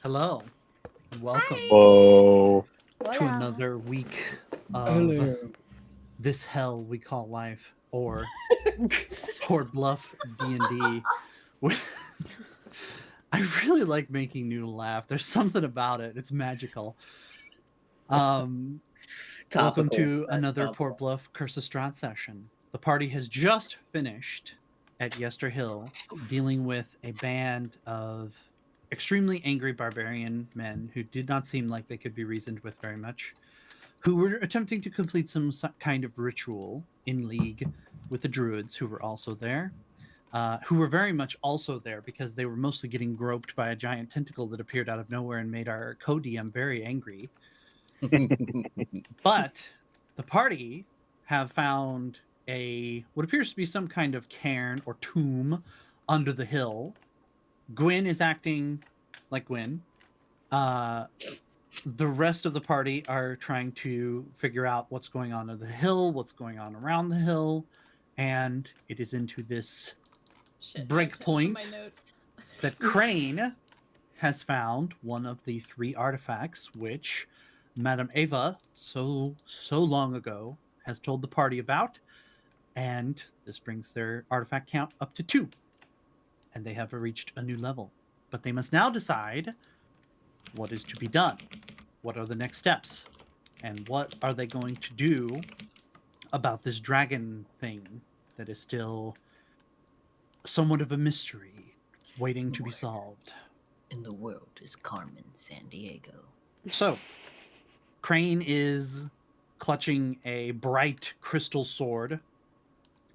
Hello, and welcome Whoa. to Hola. another week of Hello. this hell we call life, or Fort Bluff D&D. I really like making Noodle laugh. There's something about it. It's magical. Um, Welcome Topical. to That's another Port topical. Bluff Curse of Strahd session. The party has just finished at Yester Hill, dealing with a band of extremely angry barbarian men who did not seem like they could be reasoned with very much, who were attempting to complete some kind of ritual in league with the druids who were also there, who were very much also there because they were mostly getting groped by a giant tentacle that appeared out of nowhere and made our co-DM very angry. But the party have found a what appears to be some kind of cairn or tomb under the hill. Gwyn is acting like Gwyn. Uh, the rest of the party are trying to figure out what's going on the hill, what's going on around the hill, and it is into this Shit, I have break to open my point notes. that Crane has found one of the three artifacts which Madame Ava so long ago has told the party about, and this brings their artifact count up to 2, and they have reached a new level. But they must now decide what is to be done. What are the next steps? And what are they going to do about this dragon thing that is still somewhat of a mystery waiting to be Where solved? in the world is Carmen San Diego? So, Crane is clutching a bright crystal sword,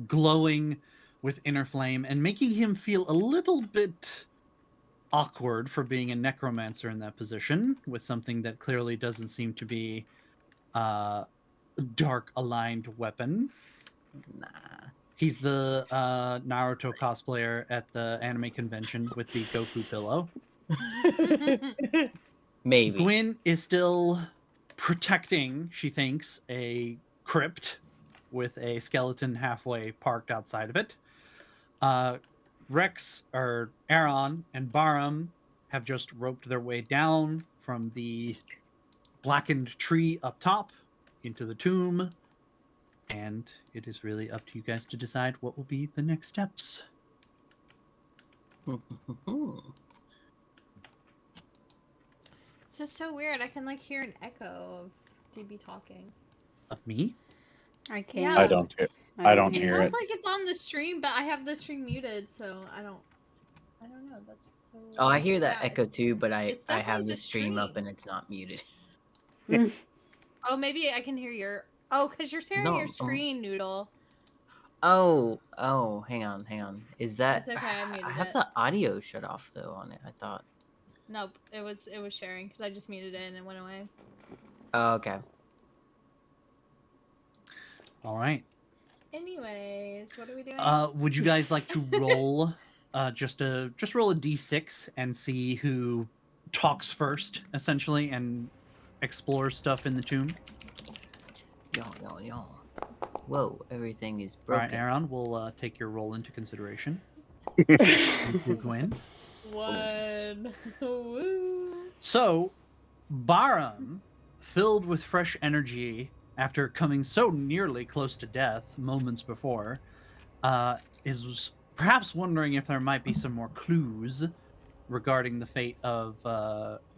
glowing with inner flame, and making him feel a little bit awkward for being a necromancer in that position with something that clearly doesn't seem to be a dark aligned weapon. Nah. He's the Naruto cosplayer at the anime convention with the Goku pillow. Maybe. Gwyn is still protecting, she thinks, a crypt with a skeleton halfway parked outside of it. Uh, Rex or Aaron and Barum have just roped their way down from the blackened tree up top into the tomb, and it is really up to you guys to decide what will be the next steps. This is so weird. I can like hear an echo of DB talking. Of me? Yeah. I I can't. don't hear. I don't It hear sounds it. like it's on the stream, but I have the stream muted, so I don't know. That's so Oh, I hear that yeah, echo too, but it's I definitely have the the stream up stream. and it's not muted. Oh, maybe I can hear your because you're sharing your No. screen, Noodle. Oh. Hang on. Is that? It's okay, I I muted have it. the audio shut off though on it. I thought. Nope, it was sharing because I just muted it and it went away. Oh, okay. All right. Anyways, what are we doing? Would you guys like to roll just roll a d6 and see who talks first, essentially, and explores stuff in the tomb? Y'all. Whoa! Everything is All right, broken. Aaron, we'll take your roll into consideration. Thank you, Gwen. One. Woo. So, Barum, filled with fresh energy after coming so nearly close to death moments before, is perhaps wondering if there might be some more clues regarding the fate of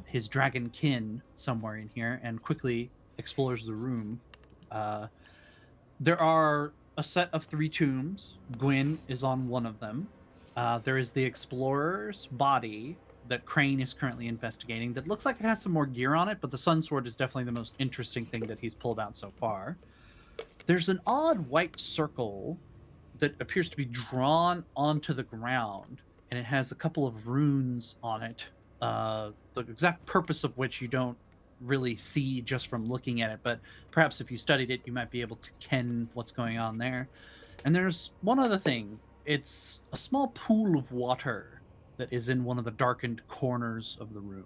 his dragon kin somewhere in here, and quickly explores the room. Uh, there are a set of 3 tombs. Gwyn is on one of them. There is the explorer's body that Crane is currently investigating that looks like it has some more gear on it, but the Sun Sword is definitely the most interesting thing that he's pulled out so far. There's an odd white circle that appears to be drawn onto the ground, and it has a couple of runes on it. The exact purpose of which you don't really see just from looking at it, but perhaps if you studied it, you might be able to ken what's going on there. And there's one other thing. It's a small pool of water that is in one of the darkened corners of the room,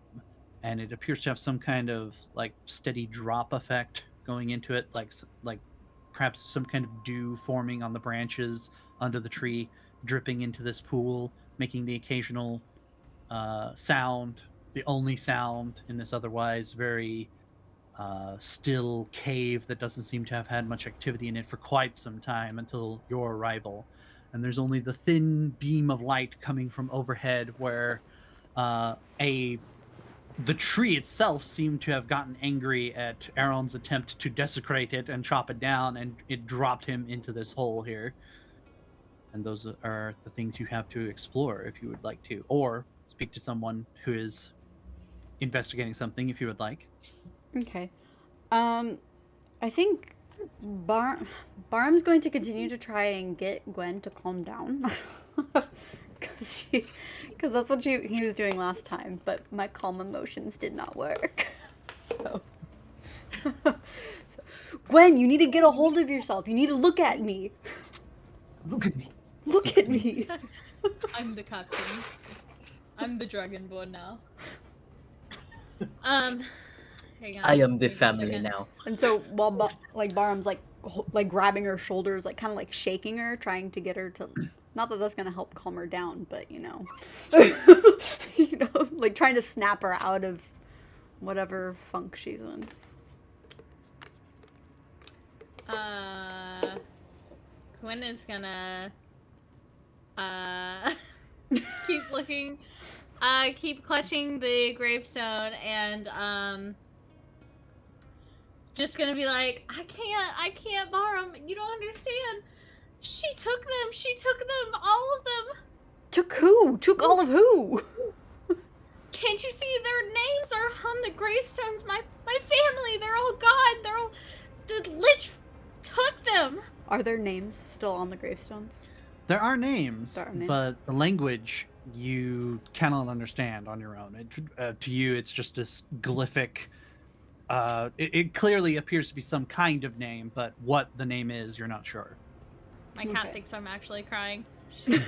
and it appears to have some kind of like steady drop effect going into it, like perhaps some kind of dew forming on the branches under the tree, dripping into this pool, making the occasional sound the only sound in this otherwise very still cave that doesn't seem to have had much activity in it for quite some time until your arrival. And there's only the thin beam of light coming from overhead where uh, a the tree itself seemed to have gotten angry at Aaron's attempt to desecrate it and chop it down, and it dropped him into this hole here. And those are the things you have to explore if you would like to, or speak to someone who is investigating something if you would like. Okay. I think Barham's going to continue to try and get Gwen to calm down. Because that's what he was doing last time, but my calm emotions did not work. So. Gwen, you need to get a hold of yourself. You need to look at me. Look at me. Look at me. I'm the captain. I'm the dragonborn now. Hang on. I am the Wait a family second. now. And so while Barham's like grabbing her shoulders, like kind of like shaking her, trying to get her to, not that that's gonna help calm her down, but you know, like trying to snap her out of whatever funk she's in. Gwen is gonna keep looking, keep clutching the gravestone, and just gonna be like, I can't borrow them. You don't understand. She took them, all of them. Took who? Took all of who? Can't you see their names are on the gravestones? My family, they're all gone. They're all, the lich took them. Are their names still on the gravestones? There are names, There are names. but the language you cannot understand on your own. To you, it's just this glyphic. It clearly appears to be some kind of name, but what the name is, you're not sure. My cat Okay. thinks I'm actually crying. She's like,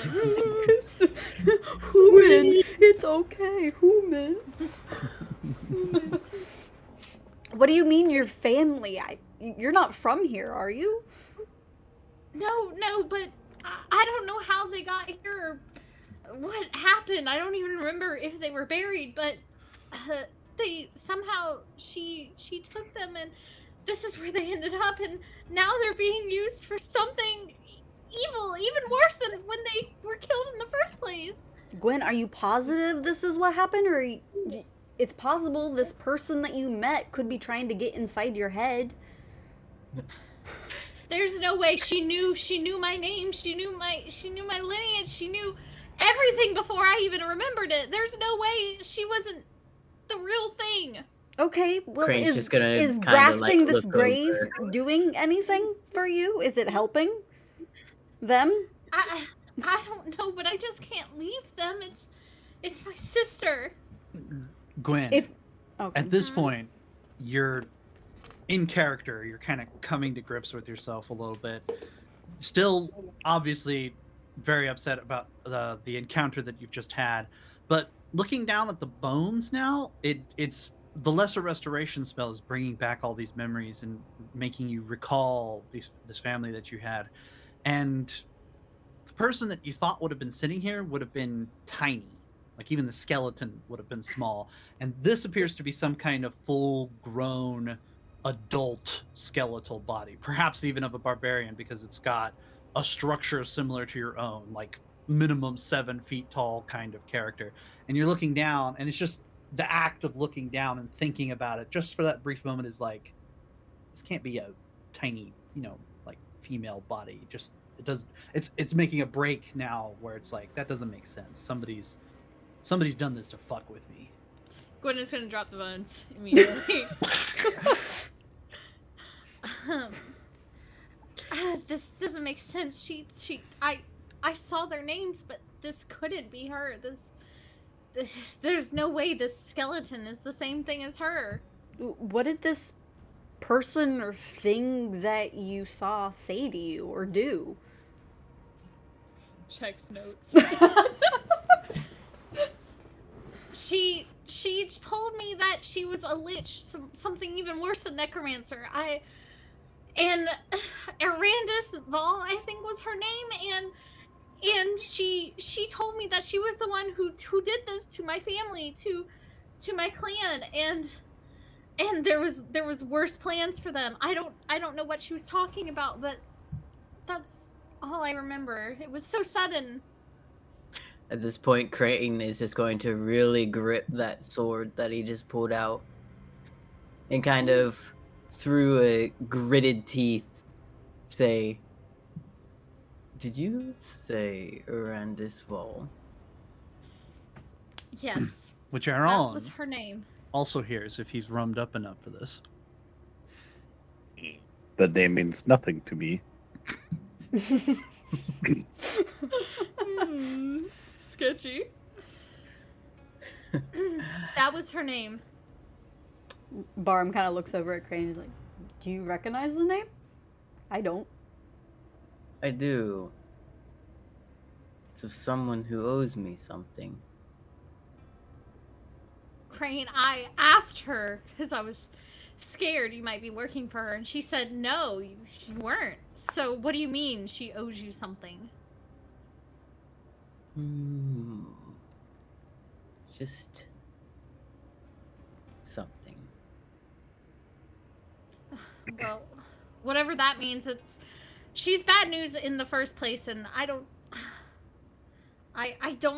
Human, it's okay, human. What do you mean your family? You're not from here, are you? no, but I don't know how they got here or what happened. I don't even remember if they were buried, but they somehow she took them, and this is where they ended up, and now they're being used for something evil, even worse than when they were killed in the first place. Gwen, are you positive this is what happened, or it's possible this person that you met could be trying to get inside your head? There's no way. She knew my name. She knew my lineage. She knew everything before I even remembered it. There's no way she wasn't the real thing. Okay, well, Crane's just gonna is kinda, grasping like, this look grave over. doing anything for you? Is it helping them? I don't know, but I just can't leave them. It's my sister. Gwen, Okay. at this Mhm. point, you're in character. You're kind of coming to grips with yourself a little bit. Still, obviously, very upset about the encounter that you've just had. But looking down at the bones now, it's the lesser restoration spell is bringing back all these memories and making you recall this family that you had. And the person that you thought would have been sitting here would have been tiny. Like even the skeleton would have been small. And this appears to be some kind of full-grown adult skeletal body, perhaps even of a barbarian, because it's got a structure similar to your own, like minimum 7 feet tall kind of character. And you're looking down, and it's just the act of looking down and thinking about it just for that brief moment is like, this can't be a tiny, like female body. Just it does. It's making a break now where it's like that doesn't make sense. Somebody's done this to fuck with me. Gwen is gonna drop the bones immediately. This doesn't make sense. I saw their names, but this couldn't be her. There's no way this skeleton is the same thing as her. What did this person or thing that you saw say to you or do? Checks notes. She told me that she was a lich, something even worse than necromancer. And Arandis Val, I think was her name, and she told me that she was the one who did this to my family, to to my clan, and there was worse plans for them. I don't know what she was talking about, but that's all I remember. It was so sudden. At this point, Crane is just going to really grip that sword that he just pulled out and kind of, through a gritted teeth, say, "Did you say Arandis Yes, Which that Aaron was her name. also hears if he's rummed up enough for this. The name means nothing to me. Sketchy. That was her name. Barham kind of looks over at Crane and is like, do you recognize the name? I don't. I do. It's of someone who owes me something. Crane, I asked her because I was scared you might be working for her, and she said no, you weren't. So what do you mean she owes you something? Just something. Well, whatever that means, she's bad news in the first place, and I don't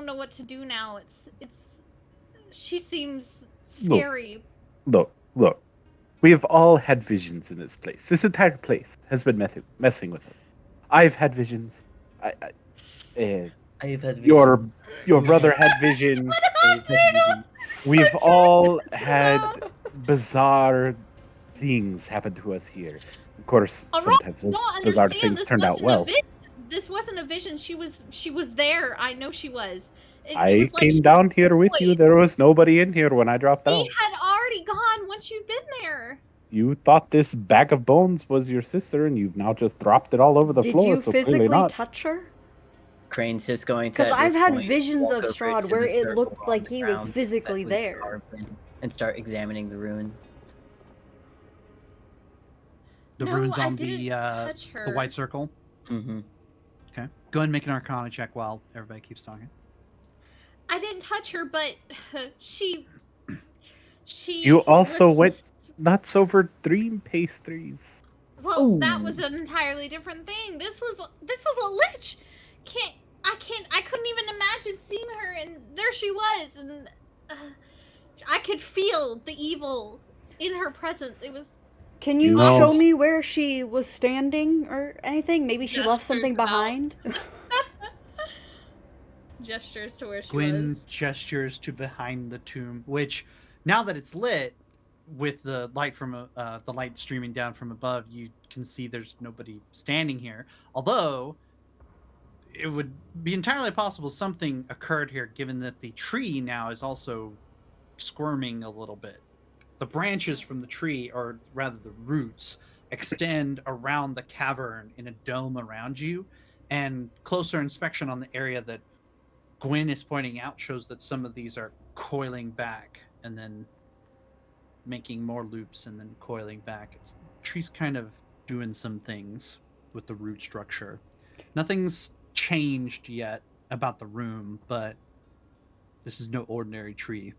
know what to do now. She seems scary. Look. We have all had visions in this place. This entire place has been messing with it. I've had visions. I have had Your brother had visions. We've all had bizarre things happen to us here. Of course, sometimes those bizarre things turned out well. This wasn't a vision. She was there. I know she was. I came down here with you. There was nobody in here when I dropped out. She had already gone once you'd been there. You thought this bag of bones was your sister, and you've now just dropped it all over the floor. Did you so physically not. touch her? Crane's just going to. Because I've had visions of Strahd where it looked like he was physically there. And start examining the ruin. The runes on the white circle? Mm-hmm. Okay. Go ahead and make an Arcana check while everybody keeps talking. I didn't touch her, but she You also went nuts over dream pastries. Well, that was an entirely different thing. This was a lich. I couldn't even imagine seeing her, and there she was, and I could feel the evil in her presence. It was. Can you show me where she was standing or anything? Maybe she left something behind. Gestures to where she Gwyn was. gestures to behind the tomb, which now that it's lit with the light from the light streaming down from above, you can see there's nobody standing here. Although it would be entirely possible something occurred here, given that the tree now is also squirming a little bit. The branches from the tree, or rather the roots, extend around the cavern in a dome around you, and closer inspection on the area that Gwyn is pointing out shows that some of these are coiling back and then making more loops and then coiling back. The tree's kind of doing some things with the root structure. Nothing's changed yet about the room, but this is no ordinary tree.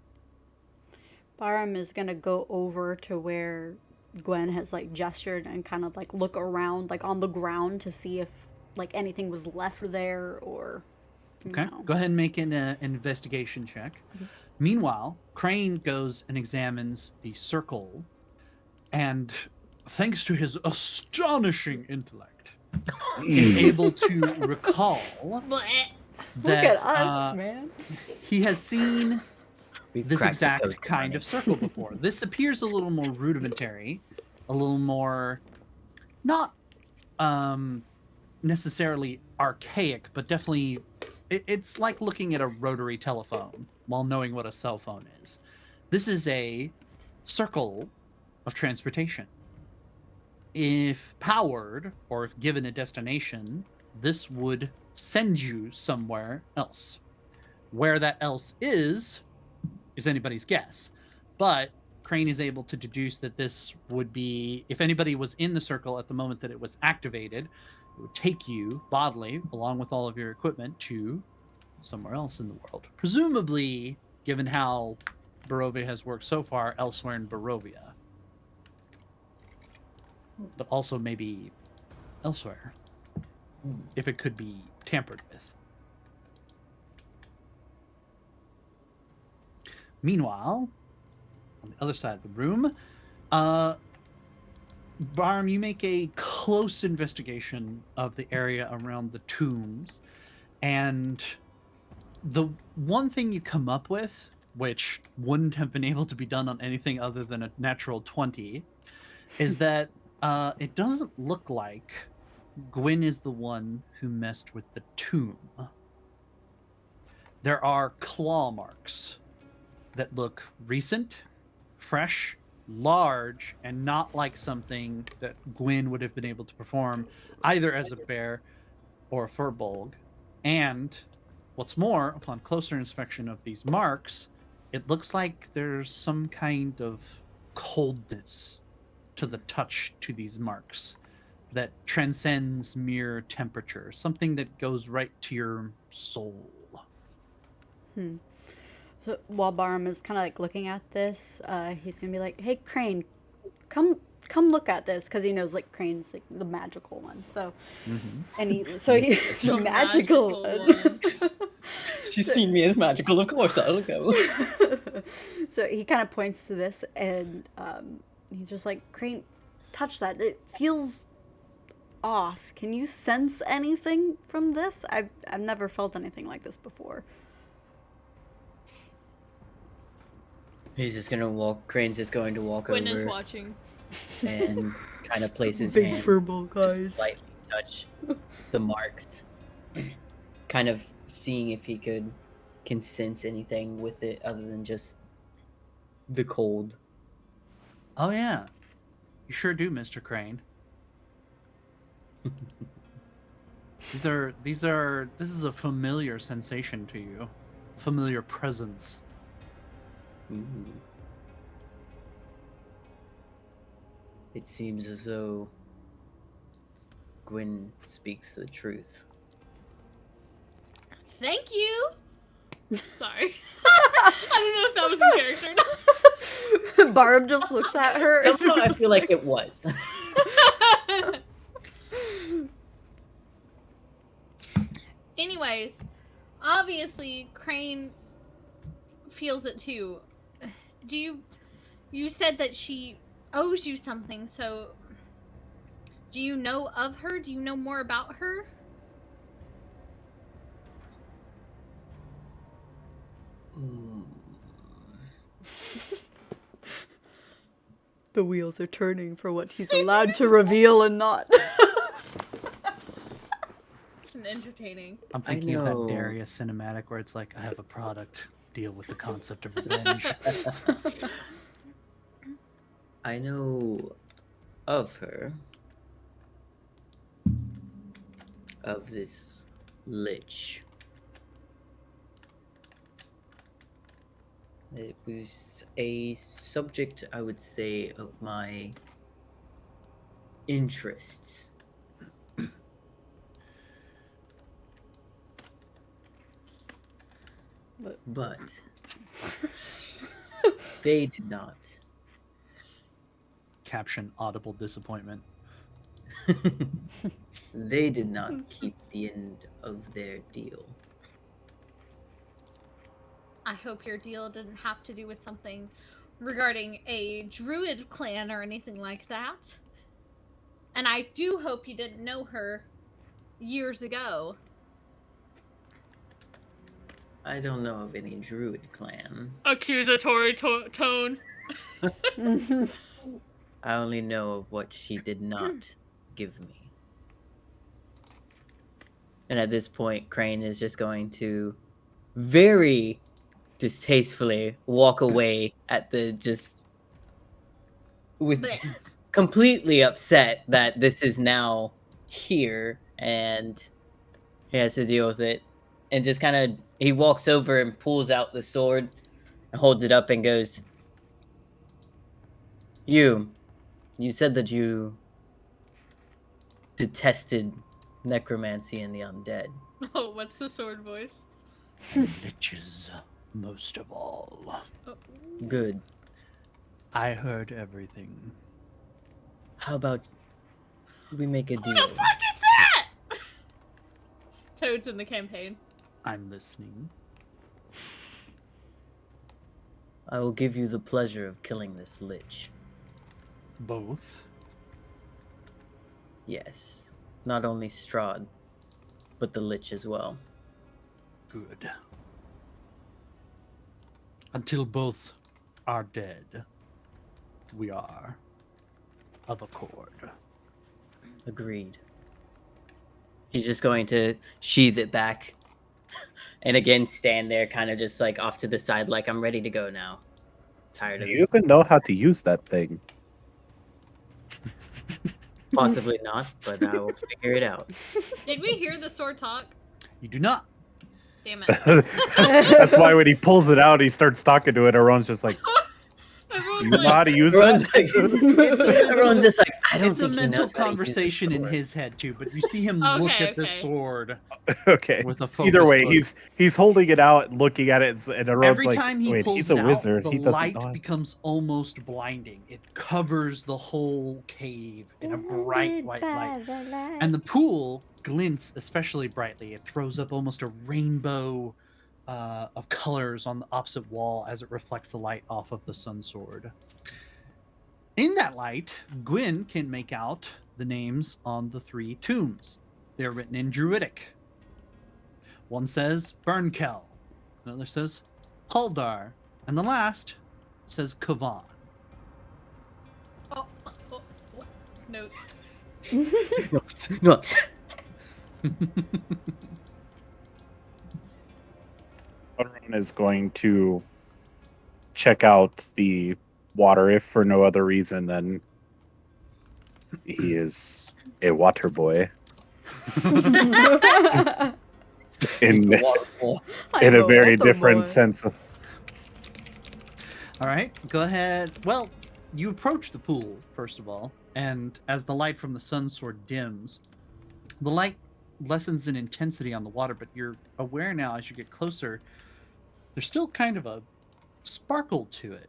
Barham is gonna go over to where Gwen has like gestured and kind of like look around like on the ground to see if like anything was left there or. Okay, No. go ahead and make an investigation check. Meanwhile, Crane goes and examines the circle, and thanks to his astonishing intellect, is able to recall that Look at us, man. he has seen this cracked the exact code, kind of circle before. This appears a little more rudimentary, a little more not necessarily archaic, but definitely it's like looking at a rotary telephone while knowing what a cell phone is. This is a circle of transportation. If powered, or if given a destination, this would send you somewhere else. Where that else is anybody's guess. But Crane is able to deduce that this would be, if anybody was in the circle at the moment that it was activated, it would take you bodily, along with all of your equipment, to somewhere else in the world. Presumably, given how Barovia has worked so far elsewhere in Barovia. But also maybe elsewhere, if it could be tampered with. Meanwhile, on the other side of the room, Barm, you make a close investigation of the area around the tombs, and the one thing you come up with, which wouldn't have been able to be done on anything other than a natural 20, is that it doesn't look like Gwyn is the one who messed with the tomb. There are claw marks that look recent, fresh, large, and not like something that Gwyn would have been able to perform either as a bear or a furbolg. And what's more, upon closer inspection of these marks, it looks like there's some kind of coldness to the touch to these marks that transcends mere temperature, something that goes right to your soul. So while Barham is kind of like looking at this, he's gonna be like, "Hey, Crane, come look at this," because he knows like Crane's like the magical one. So, and he the magical one. She's seen me as magical, of course I'll go. So he kind of points to this, and he's just like, "Crane, touch that. It feels off. Can you sense anything from this? I've never felt anything like this before." He's just gonna walk. Crane's just going to walk Gwyn over is watching. and kind of place his Big hand, furball just guys. slightly touch the marks, kind of seeing if he can sense anything with it other than just the cold. Oh yeah, you sure do, Mr. Crane. This is a familiar sensation to you, familiar presence. Ooh. It seems as though Gwyn speaks the truth. Thank you. Sorry. I don't know if that was in character or not. Barb just looks at her. Somehow I feel like it was. Anyways, obviously Crane feels it too. You said that she owes you something, so do you know of her? Do you know more about her? The wheels are turning for what he's allowed to reveal and not. It's an entertaining. I'm thinking of that know. Darius cinematic where it's like, I have a product, deal with the concept of revenge. I know of her. Of this lich. It was a subject, I would say, of my interests. But they did not. Caption audible disappointment. They did not keep the end of their deal. I hope your deal didn't have to do with something regarding a druid clan or anything like that. And I do hope you didn't know her years ago. I don't know of any druid clan. Accusatory tone. I only know of what she did not give me. And at this point, Crane is just going to very distastefully walk away at the with Blech. completely upset that this is now here and he has to deal with it. And just kind of, he walks over and pulls out the sword and holds it up and goes, You said that you detested necromancy and the undead. Oh, what's the sword voice? Liches, most of all. Good. I heard everything. How about we make a Who deal? the fuck is that? Toad's in the campaign. I'm listening. I will give you the pleasure of killing this lich. Both? Yes. Not only Strahd, but the lich as well. Good. Until both are dead, we are of accord. Agreed. He's just going to sheath it back and again stand there kind of just like off to the side like I'm ready to go now. Tired Do of you it. even know how to use that thing? Possibly not, but I will figure it out. Did we hear the sword talk? You do not. Damn it. That's why when he pulls it out, he starts talking to it. Everyone's just like, Everyone's "You know like, how to use Everyone's that?" like, everyone's just like, I don't It's a think he mental knows how to use conversation the in sword. his head too, but you see him look Okay, at the okay. sword Okay. with a Either focused way, look. he's holding it out, looking at it, and everyone's Every like, time he "Wait, pulls he's it a out, wizard. the He doesn't light know." becomes almost blinding. It covers the whole cave in a bright white light. And the pool glints especially brightly. It throws up almost a rainbow of colors on the opposite wall as it reflects the light off of the sun sword. In that light, Gwyn can make out the names on the 3 tombs. They're written in Druidic. One says Burnkel, another says Huldar, and the last says Kavan. oh, notes. Not. Everyone is going to check out the water, if for no other reason than he is a water boy in a very different sense of. All right, go ahead. Well, you approach the pool, first of all, and as the light from the sun sword dims, the light lessens in intensity on the water, but you're aware now as you get closer, there's still kind of a sparkle to it.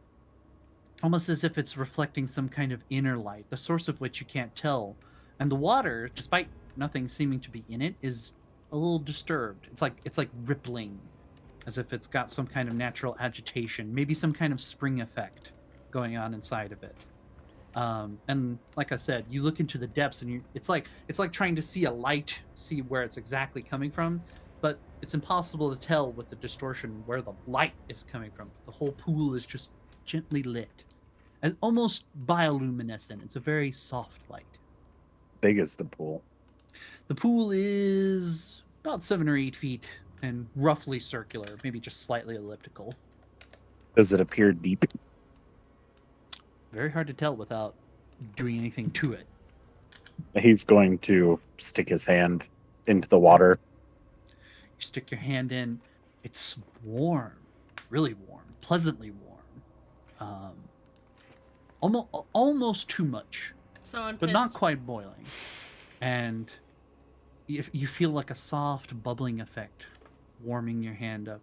Almost as if it's reflecting some kind of inner light, the source of which you can't tell. And the water, despite nothing seeming to be in it, is a little disturbed. It's like rippling, as if it's got some kind of natural agitation, maybe some kind of spring effect going on inside of it. And like I said, you look into the depths, and it's like trying to see a light, see where it's exactly coming from, but it's impossible to tell with the distortion where the light is coming from. The whole pool is just gently lit, as almost bioluminescent. It's a very soft light. Big as the pool. The pool is about 7 or 8 feet and roughly circular, maybe just slightly elliptical. Does it appear deep? Very hard to tell without doing anything to it. He's going to stick his hand into the water. You stick your hand in. It's warm, really warm, pleasantly warm. Almost too much, Someone but pissed. not quite boiling. And you feel like a soft bubbling effect warming your hand up.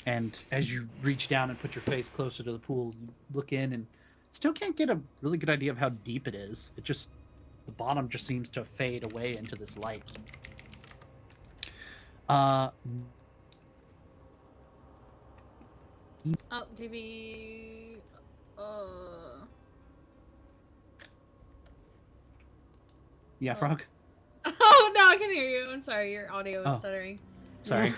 And as you reach down and put your face closer to the pool, you look in and still can't get a really good idea of how deep it is. The bottom just seems to fade away into this light. Oh, DB. Yeah, Frog? Oh, no, I can hear you. I'm sorry, your audio was Oh. stuttering. Sorry.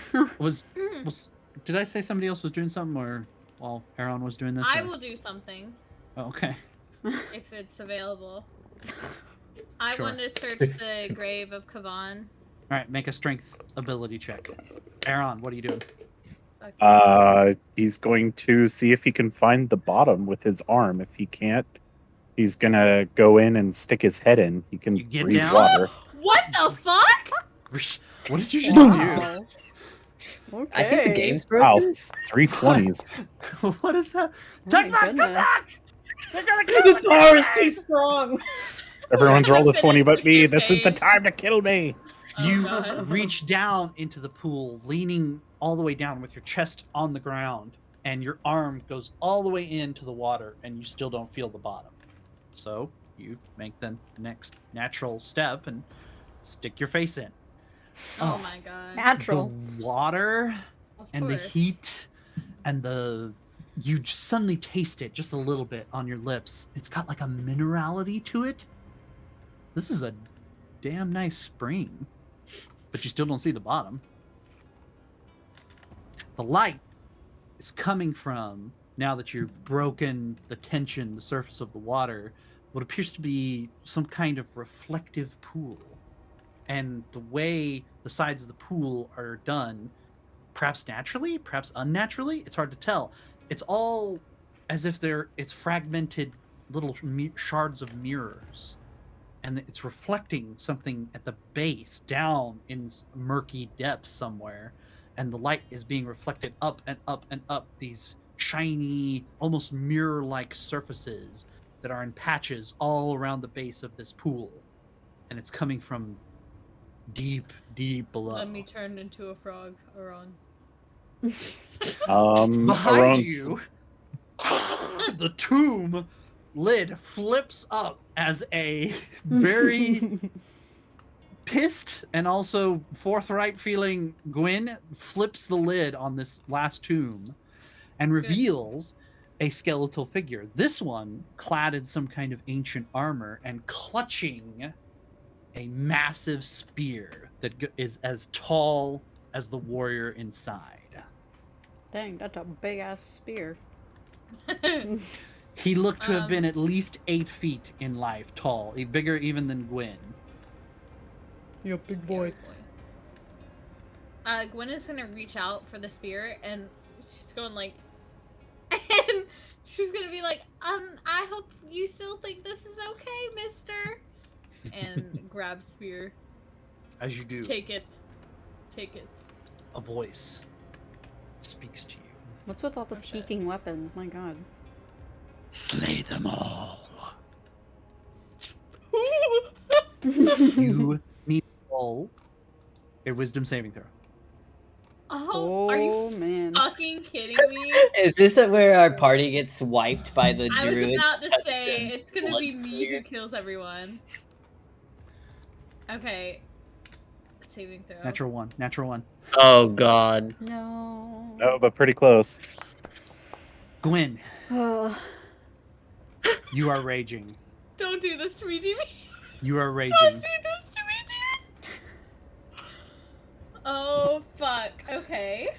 Did I say somebody else was doing something, or while Aaron was doing this? I or- will do something Oh, okay. if it's available. I Sure. want to search the grave of Kavan. All right, make a strength ability check. Aaron, what are you doing? He's going to see if he can find the bottom with his arm. If he can't, he's gonna go in and stick his head in. He can You get breathe down? water. What the fuck? What did you just do? Wow. Okay. I think the game's Wow, broken. 320s. What is that? Oh Take my back! Come goodness. back! They're gonna The kill me! power is too strong. Everyone's rolled a Finish 20 but the me. This is the campaign. time to kill me. Oh, You God. reach down into the pool, leaning all the way down with your chest on the ground, and your arm goes all the way into the water, and you still don't feel the bottom. So you make the next natural step and stick your face in. Oh my god. Natural. The water Of and the course. heat and you suddenly taste it just a little bit on your lips. It's got like a minerality to it. This is a damn nice spring, but you still don't see the bottom. The light is coming from, now that you've broken the tension, the surface of the water, what appears to be some kind of reflective pool. And the way the sides of the pool are done, perhaps naturally, perhaps unnaturally, it's hard to tell. It's all as if it's fragmented little shards of mirrors, and it's reflecting something at the base, down in murky depths somewhere, and the light is being reflected up and up and up these shiny, almost mirror-like surfaces that are in patches all around the base of this pool, and it's coming from deep below. Let me turn into a frog, Aron. Behind Aron's- you, the tomb lid flips up as a very pissed and also forthright feeling Gwyn flips the lid on this last tomb and reveals a skeletal figure. This one clad in some kind of ancient armor and clutching a massive spear that is as tall as the warrior inside. Dang, that's a big ass spear. He looked to have been at least 8 feet in life tall, bigger even than Gwyn. You big boy. Gwen is gonna reach out for the spear, and she's going like, and she's gonna be like, I hope you still think this is okay, mister. And grab spear. As you do, Take it. a voice speaks to you. What's with all the Oh, shit. speaking weapons? My god. Slay them all. You need to roll a wisdom saving throw. Oh, are you man. fucking kidding me? Is this where our party gets swiped by the I was druid? about to say, it's gonna be Blood's me clear. who kills everyone. Okay. Saving throw. Natural one. Oh god. No. No, but pretty close. Gwyn, Oh. you are raging. Don't do this to me, Jimmy. You are Don't raging. do this to me, dude. Oh, fuck. Okay.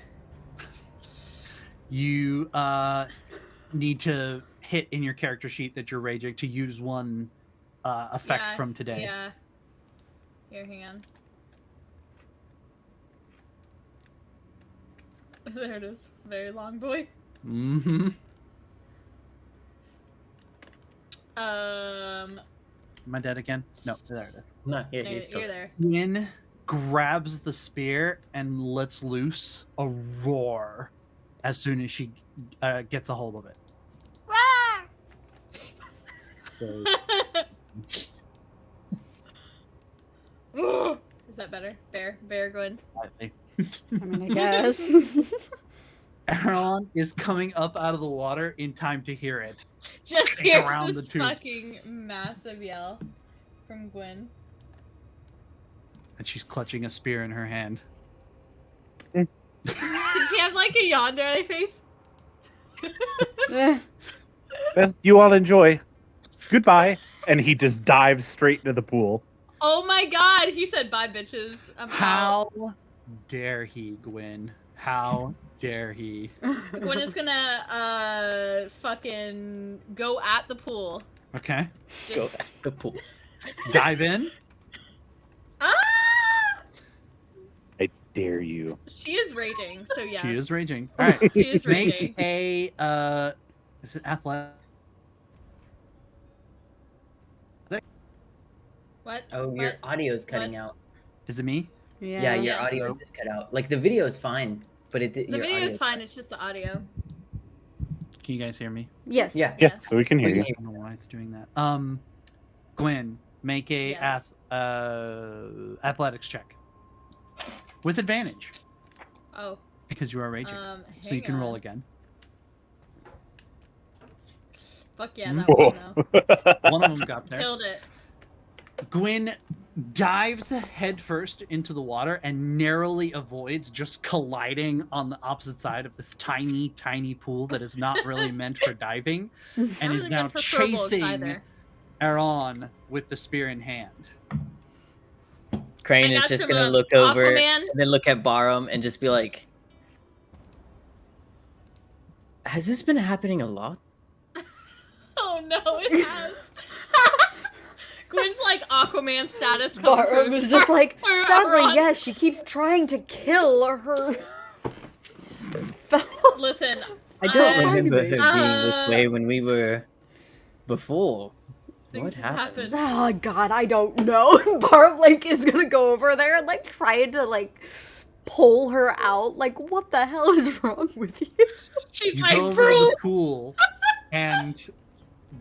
You need to hit in your character sheet that you're raging to use one effect Yeah, from today. Yeah. Here, hang on. There it is. Very long boy. Mm-hmm. Um, Am I dead again? No, there it is. No, here, there, you're still. you're there. Gwyn grabs the spear and lets loose a roar as soon as she gets a hold of it. So, Is that better? Bear going. slightly. I mean, I guess. Aaron is coming up out of the water in time to hear it. Just Take hears around this the tube. fucking massive yell from Gwen. And she's clutching a spear in her hand. Did she have like a yonder on her face? Eh. Well, you all enjoy. Goodbye. And he just dives straight into the pool. Oh my god, he said bye bitches. I'm out. How dare he, Gwyn? How dare he? Gwen is gonna fucking go at the pool. Okay. Go Just back to the pool. Dive in. ah! I dare you. She is raging, so yes. She is raging. All right. She is raging. Make a is it athletic? What? Oh, your What? audio's cutting out. Is it me? Yeah, your Yeah. audio just cut out. Like the video is fine, but it did. The video is fine, it's just the audio. Can you guys hear me? Yes. Yeah. Yes, so we can hear We you. can I don't know why it's doing that. Gwyn, make a Yes. athletics check with advantage. Oh. Because you are raging. So you hang can roll on. again. Fuck yeah, that one though. One of them got there. Killed it. Gwyn dives headfirst into the water and narrowly avoids just colliding on the opposite side of this tiny, tiny pool that is not really meant for diving, and Not is really now meant for furbolgs chasing either. Aaron with the spear in hand. Crane I is got just some, gonna look over, Aquaman. and then look at Barum and just be like, "Has this been happening a lot?" Oh no, it has. Gwyn's like Aquaman status. Barum is just like, for sadly, Aaron. yes, she keeps trying to kill her. Listen, I don't Uh, remember her being this uh, way when we were before. things What have happened? Oh god, I don't know. Barum like is gonna go over there and like try to like pull her out. Like, what the hell is wrong with you? she's You like, go over to bro. the pool and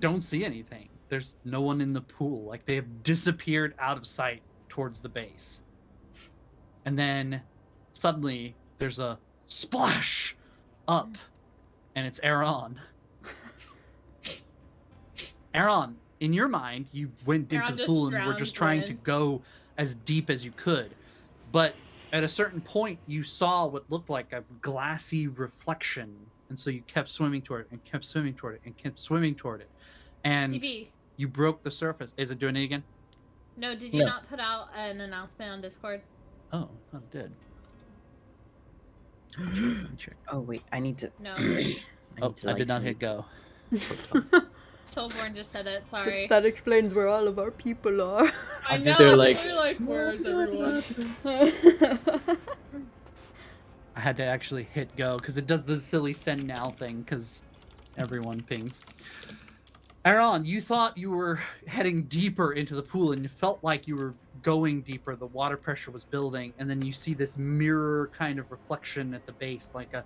don't see anything. There's no one in the pool. Like, they have disappeared out of sight towards the base. And then suddenly there's a splash up, and it's Aaron. Aaron, in your mind, you went into Aaron the just pool and were drowned just trying to Gwyn. go as deep as you could. But at a certain point, you saw what looked like a glassy reflection. And so you kept swimming toward it and kept swimming toward it and kept swimming toward it. And TV. you broke the surface. Is it doing it again? No, did you No. not put out an announcement on Discord? Oh, it did. Let me check. Oh wait, I need to. No. Oh, I did not hit go. Soulborn just said it. Sorry. That explains where all of our people are. I I'm know. just- They're I'm like- literally like, where is everyone? I had to actually hit go because it does the silly send now thing because everyone pings. Aaron, you thought you were heading deeper into the pool and you felt like you were going deeper. The water pressure was building, and then you see this mirror kind of reflection at the base, like a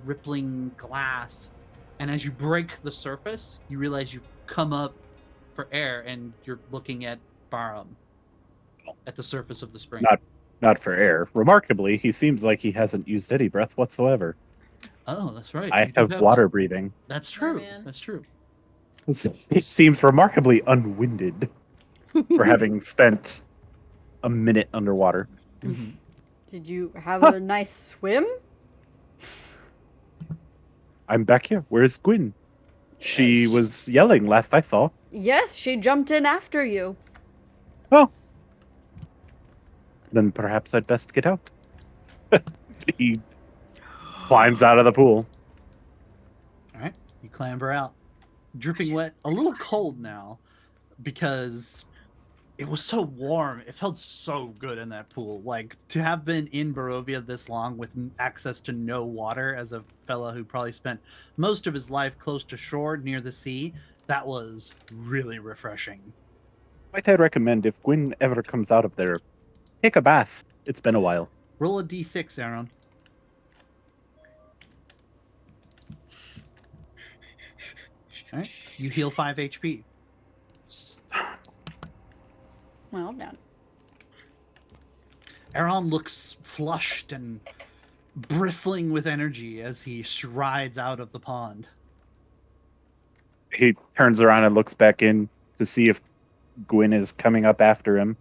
rippling glass. And as you break the surface, you realize you've come up for air and you're looking at Barum at the surface of the spring. Not for air. Remarkably, he seems like he hasn't used any breath whatsoever. Oh, that's right. I you do have water breathing. That's true. man. That's true. He seems remarkably unwinded for having spent a minute underwater. Mhm. Did you have a nice swim? I'm back here. Where's Gwyn? She was yelling last I saw. Yes, she jumped in after you. Oh. Then perhaps I'd best get out. He climbs out of the pool. All right, you clamber out, dripping wet, a little cold now, because it was so warm. It felt so good in that pool. Like, to have been in Barovia this long with access to no water, as a fella who probably spent most of his life close to shore near the sea, that was really refreshing. Might I recommend if Gwyn ever comes out of there, take a bath. It's been a while. Roll a d6, Aaron. All right, you heal 5 HP. Well done. Aaron looks flushed and bristling with energy as he strides out of the pond. He turns around and looks back in to see if Gwyn is coming up after him.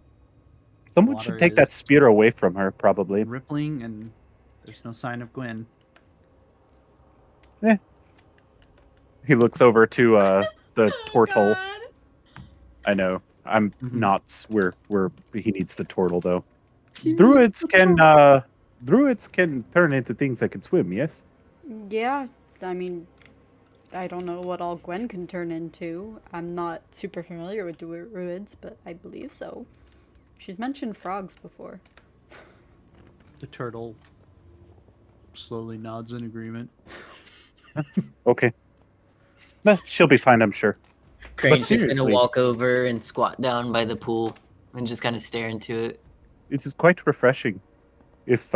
Someone Water should take that is- spear away from her, probably. Rippling, and there's no sign of Gwyn. He looks over to the turtle. God. I know. I'm Mhm. not where he needs the turtle though. He Druids needs the can druids can turn into things that can swim, yes? Yeah, I mean, I don't know what all Gwen can turn into. I'm not super familiar with druids, but I believe so. She's mentioned frogs before. The turtle slowly nods in agreement. Okay. No, she'll be fine, I'm sure. Crane's just gonna seriously- walk over and squat down by the pool and just kind of stare into it. It is quite refreshing. If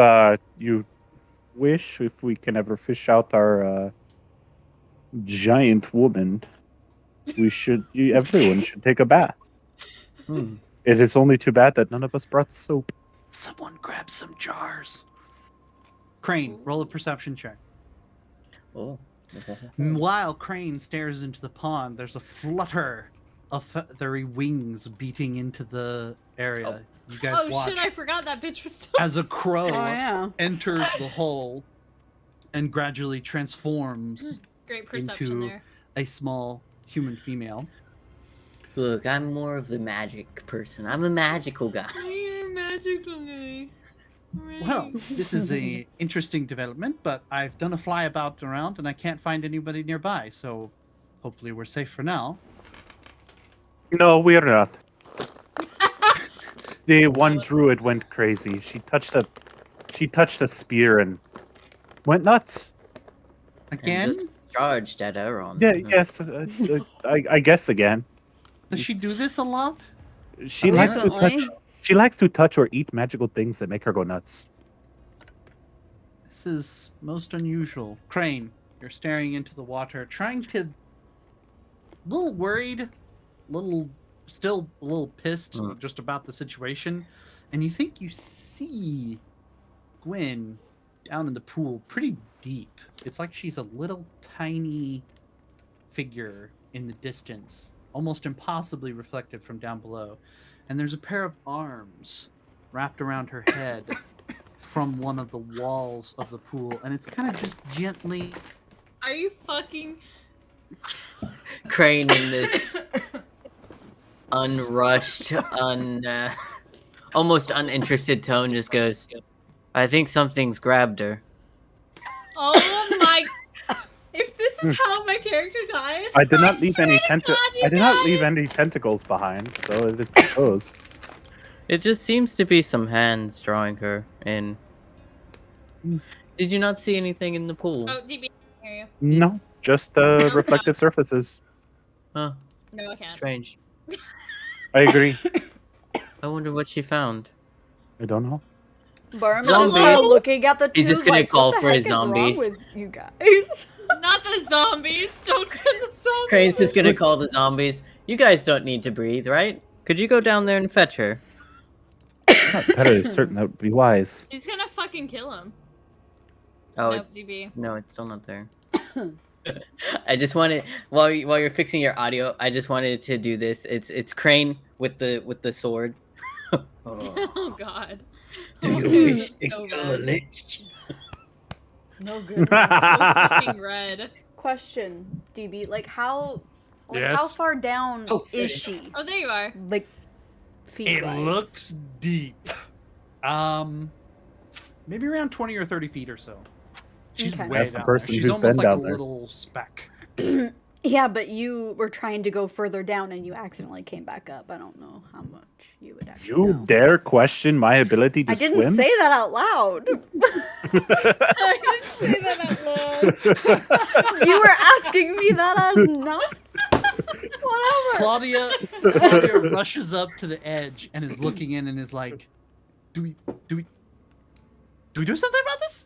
you wish, if we can ever fish out our giant woman, everyone should take a bath. Hmm. It is only too bad that none of us brought soap. Someone grab some jars. Crane, roll a perception check. Oh. While Crane stares into the pond, there's a flutter of feathery wings beating into the area. You guys Oh watch shit! I forgot that bitch was still. as a crow Oh yeah. enters the hole and gradually transforms Great perception into there. a small human female. Look, I'm more of the magic person. I'm the magical guy. You're magical guy. Well, this is a interesting development, but I've done a flyabout around and I can't find anybody nearby, so hopefully we're safe for now. No, we are not. The one druid went crazy. She touched a spear and went nuts. Again? And just charged at Aaron. Yeah, yes. I guess again. Does she do this a lot? She likes to Recently. touch. She likes to touch or eat magical things that make her go nuts. This is most unusual. Crane, you're staring into the water, trying to... A little worried, still a little pissed just about the situation, and you think you see Gwyn down in the pool pretty deep. It's like she's a little tiny figure in the distance, almost impossibly reflected from down below. And there's a pair of arms wrapped around her head from one of the walls of the pool, and it's kind of just gently... Are you fucking? Crane in this unrushed, almost uninterested tone just goes, I think something's grabbed her. Oh my! If this is how my character dies, I did not leave any God, you I did not guys! leave any tentacles behind, so it is goes. It just seems to be some hands drawing her in. Did you not see anything in the pool? Oh, DB, I hear you. No, just reflective surfaces. Huh, No, I can't. strange. I agree. I wonder what she found. I don't know. Barm Zombie. is looking at the two. He's just gonna like, call what the for heck his is wrong zombies. with you guys. Not the zombies. Don't send the zombies. Crane's just gonna call the zombies. You guys don't need to breathe, right? Could you go down there and fetch her? That is certain. That would be wise. She's gonna fucking kill him. Oh, Nope, it's DB. no, it's still not there. I just wanted while you're fixing your audio, I just wanted to do this. It's Crane with the sword. Oh. Oh God. Do you Okay, wish to so kill a bad. lich? No good. So fucking red. Question, DB, like how Yes? how far down Oh, is good. she? Oh, there you are. Like feet It wise? looks deep. Maybe around 20 or 30 feet or so. She's Okay. way That's the down person there. She's who's almost been like down a there. little speck. Yeah, but you were trying to go further down and you accidentally came back up. I don't know how much you would actually You know. dare question my ability to I didn't swim? say that out loud. I didn't say that out loud. You were asking me that as not. Whatever. Claudia rushes up to the edge and is looking in and is like, do we do something about this?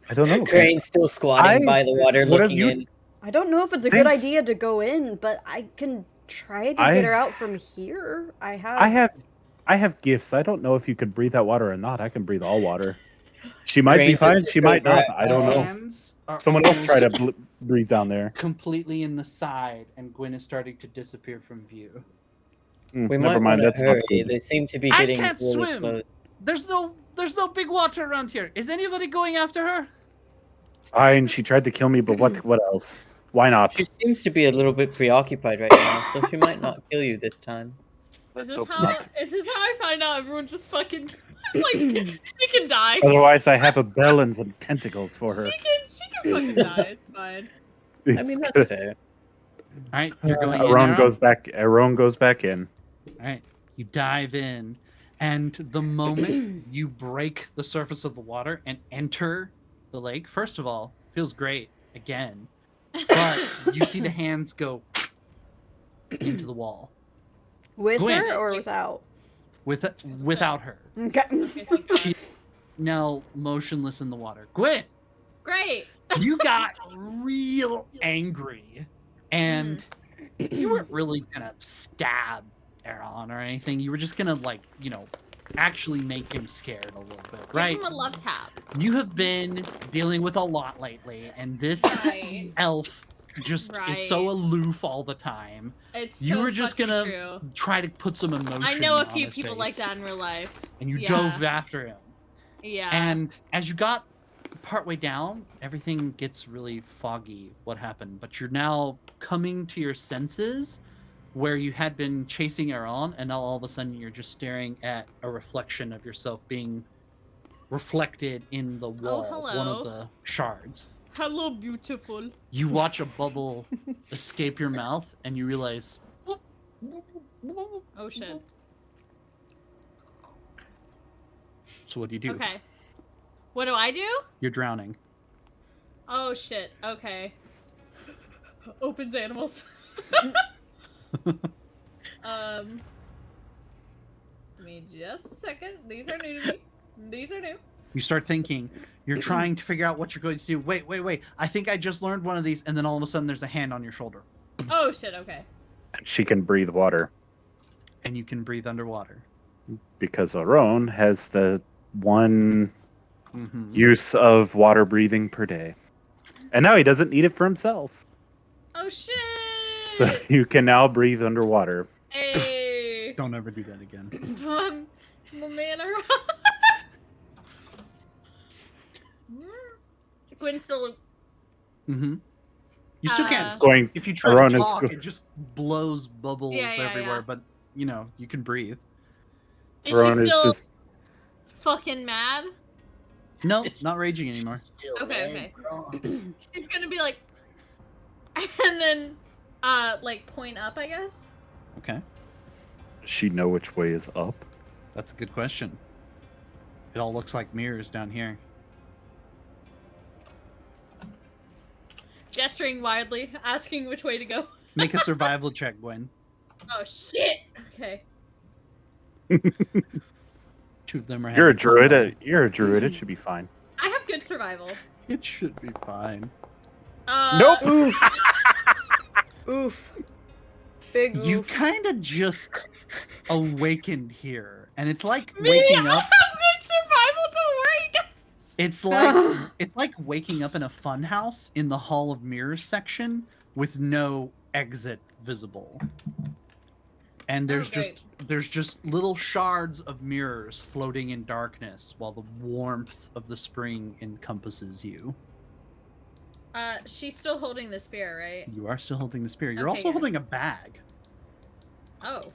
I don't know. Crane's still squatting by the water what have looking you- in. I don't know if it's a good Thanks. idea to go in, but I can try to I- get her out from here. I have. I have gifts. I don't know if you could breathe that water or not. I can breathe all water. She might Crane be fine. just She goes might not. right I don't know. Hands are Someone else try to almost breathe down there. completely in the side, and Gwyn is starting to disappear from view. We Never might mind. want That's to not hurry. good. They seem to be I getting can't really swim. close. There's no big water around here. Is anybody going after her? Fine. She tried to kill me, but what else? Why not? She seems to be a little bit preoccupied right now, so she might not kill you this time. Is Let's this hope how? not. Is this how I find out everyone just fucking like she can die? Otherwise, I have a bell and some tentacles for her. She can fucking die. It's fine. I mean, that's fair. All right, you're going in. Aaron Aaron? goes back. Aaron goes back in. All right, you dive in, and the moment you break the surface of the water and enter the lake, first of all, feels great again, but you see the hands go into the wall With Gwyn. her or without? without her. Okay. Okay, thank God. She now motionless in the water. Gwyn, Great. you got real angry, and you weren't really gonna stab Aaron or anything. You were just gonna actually make him scared a little bit, Give right? him a love tap. You have been dealing with a lot lately, and this Right. elf just is so Right. aloof all the time. It's You so were just fucking gonna true. try to put some emotion I know a on few his people like face, that in real life. and you Yeah. dove after him. Yeah. And as you got partway down, everything gets really foggy what happened, but you're now coming to your senses where you had been chasing Aaron, and now all of a sudden you're just staring at a reflection of yourself being reflected in the wall, one of hello. the shards. Hello, beautiful. You watch a bubble escape your mouth, and you realize. Oh shit. So what do you do? Okay. What do I do? You're drowning. Oh shit. Okay. Opens animals. Give me just a second. These are new to me. These are new. You start thinking. You're trying to figure out what you're going to do. Wait. I think I just learned one of these, and then all of a sudden there's a hand on your shoulder. Oh shit. Okay. And she can breathe water And you can breathe underwater. because Aron has the one Mm-hmm. use of water breathing per day. And now he doesn't need it for himself. Oh shit. So you can now breathe underwater. Hey. Don't ever do that again. My man. Gwen's still. Mm-hmm. You still can't. It's going. If you try Aron to is talk, go- it just blows bubbles Yeah, everywhere. yeah. But you know, you can breathe. Is Aron she is still just fucking mad? No, not raging anymore. Okay. She's gonna be like, and then, like point up, I guess. Okay, Does she know which way is up? that's a good question. It all looks like mirrors down here. Gesturing wildly, asking which way to go. Make a survival check, Gwen. Oh shit. Okay. Two of them are. You're a having fun druid. level. You're a druid. It should be fine. I have good survival. It should be fine. Nope. Oof. Oof. Big You oof. kind of just awakened here, and it's like Me, waking I up. have good survival to wake. It's like waking up in a funhouse in the Hall of Mirrors section with no exit visible. And there's just little shards of mirrors floating in darkness while the warmth of the spring encompasses you. She's still holding the spear, right? You are still holding the spear. You're Okay, also yeah. holding a bag. Oh.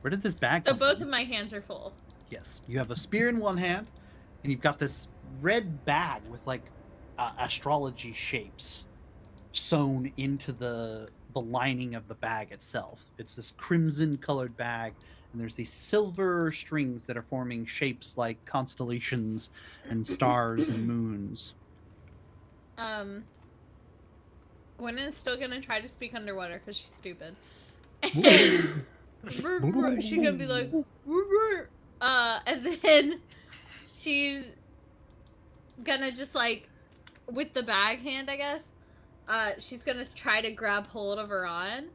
Where did this bag So come both from? of my hands are full. Yes, you have a spear in one hand, and you've got this red bag with like astrology shapes sewn into the lining of the bag itself. It's this crimson colored bag, and there's these silver strings that are forming shapes like constellations and stars and moons. Gwen is still gonna try to speak underwater because she's stupid. She's gonna be like, and then she's gonna just like, with the bag hand, I guess, she's gonna try to grab hold of Aaron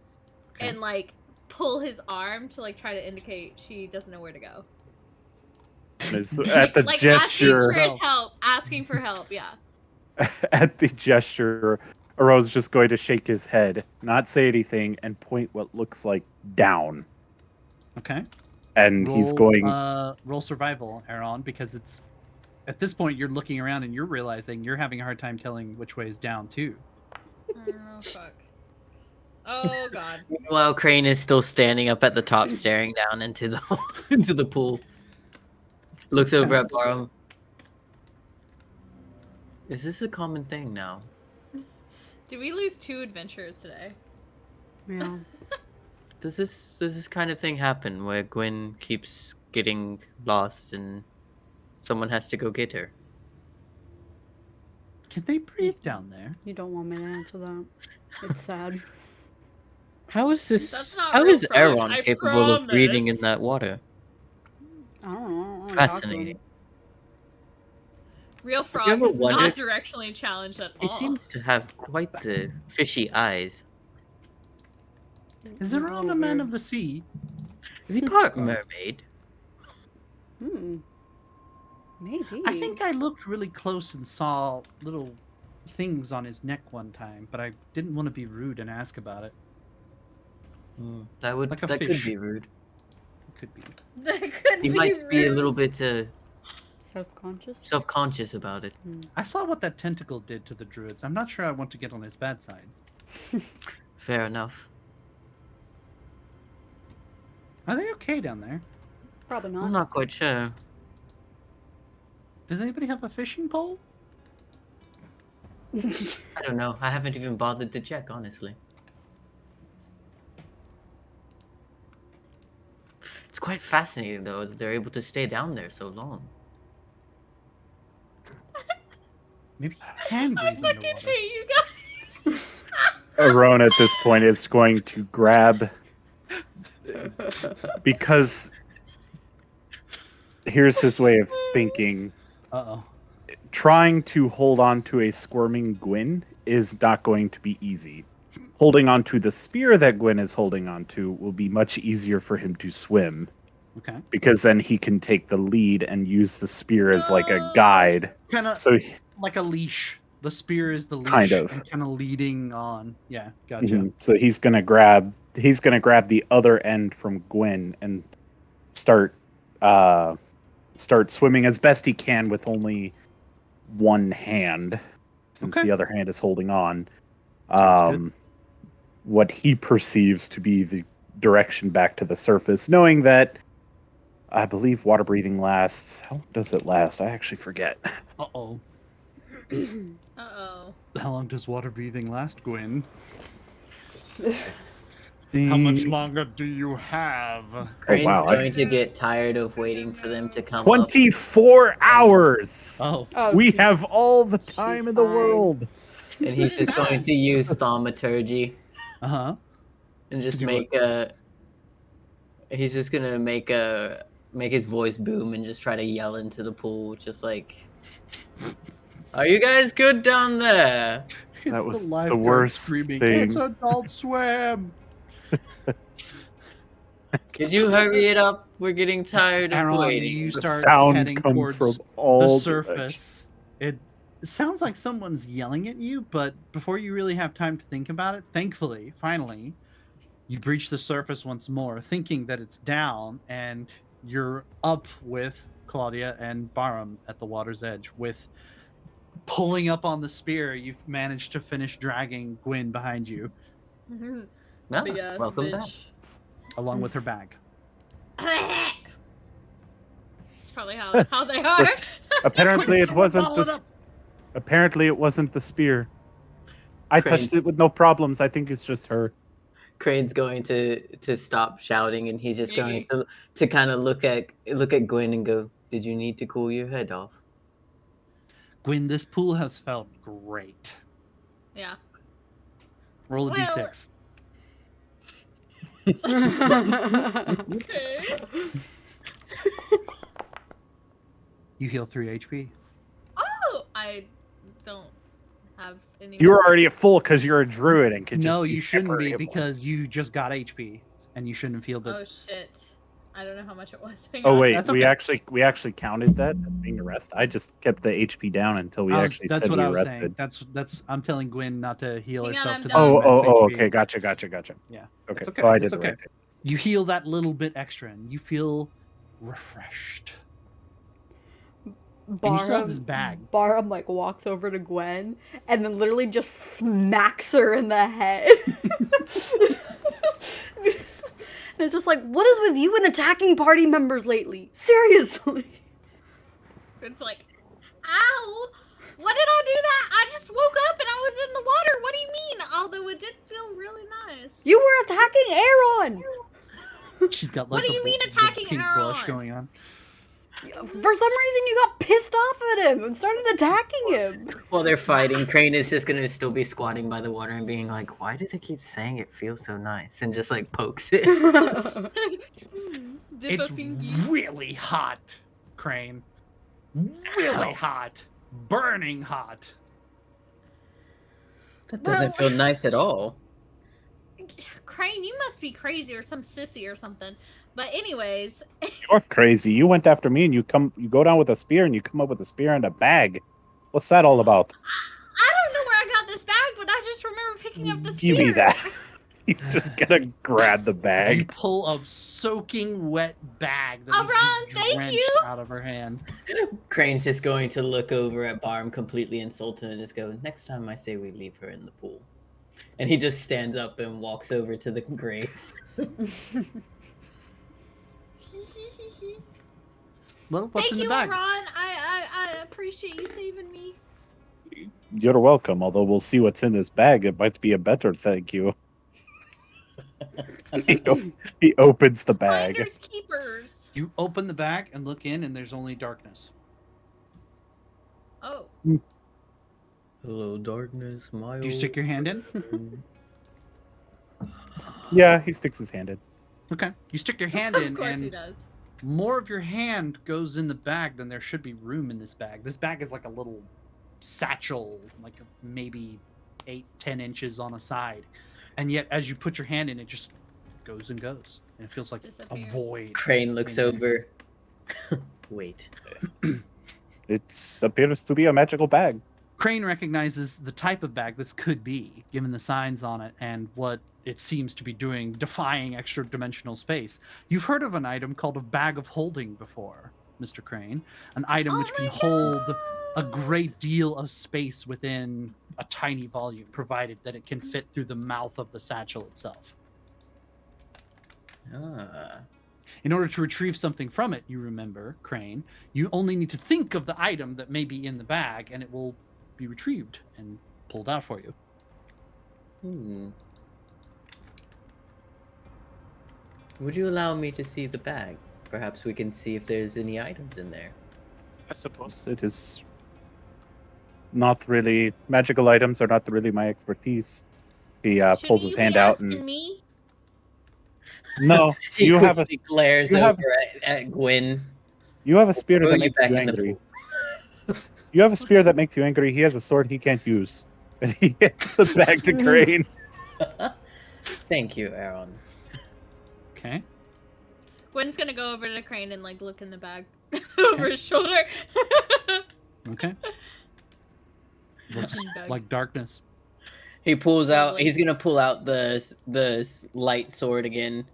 Okay. and like pull his arm to like try to indicate she doesn't know where to go. At the Like gesture, asking for help, yeah. at the gesture, Aron's just going to shake his head, not say anything, and point what looks like down. Okay. And he's going. Roll survival, Aaron, because it's at this point you're looking around and you're realizing you're having a hard time telling which way is down too. Oh fuck. Oh god. Meanwhile, Crane is still standing up at the top, staring down into the into the pool. Looks over at Barum. Is this a common thing now? Did we lose 2 adventurers today? Yeah. Does this kind of thing happen where Gwen keeps getting lost and someone has to go get her? Can they breathe down there? You don't want me to answer that. It's sad. How is That's this? not How real is frog, Aaron I capable of breathing in promise. that water? I don't know. I don't wanna talk to him. Fascinating. Real ever frog is not wondered- directionally challenged at He all. seems to have quite the fishy eyes. Is He's a Aaron a little man weird. of the sea? Is he part mermaid? Maybe. I think I looked really close and saw little things on his neck one time, but I didn't want to be rude and ask about it. That Like a could fish. be rude. It could be. That could He be might be a rude. little bit Self-conscious? self-conscious about it. I saw what that tentacle did to the druids. I'm not sure I want to get on his bad side. Fair enough. Are they okay down there? Probably I'm not. not quite sure. Does anybody have a fishing pole? I don't know. I haven't even bothered to check, honestly. It's quite fascinating, though, that they're able to stay down there so long. Maybe you can I breathe fucking underwater. hate you guys. Aron at this point is going to grab, because here's his way of thinking. Uh-oh. Trying to hold on to a squirming Gwyn is not going to be easy. Holding on to the spear that Gwyn is holding on to will be much easier for him to swim, Okay. because then he can take the lead and use the spear as like a guide. Kind of So like a leash. The spear is the leash. Kind of. And kind of leading on. Yeah, gotcha. So he's gonna grab the other end from Gwyn and start swimming as best he can with only one hand, since Okay. the other hand is holding on. Sounds good. What he perceives to be the direction back to the surface, knowing that I believe water breathing lasts. How long does it last? I actually forget. Uh-oh. Uh-oh. How long does water breathing last, Gwyn? The- How much longer do you have? Crane's wow, going to get tired of waiting for them to come up. 24 hours. Oh. Oh, We have all the time she's in the fine. world. And he's just going to use thaumaturgy Uh-huh. and just do make he's just gonna make his voice boom and just try to yell into the pool, just like, "Are you guys good down there?" It's That was the lifeguard worst screaming, thing. "It's Adult Swim!" Could you hurry it up? We're getting tired of Aaron, waiting. you The start sound heading comes towards from the all surface. It sounds like someone's yelling at you, but before you really have time to think about it, thankfully, finally, you breach the surface once more, thinking that it's down, and you're up with Claudia and Barum at the water's edge. With pulling up on the spear, you've managed to finish dragging Gwyn behind you, Ah, Big ass welcome back. bitch. along with her bag. That's probably how they are. This- Apparently, it Someone wasn't follow it the. up. Apparently, it wasn't the spear. I Crane. touched it with no problems. I think it's just her. Crane's going to stop shouting, and he's just going Maybe. to kind of look at Gwen and go, "Did you need to cool your head off?" Gwyn, this pool has felt great. Yeah. Roll a Well- d6. Okay. You heal 3 HP. Oh, I don't have any. You were already at full because you're a druid and can just. No, be you shouldn't be, temporary. because you just got HP, and you shouldn't have healed it. Oh shit! I don't know how much it was. Hang Oh on. wait, That's we okay. actually counted that as being a rest. I just kept the HP down until we actually That's said what we I was rested. saying. That's. I'm telling Gwyn not to heal Hang on, herself I'm to done. the max HP. Okay, gotcha. Yeah, Okay, it's okay, so I did it's the okay. right thing. You heal that little bit extra, and you feel refreshed. And you still have this bag. Barum like walks over to Gwen and then literally just smacks her in the head. And it's just like, what is with you and attacking party members lately? Seriously. It's like, ow! What did I do that? I just woke up and I was in the water. What do you mean? Although it did feel really nice. You were attacking Aaron. She's got What like do you a mean little attacking pink blush Aaron? going on. For some reason, you got pissed off at him and started attacking him. While they're fighting, Crane is just gonna still be squatting by the water and being like, "Why do they keep saying it feels so nice?" And just like pokes it. Dip It's a fingy. really hot, Crane. Really hot. Burning hot. That doesn't feel nice at all. Crane, you must be crazy or some sissy or something. But anyways, You're crazy. You went after me, and you go down with a spear, and you come up with a spear and a bag. What's that all about? I don't know where I got this bag, but I just remember picking up the spear. Give me that. He's just gonna grab the You bag. pull a soaking wet bag that Oh, is Ron, just thank drenched you. out of her hand. Crane's just going to look over at Barm completely insulted and just go, next time I say we leave her in the pool. And he just stands up and walks over to the graves. Well, what's Thank in the you, bag? Ron. I appreciate you saving me. You're welcome. Although we'll see what's in this bag. It might be a better thank you. He opens the bag. Finders keepers. You open the bag and look in, and there's only darkness. Oh. Hello, darkness, my Do you stick your hand in? Yeah, he sticks his hand in. Okay. You stick your hand Of in, course he and does. more of your hand goes in the bag than there should be room in this bag. This bag is like a little satchel, like maybe 8-10 inches on a side. And yet, as you put your hand in, it just goes and goes. And it feels like Disappears. a void. Crane looks in there. over. Wait. It appears to be a magical bag. Crane recognizes the type of bag this could be, given the signs on it and what it seems to be doing, defying extra-dimensional space. You've heard of an item called a bag of holding before, Mr. Crane. An item Oh which can my hold a God. great deal of space within a tiny volume, provided that it can fit through the mouth of the satchel itself. Ah. In order to retrieve something from it, you remember, Crane, you only need to think of the item that may be in the bag, and it will be retrieved and pulled out for you. Would you allow me to see the bag? Perhaps we can see if there's any items in there. I suppose it is not really magical items are not really my expertise. He pulls Shouldn't his you be hand out asking and me? no, He you have a quickly glares you have- over at Gwyn. you have a spear Throw that you makes back you in the angry. pool. You have a spear that makes you angry. He has a sword he can't use, and he hits the bag to Crane. Thank you, Aaron. Okay. Gwen's gonna go over to Crane and like look in the bag over his shoulder. Okay. Looks Bag. like darkness. He pulls out. Lovely. He's gonna pull out the light sword again,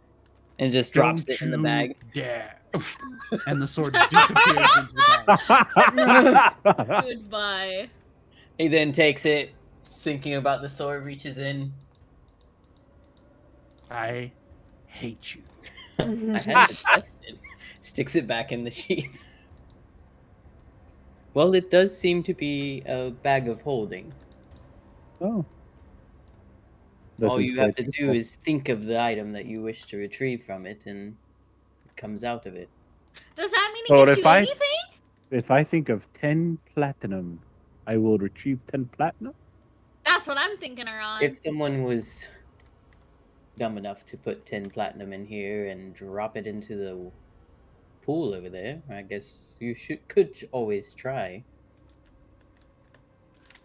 and just drops Don't it in the you bag. dare. And the sword disappears into the bag. Goodbye. He then takes it, thinking about the sword, reaches in. I hate you. I had to test it. Sticks it back in the sheath. Well, it does seem to be a bag of holding. Oh. That All is you have quite to do useful. is think of the item that you wish to retrieve from it, and it comes out of it. Does that mean So it gives if you I- anything? If I think of 10 platinum, I will retrieve 10 platinum. That's what I'm thinking, Aaron. If someone was dumb enough to put 10 platinum in here and drop it into the pool over there, I guess you could always try.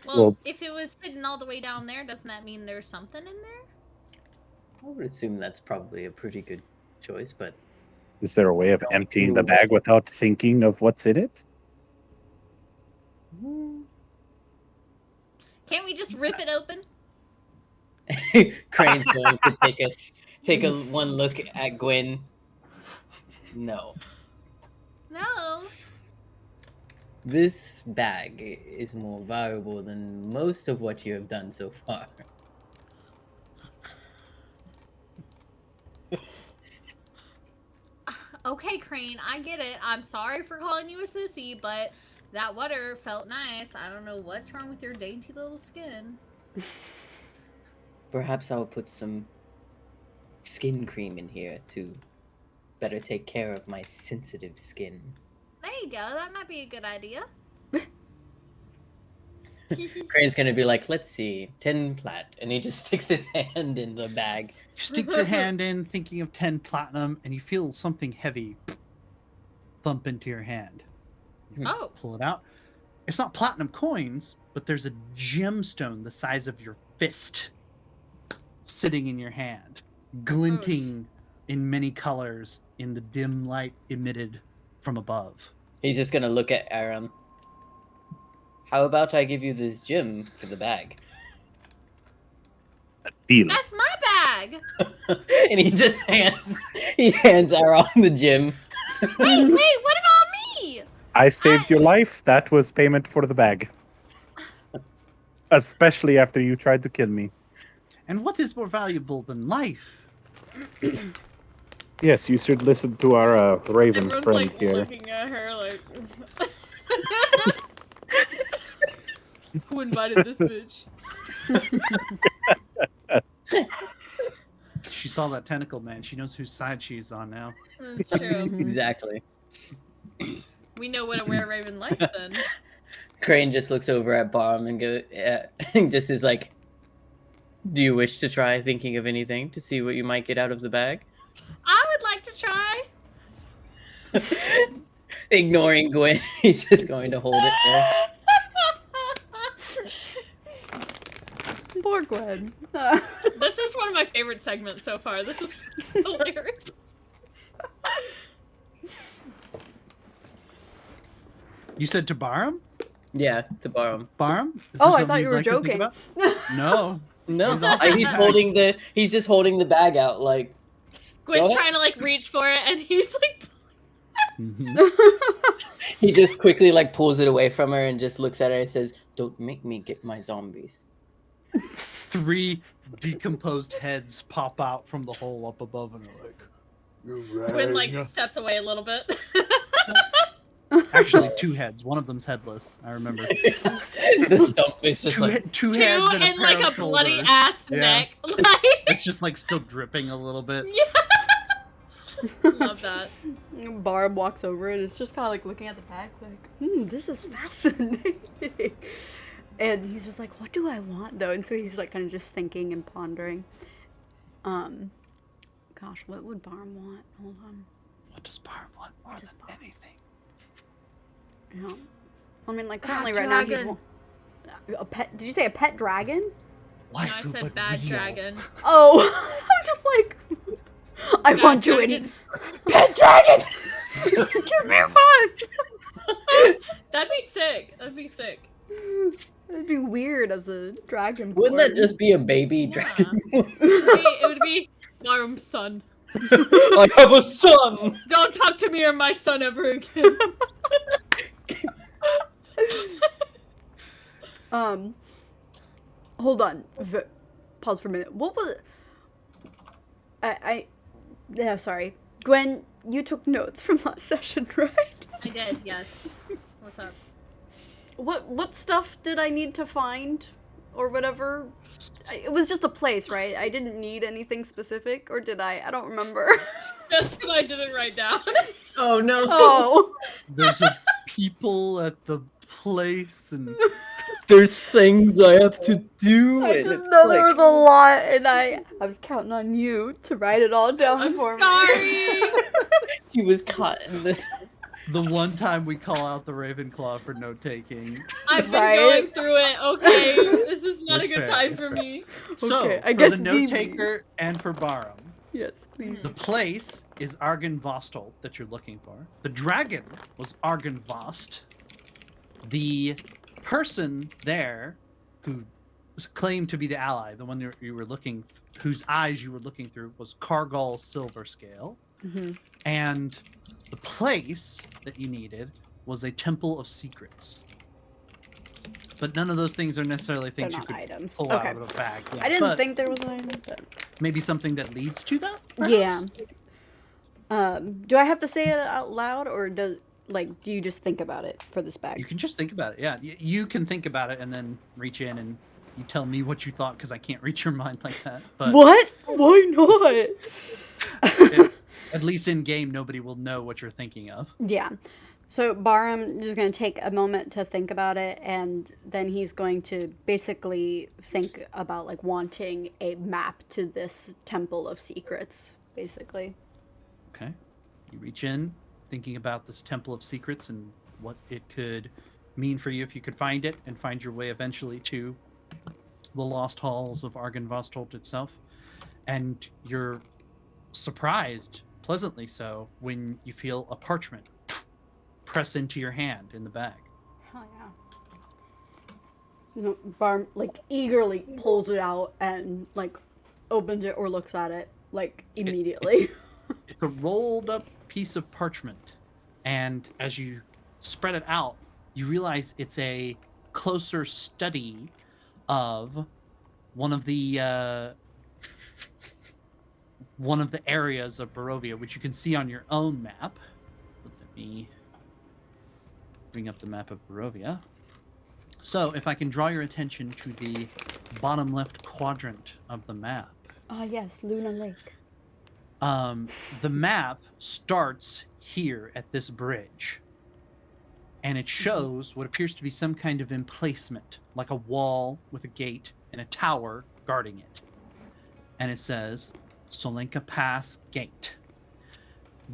Well, if it was hidden all the way down there, doesn't that mean there's something in there? I would assume that's probably a pretty good choice, but Is there a way of Don't emptying the move. bag without thinking of what's in it? Can't we just rip it open? Crane's going to take a one look at Gwen. No. No. This bag is more valuable than most of what you have done so far. Okay, Crane, I get it. I'm sorry for calling you a sissy, but that water felt nice. I don't know what's wrong with your dainty little skin. Perhaps I'll put some skin cream in here to better take care of my sensitive skin. There you go. That might be a good idea. Crane's gonna be like, let's see, 10 plat, and he just sticks his hand in the bag. You stick your hand in, thinking of 10 platinum, and you feel something heavy thump into your hand. You Oh. pull it out. It's not platinum coins, but there's a gemstone the size of your fist sitting in your hand, glinting in many colors in the dim light emitted from above. He's just gonna look at Aaron. How about I give you this gem for the bag? Deal. That's my bag. And he just hands Aaron the gem. Wait, what about me? I saved your life. That was payment for the bag. Especially after you tried to kill me. And what is more valuable than life? Yes, you should listen to our raven Everyone's friend like here. looking at her like. Who invited this bitch? She saw that tentacle man. She knows whose side she's on now. That's true. Exactly. We know what a were-raven likes then. Crane just looks over at Bomb and just is like, "Do you wish to try thinking of anything to see what you might get out of the bag?" I would like to try. Ignoring Gwen, he's just going to hold it there. Poor Gwen. This is one of my favorite segments so far. This is hilarious. You said to Barham? Yeah, to borrow him. Barham? Is Oh, there I something thought you you'd were like to think joking. about? No. No, He's all- he's just holding the bag out like. Gwen's Go ahead. trying to like reach for it, and he's like, Mhm. He just quickly like pulls it away from her and just looks at her and says, "Don't make me get my zombies." 3 decomposed heads pop out from the hole up above and are like, Gwen like steps away a little bit. actually 2 heads. One of them's headless. I remember. The stump is just Two, like. two Two heads and, and a pair like of a bloody shoulders. ass Yeah. neck. Like, It's just like still dripping a little bit. love that. Barb walks over and is just kind of like looking at the pack like, this is fascinating. And he's just like, what do I want though? And so he's like kind of just thinking and pondering. Gosh, what would Barb want? Hold on. What does Barham want more What than does Barham- anything? Yeah. I mean, like currently Bad right now he's dragon. a pet. Did you say a pet dragon? No, I said bad dragon. Oh, I'm just like, I Bad want you dragon. in. Pet dragon! Give me a punch. That'd be sick. That'd be sick. It'd be weird as a dragon. Wouldn't that just be a baby Yeah. dragon? It would be Barum's son. I have a son! Don't talk to me or my son ever again. Hold on. Pause for a minute. What was? Yeah, sorry. Gwen, you took notes from last session, right? I did, yes. What's up? What stuff did I need to find, or whatever? It was just a place, right? I didn't need anything specific, or did I? I don't remember. That's what I didn't write down. Oh no. Oh. There's a people at the place and There's things I have to do. I and just it's know there like- was a lot, and I was counting on you to write it all down I'm for me. sorry. He was caught in the. the one time we call out the Ravenclaw for note taking. I've been Right? going through it. Okay, this is not That's a good fair, time that's for fair. me. So, Okay, I for guess the note DB. taker and for Barham, Yes, please. the place is Argynvost that you're looking for. The dragon was Argynvost. The person there who was claimed to be the ally, the one you were looking, whose eyes you were looking through, was Cargol Silverscale. Mm-hmm. And the place that you needed was a Temple of Secrets. But none of those things are necessarily They're things you not could items. pull Okay. out of a bag. Yeah, I didn't but think there was an item, but maybe something that leads to that. yeah. perhaps? Do I have to say it out loud, or do you just think about it for this You bag? can just think about it. Yeah, you can think about it and then reach in and you tell me what you thought because I can't read your mind like that. But What? Why not? at least in game, nobody will know what you're thinking of. Yeah. So Barham is going to take a moment to think about it, and then he's going to basically think about like wanting a map to this Temple of Secrets, basically. Okay, you reach in, thinking about this Temple of Secrets and what it could mean for you if you could find it and find your way eventually to the lost halls of Argynvost itself. And you're surprised, pleasantly so, when you feel a parchment press into your hand in the bag. Hell yeah. Barm like eagerly pulls it out and like opens it or looks at it like immediately. It's a rolled up piece of parchment, and as you spread it out, you realize it's a closer study of one of the areas of Barovia, which you can see on your own map. Let me bring up the map of Barovia. So, if I can draw your attention to the bottom left quadrant of the map. Ah, yes, Luna Lake. The map starts here at this bridge, and it shows what appears to be some kind of emplacement, like a wall with a gate and a tower guarding it. And it says Solenka Pass Gate.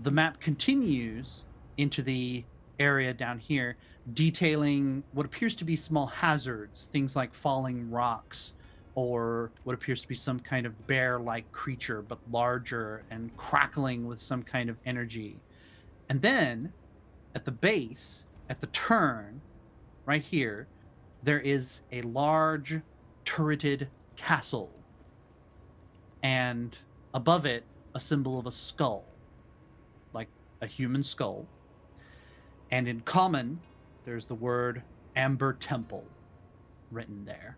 The map continues into the area down here, detailing what appears to be small hazards, things like falling rocks, or what appears to be some kind of bear-like creature, but larger and crackling with some kind of energy. And then, at the base, at the turn, right here, there is a large turreted castle. And above it, a symbol of a skull, like a human skull. And in common, there's the word Amber Temple written there.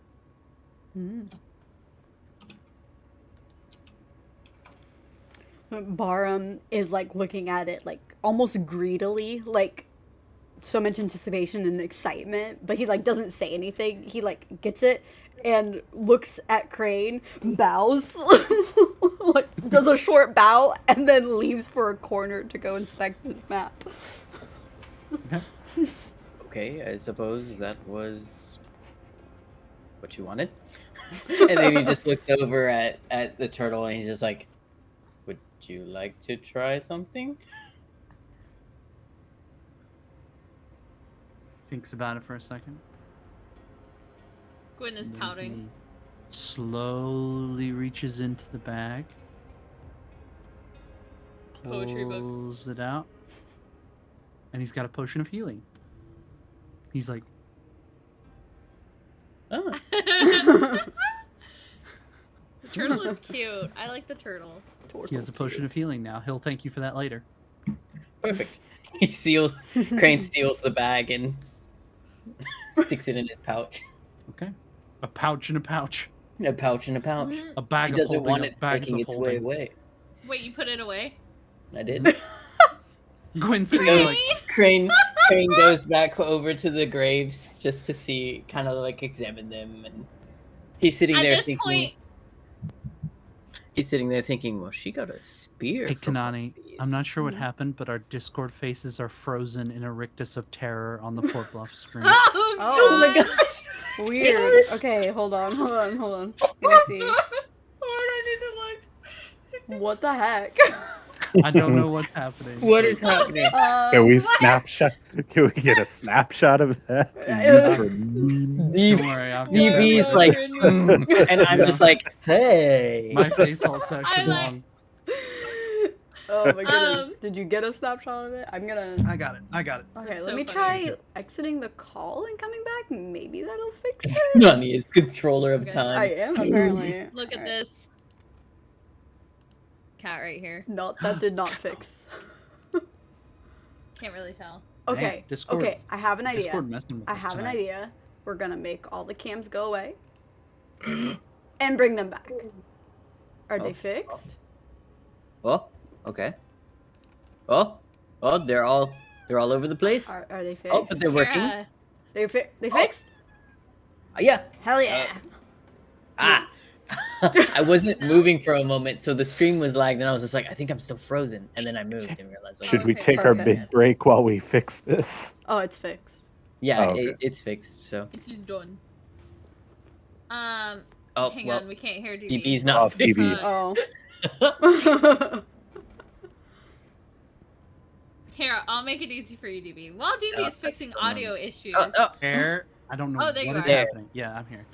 Barum is like looking at it like almost greedily, like so much anticipation and excitement, but he like doesn't say anything. He like gets it and looks at Crane, bows, like does a short bow, and then leaves for a corner to go inspect this map. Okay, I suppose that was what you wanted. And then he just looks over at the turtle and he's just like, would you like to try something? Thinks about it for a second. Gwyn is pouting. He slowly reaches into the bag. Poetry book. Pulls it out. And he's got a potion of healing. He's like, Oh, The turtle is cute. I like the turtle. he has a potion of healing now. He'll thank you for that later. perfect. Crane steals the bag and sticks it in his pouch. Okay. A pouch and a pouch. A pouch and a pouch. Mhm. A bag He of doesn't holding. want A it bags making of its holding. way away. Wait, you put it away? I did. Gwen sitting there like, Crane goes back over to the graves just to see, kind of like examine them, and he's sitting At there this thinking. point, He's sitting there thinking, well, she got a spear. hey, from one of Kanani, these." I'm not sure what happened, but our Discord faces are frozen in a rictus of terror on the Port Bluff screen. Oh my gosh. Weird. Okay, hold on. Let me see. Why do I need to look? What the heck? I don't know what's happening. What is happening? Can we snapshot? Can we get a snapshot of that? To use for memes? Don't worry, I'll get DB's that. like, goodness. and I'm just like, hey. My face all section I like- long. Oh my goodness. Did you get a snapshot of it? I'm gonna. I got it. Okay, That's let so me funny. try exiting the call and coming back. Maybe that'll fix it. Nani is controller of Okay. time. I am apparently. Look at Alright. this. Cat right here. No, that did not fix. Can't really tell. Okay. Discord- Okay, I have an idea. Discord messing with I us have an tonight. idea. We're gonna make all the cams go away and bring them back. Are they Oh. fixed? Oh, okay. Oh, they're all over the place. Are they fixed? Oh, but they're working. Tara, They Oh. fixed? Yeah. Hell yeah! Ah. I wasn't moving for a moment, so the stream was lagged, and I was just like, I think I'm still frozen. And then I moved and realized, Should we Okay, take our perfect. big break while we fix this? Oh, it's fixed. yeah, Oh, okay. it's fixed. So, it is done. oh Hang well, on, we can't hear DB. DB's not Oh, fixed. DB. Oh. Tara, I'll make it easy for you, DB. While DB is fixing excellent. audio issues. Oh, Air. I don't know Oh, there what you is are. happening. Yeah, I'm here.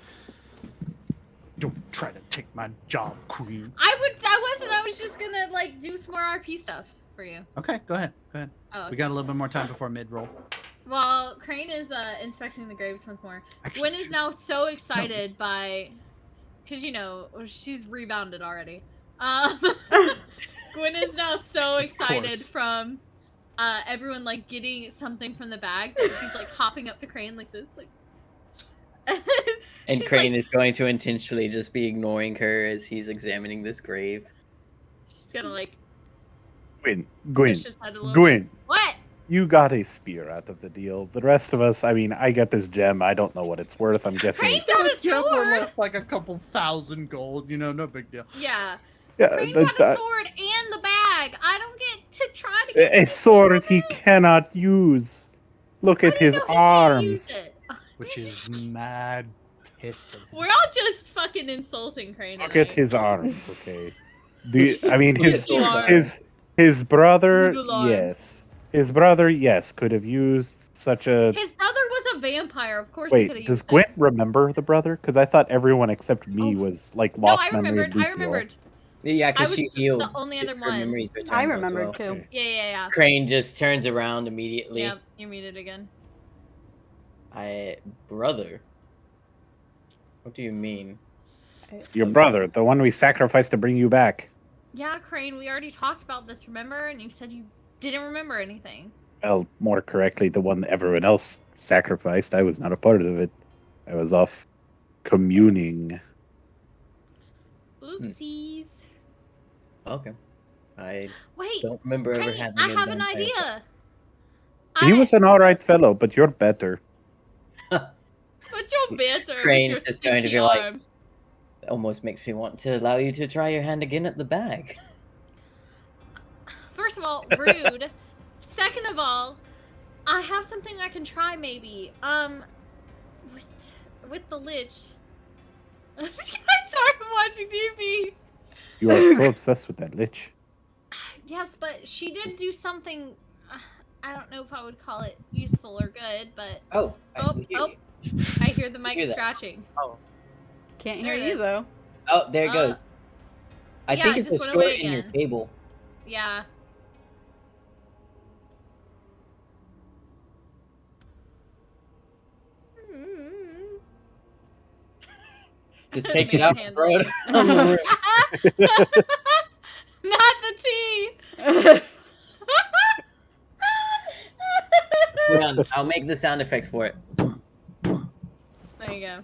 Don't try to take my job, queen. I wasn't. I was just gonna like do some more RP stuff for you. Okay, go ahead. Go ahead. Oh, okay. We got a little bit more time before mid-roll. While Crane is inspecting the graves once more, Actually, Gwen is now so excited by, because you know she's rebounded already. Gwen is now so excited from everyone like getting something from the bag that she's like hopping up to Crane like this, like. And She's Crane like- is going to intentionally just be ignoring her as he's examining this grave. She's gonna like Gwyn, push his head a little Gwyn, bit. What? you got a spear out of the deal. The rest of us, I mean, I got this gem. I don't know what it's worth. I'm guessing. Crane's got a Gem sword. worth like a couple thousand gold. You know, no big deal. Yeah. Yeah, Crane got a sword and the bag. I don't get to try to get a the sword he from it. cannot use. Look How at do you his know he can't use arms. it? Which is mad pissed. at him. We're all just fucking insulting Crane. Look tonight. at his arms. Okay. Do you, I mean his Little arms. his brother? Little arms. Yes. His brother, yes, could have used such a. His brother was a vampire. Of course he could have Wait, does used Gwyn it. remember the brother? Because I thought everyone except me Oh. was like No, lost I memory remembered. of I Lucio. remembered. Yeah, I because was she healed. the only other her one. memories returned I as remembered well. too. Okay. Yeah. Crane just turns around immediately. Yep, you're muted again. Brother? What do you mean? Your brother, the one we sacrificed to bring you back. Yeah, Crane, we already talked about this, remember? And you said you didn't remember anything. Well, more correctly, the one that everyone else sacrificed. I was not a part of it. I was off communing. Oopsies. Okay. I Wait, don't remember ever Crane, having I a have an vampire idea. He was an alright fellow, but you're better. What's your banter Crane's with your just going to stinky be like- arms? It almost makes me want to allow you to try your hand again at the bag. First of all, rude. Second of all, I have something I can try maybe. With the lich. I'm sorry, I'm watching TV. You are so obsessed with that lich. Yes, but she did do something. I don't know if I would call it useful or good, but Oh, I hear the mic hear that. scratching. Can't There hear it you is. though. Oh, there it goes. I yeah, think it it's a just went store away in your again. table. Yeah. Just take it out and throw it Manhandling. on the room. Not the tea. Hold on, I'll make the sound effects for it. There you go.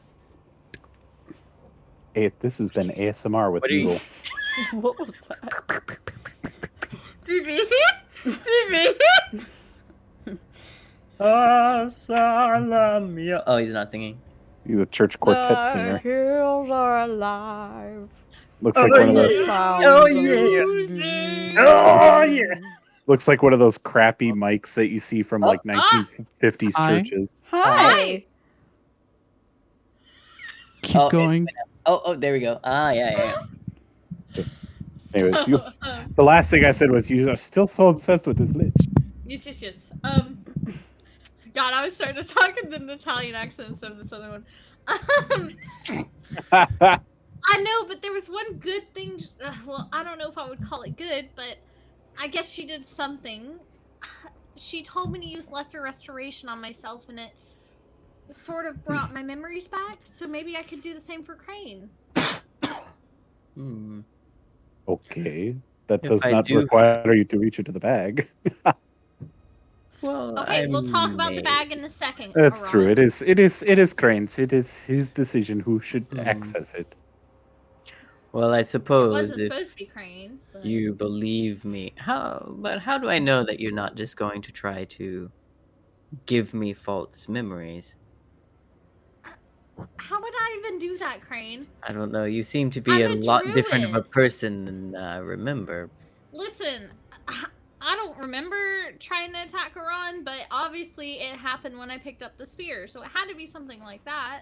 Hey, this has been ASMR with What are you- Google. What was that? TV. TV. Oh, he's not singing. He's a church quartet The singer. hills are alive. Looks like one of The those. sounds Oh, of yeah. music. Oh, yeah. Looks like one of those crappy mics that you see from like 1950s Hi. churches. Hi. Keep Oh, going. Oh, there we go. Ah, yeah. Anyways, the last thing I said was you are still so obsessed with this lich. Yes. God, I was starting to talk in an Italian accent instead of this other one. I know, but there was one good thing. Well, I don't know if I would call it good, but I guess she did something. She told me to use lesser restoration on myself, and it sort of brought my memories back. So maybe I could do the same for Crane. Hmm. Okay. That If does I not do- require you to reach into the bag. Well, Okay, I we'll talk about the may- bag in a second. That's true. Aram. It is Crane's. It is his decision who should access it. Well, I It suppose wasn't if supposed to be Crane's, but you believe me, but how do I know that you're not just going to try to give me false memories? how would I even do that, Crane? I don't know. You seem to be I'm a a lot different of a druid. person than I remember. Listen, I don't remember trying to attack Aran, but obviously it happened when I picked up the spear, so it had to be something like that.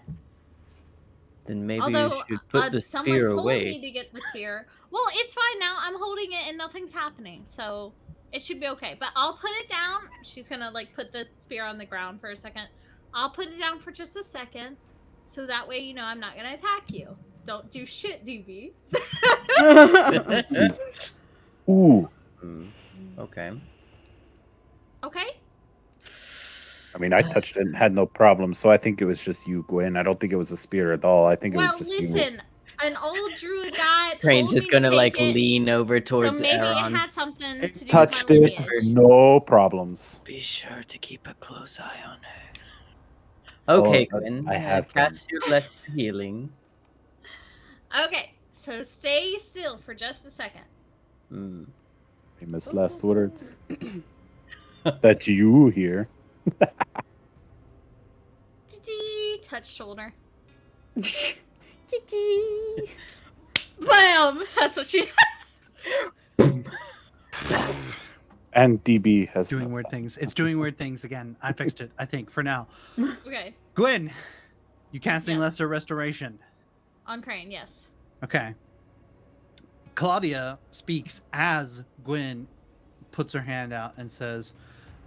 Then maybe Although you should put the someone spear told away. me to get the spear. Well, it's fine now. I'm holding it and nothing's happening, so it should be okay. But I'll put it down. She's gonna like put the spear on the ground for a second. I'll put it down for just a second, so that way you know I'm not gonna attack you. Don't do shit, DB. Ooh. Okay. Okay. I mean, I touched it and had no problem, so I think it was just you, Gwen. I don't think it was a spear at all. I think it was Well, just you. listen, an old druid guy Crane's told just me gonna to like take it, lean over so towards maybe it Aaron. had something to do with my Touched it, lineage. no problems. Be sure to keep a close eye on her. Okay, Oh, Gwen. I have them. Cast your lesser healing. Okay, so stay still for just a second. Famous last words. That you hear. Touch shoulder. Kiki. Bam! That's what she. And DB has Doing no weird thought. things. It's doing weird things again. I fixed it, I think, for now. Okay, Gwen, you casting Yes. Lesser Restoration. on Crane, yes. Okay. Claudia speaks as Gwen puts her hand out and says,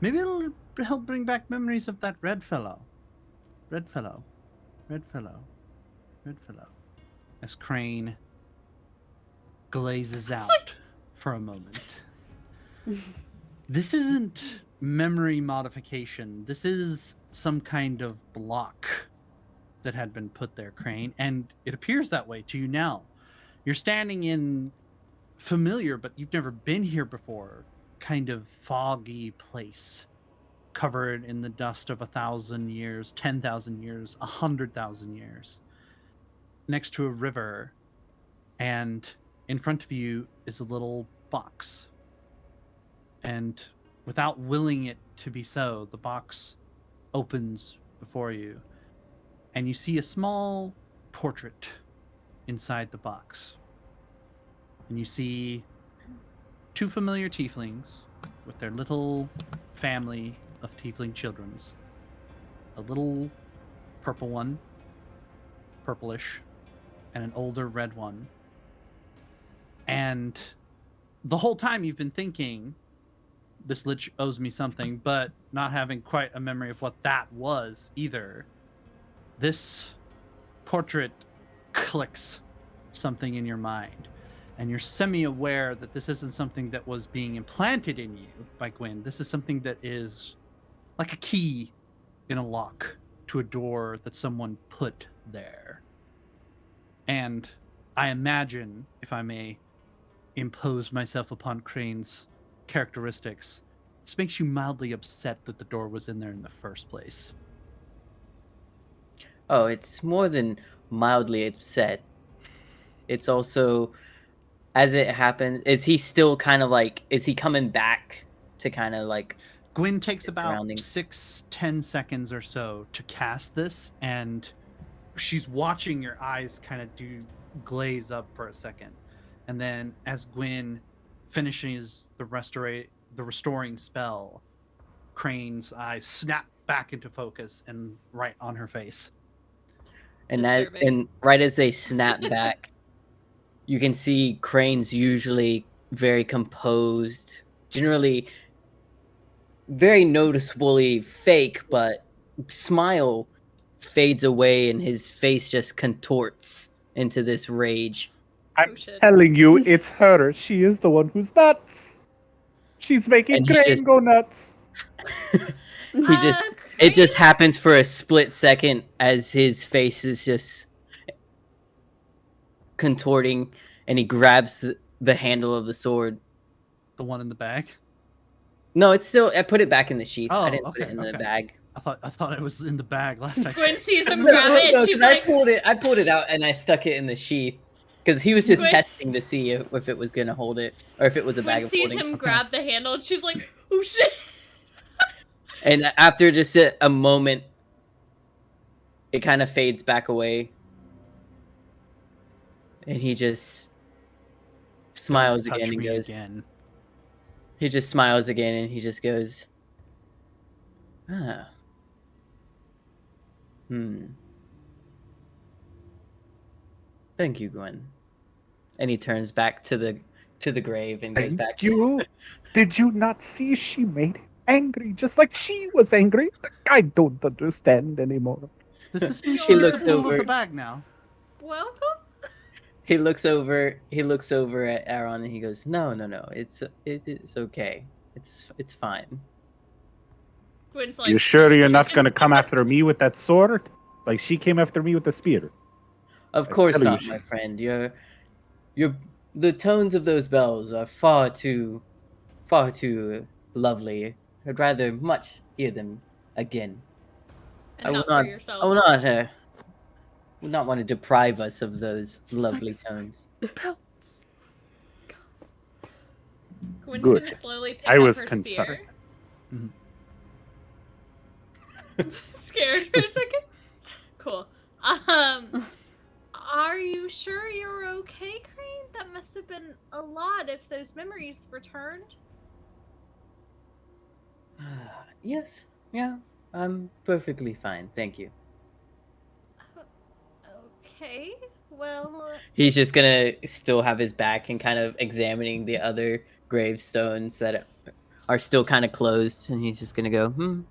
maybe it'll help bring back memories of that red fellow. Red fellow. Red fellow. Red fellow. As Crane glazes out for a moment. This isn't memory modification. This is some kind of block that had been put there, Crane, and it appears that way to you now. You're standing in familiar, but you've never been here before, kind of foggy place, covered in the dust of 1,000 years, 10,000 years, 100,000 years, next to a river, and in front of you is a little box. And without willing it to be so, the box opens before you, and you see a small portrait inside the box. And you see two familiar tieflings with their little family of tiefling childrens. A little purple one, purplish, and an older red one. And the whole time you've been thinking, this lich owes me something, but not having quite a memory of what that was either. This portrait clicks something in your mind, and you're semi-aware that this isn't something that was being implanted in you by Gwen. This is something that is like a key in a lock to a door that someone put there. And I imagine, if I may impose myself upon Crane's characteristics, this makes you mildly upset that the door was in there in the first place. Oh, it's more than mildly upset. It's also, as it happens, is he still kind of like, is he coming back to kind of like... Gwen takes his about surroundings? 6-10 seconds or so to cast this, and she's watching your eyes kind of glaze up for a second. And then as Gwen finishes the restoring spell, Crane's eyes snap back into focus and right on her face. And Disturbing. and right as they snap back, you can see Crane's usually very composed, generally very noticeably fake, but smile fades away and his face just contorts into this rage. I'm Oh, shit. telling you, it's her. She is the one who's nuts. She's making And he Crane just- go nuts. He just it just happens for a split second as his face is just contorting, and he grabs the handle of the sword. The one in the bag? No, it's still. I put it back in the sheath. I Oh, didn't put it okay, in the okay. bag. I thought it was in the bag last time. Gwen sees him grab it, No, she's 'cause like, I pulled it out and I stuck it in the sheath because he was just Gwen- testing to see if it was gonna hold it or if it was a bag Gwen of sees holding. him grab the handle, and she's like, oh shit. And after just a moment, it kind of fades back away, and he just smiles Touch again and me goes. again. He just smiles again and he just goes, ah. Thank you, Gwen. And he turns back to the grave and goes Thank back. you. Did you not see she made him angry, just like she was angry? I don't understand anymore. Does this mean He she looks looks over over. the bag now? Welcome? He looks over at Aaron and he goes, "No, it's okay. It's fine." Gwen's You sure you're not going to come after me with that sword? Like she came after me with the spear. Of I course tell you not, she- my friend. The tones of those bells are far too lovely. I'd rather much hear them again. And not for yourself. Would not want to deprive us of those lovely tones. Gwen's Good. gonna slowly pick I up was her concerned. spear. Scared for a second. Cool. Are you sure you're okay, Crane? That must have been a lot if those memories returned. Yes, yeah, I'm perfectly fine, thank you. Okay. Well. He's just gonna still have his back and kind of examining the other gravestones that are still kind of closed, and he's just gonna go,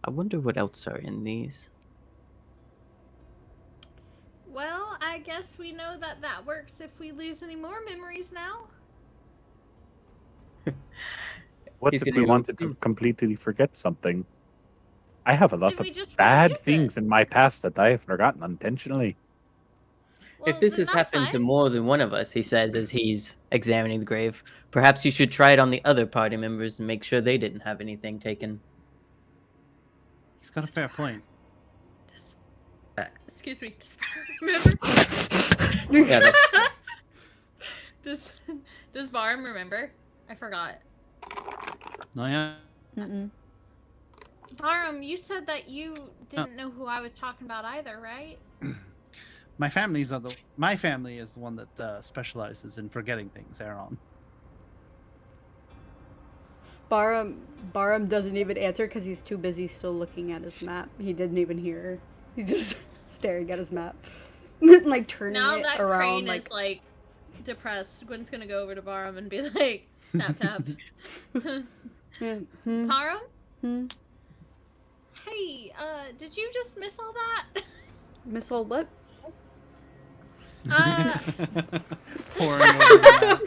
I wonder what else are in these. Well, I guess we know that works if we lose any more memories now. What He's if gonna we go, wanted to completely forget something? I have a lot Then we of just won't bad use it. things in my past that I have forgotten intentionally. Well, If this then has that's happened to fine. more than one of us, he says as he's examining the grave, perhaps you should try it on the other party members and make sure they didn't have anything taken. He's got a fair point. Excuse me. Remember? Yeah, that's Does Barham remember? I forgot. No, yeah. Mm-mm. Barham, you said that you didn't know who I was talking about either, right? My family is the one that specializes in forgetting things, Aaron. Barham doesn't even answer because he's too busy still looking at his map. He didn't even hear her. He's just staring at his map. Like turning Now it that around. Crane Like, is like depressed, Gwen's gonna go over to Barham and be like, tap tap. Barham? Hmm? Hey, did you just miss all that? Miss all what? Pouring over the map.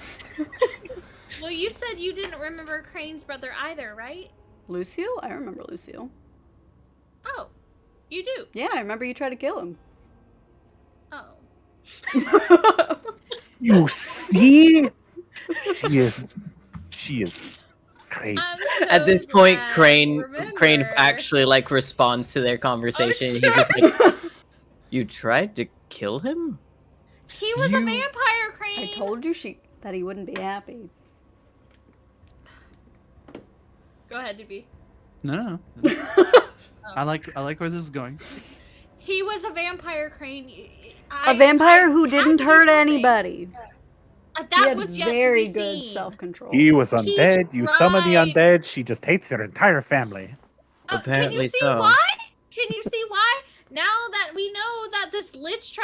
Well, you said you didn't remember Crane's brother either, right? Lucille? I remember Lucille. Oh, you do? Yeah, I remember you tried to kill him. Oh. You see? She is crazy. I'm At so this point, glad Crane you remember. actually like responds to their conversation. Oh, He's just like, "You tried to kill him?" He was a You- vampire, Crane! I told you that he wouldn't be happy. Go ahead, DB. No. I like where this is going. He was a vampire, Crane. A vampire who had didn't to do hurt something. anybody. He That had was yet very to be good seen. self-control. He was undead. You summon the tried. undead. She just hates her entire family. Can you Apparently see so. why? Can you see why? Now that we know that this lich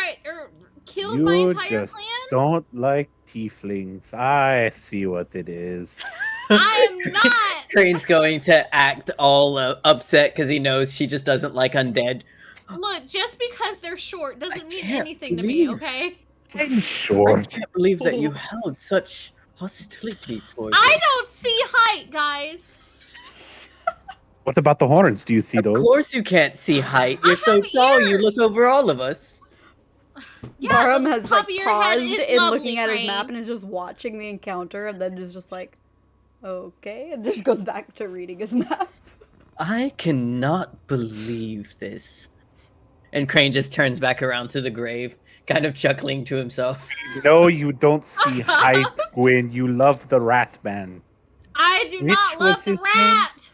killed my You entire just clan, don't like tieflings. I see what it is. I am not. Crane's going to act all upset because he knows she just doesn't like undead. Look, just because they're short doesn't mean can't anything to me, believe- okay? I'm I short. can't believe that you held such hostility towards I him. don't see height, guys. What about the horns? Do you see Of those? course you can't see height. You're I so have tall, you ears. look over all of us. Yeah, Barham the has top like of your head paused is in lovely, looking at his Crane. map and is just watching the encounter and then is just like, okay, and just goes back to reading his map. I cannot believe this. And Crane just turns back around to the grave, kind of chuckling to himself. No, you don't see height, Gwen. You love the rat man. I do Which not love was the his name? rat.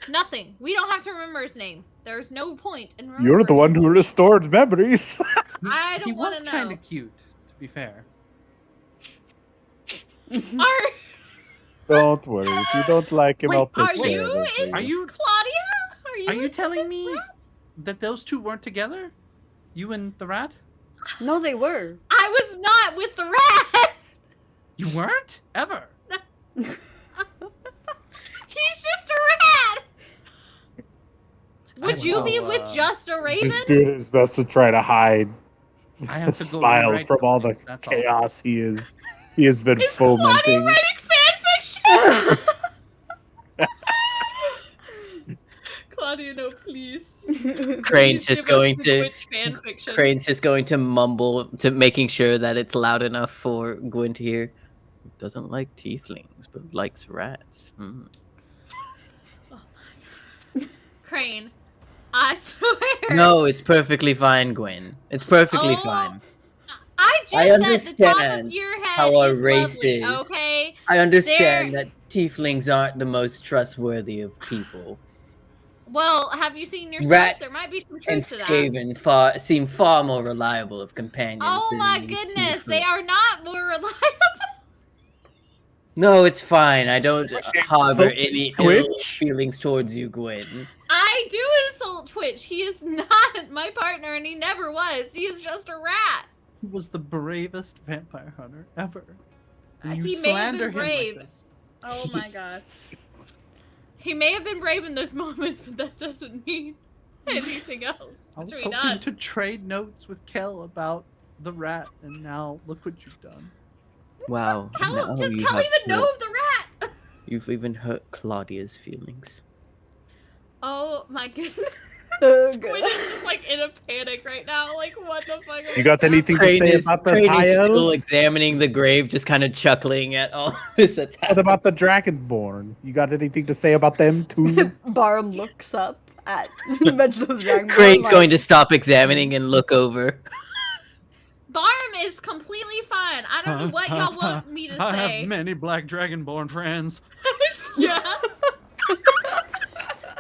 Nothing. We don't have to remember his name. There's no point in remembering. You're the one who restored memories. I He don't want was to know. kind of cute, to be fair. Are, Don't worry. If you don't like him, Wait, I'll take are care you of it. in for Are you- Claudia? Are you into telling the me rat? that those two weren't together? You and the rat? No, they were. I was not with the rat. You weren't? Ever? He's just a rat. Would don't you be know, with just a He's raven? just doing his best to try to hide I have to go smile rewrite from some all the things, that's all. chaos he has been Is Claudia fomenting. writing fanfiction? Claudia, no, please. Crane's Please just give us going the to Twitch fanfiction. Crane's just going to mumble to making sure that it's loud enough for Gwen to hear. Doesn't like tieflings, but likes rats. Hmm. Oh my God. Crane, I swear. No, it's perfectly fine, Gwen. It's perfectly Oh, fine. I just I said the top of understand your head how our is race lovely, is. okay? I understand They're- that tieflings aren't the most trustworthy of people. Well, have you seen yourself? Rats There might be some and truth to that. Skaven seem far more reliable of companions. Oh my than goodness, they tieflings. are not more reliable. No, it's fine. I don't harbor Insult any ill Twitch? feelings towards you, Gwen. I do insult Twitch. He is not my partner, and he never was. He is just a rat. He was the bravest vampire hunter ever. And you He may have slander been him brave. like this. Oh my god. He may have been brave in those moments, but that doesn't mean anything else I was between hoping us. to trade notes with Kel about the rat, and now look what you've done. Wow. Kel, now does you Kel have even know hurt- of the rat? You've even hurt Claudia's feelings. Oh my goodness. Oh, Quinn is just like in a panic right now. Like, what the fuck? You got anything to say about the Crane high is still elves? examining the grave, just kind of chuckling at all this that's What happening. about the Dragonborn? You got anything to say about them too? Barum looks up at the mention of the Dragonborn. Crane's like, going to stop examining and look over. Barm is completely fine. I don't know what y'all want me to I say. have many black dragonborn friends. Yeah.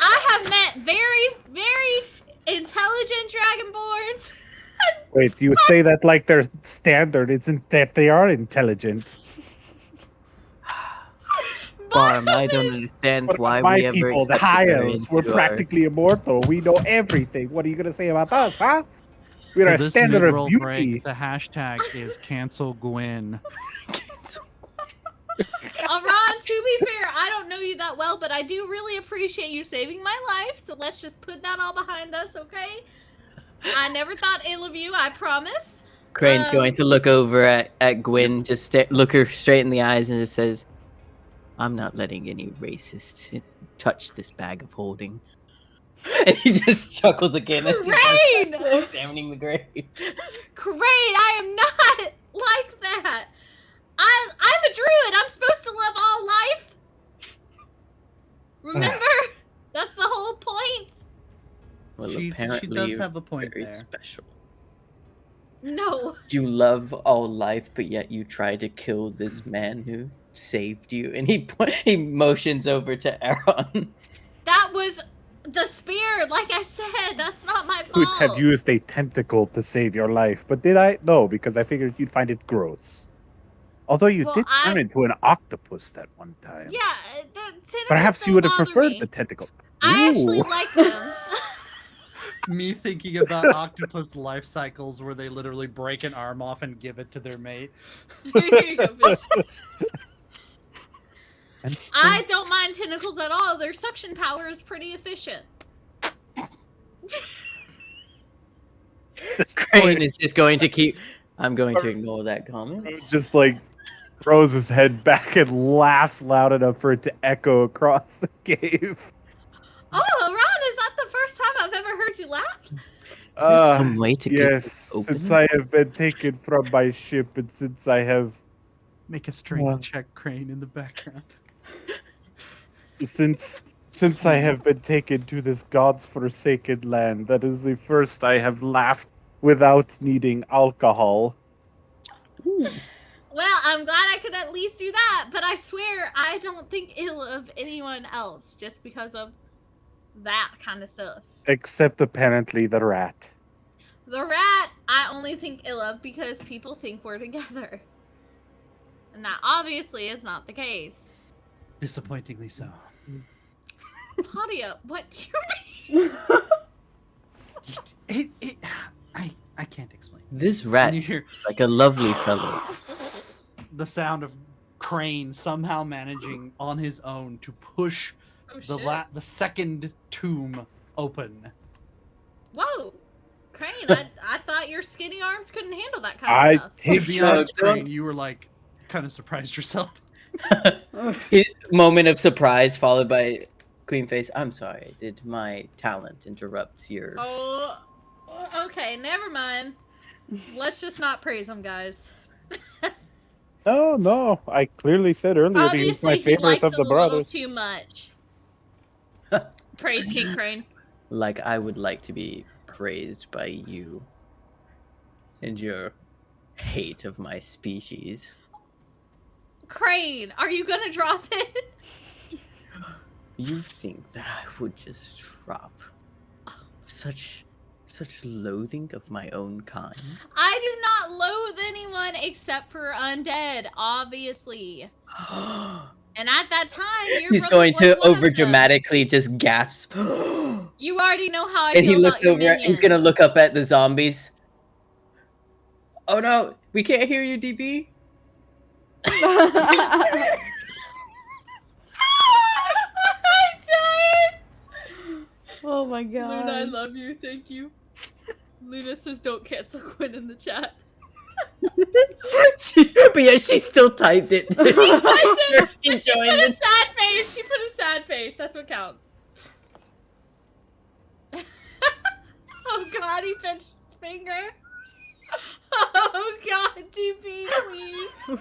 I have met very, very intelligent dragonborns. Wait, you say that like their standard isn't that they are intelligent. Barm, I don't is- understand What why about my we ever people, the accepted high her elves? We're into our- practically immortal. We know everything. What are you gonna say about us, huh? We're For a this standard of mid-roll beauty. break, the hashtag is cancel Gwen. Ron, to be fair, I don't know you that well, but I do really appreciate you saving my life. So let's just put that all behind us, okay? I never thought ill of you, I promise. Crane's going to look over at Gwen, just look her straight in the eyes, and just says, "I'm not letting any racist touch this bag of holding." And he just chuckles again as he's Crane! examining the grave. Crane, I am not like that. I'm a druid. I'm supposed to love all life. Remember? That's the whole point. Well, She apparently does you're have a point very there. special. No. You love all life, but yet you try to kill this man who saved you. And he motions over to Aaron. That was the spear. Like I said, that's not my Could fault. have used a tentacle to save your life, but did I? No, because I figured you'd find it gross. Although you Well, did turn into an octopus that one time. Yeah, the tentacles Perhaps you don't would have bother preferred me. the tentacle. I actually Ooh. like them. Me thinking about octopus life cycles where they literally break an arm off and give it to their mate. Here you go, bitch. And I don't mind tentacles at all. Their suction power is pretty efficient. Crane is just going to keep. I'm going to ignore that comment. just like throws his head back and laughs loud enough for it to echo across the cave. Oh, Ron, is that the first time I've ever heard you laugh? Is there some way to get yes, this open? since I have been taken from my ship and since I have Make a strength check, Crane, in the background. since I have been taken to this god's forsaken land, that is the first I have laughed without needing alcohol. Well, I'm glad I could at least do that, but I swear I don't think ill of anyone else just because of that kind of stuff. Except apparently the rat. The rat, I only think ill of because people think we're together. And that obviously is not the case. Disappointingly so. Claudia, what do you mean? I can't explain. This When rat you seems hear like a lovely fellow. the sound of Crane somehow managing on his own to push Oh, the shit. the second tomb open. Whoa! Crane, I thought your skinny arms couldn't handle that kind of I stuff. To take be No, honest, don't- Crane, you were like kind of surprised yourself. Moment of surprise followed by clean face. I'm sorry. Did my talent interrupt your? Oh, okay, never mind. Let's just not praise him, guys. No. I clearly said earlier he was my Obviously, he favorite likes of it the a little brothers. too much. Praise King Crane. Like I would like to be praised by you and your hate of my species. Crane, are you gonna drop it? You think that I would just drop such loathing of my own kind? I do not loathe anyone except for undead, obviously. And at that time, your He's brother going was to one of over them. dramatically just gasp. You already know how I And he feel looks about your over. minions. He's gonna look up at the zombies. Oh no, we can't hear you, DB. I'm dying. Oh my god. Luna, I love you. Thank you. Luna says don't cancel Quinn in the chat. But yeah, she still typed it. She typed it. She's She showing put a this. sad face. She put a sad face. That's what counts. Oh god, he pinched his finger. Oh god, DP, please. I'm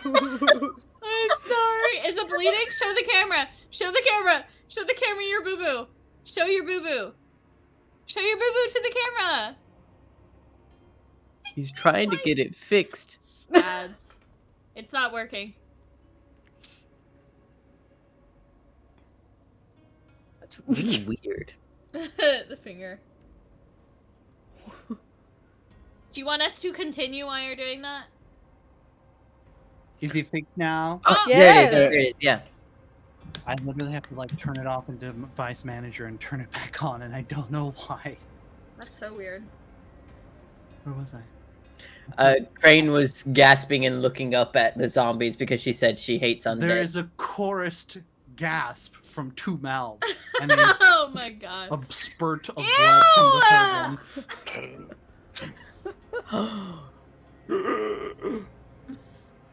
sorry. Is it bleeding? Show the camera. Show the camera. Show the camera your boo boo. Show your boo boo. Show your boo boo to the camera. He's trying to get it fixed. Ads. It's not working. That's really weird. The finger. Do you want us to continue while you're doing that? Is he fixed now? Oh, There it is. yeah. There it is. Yeah. I literally have to like turn it off into Vice Manager and turn it back on, and I don't know why. That's so weird. Where was I? Crane was gasping and looking up at the zombies because she said she hates undead. There is a chorused gasp from two mouths, and then Oh my god. a spurt of blood from the third one.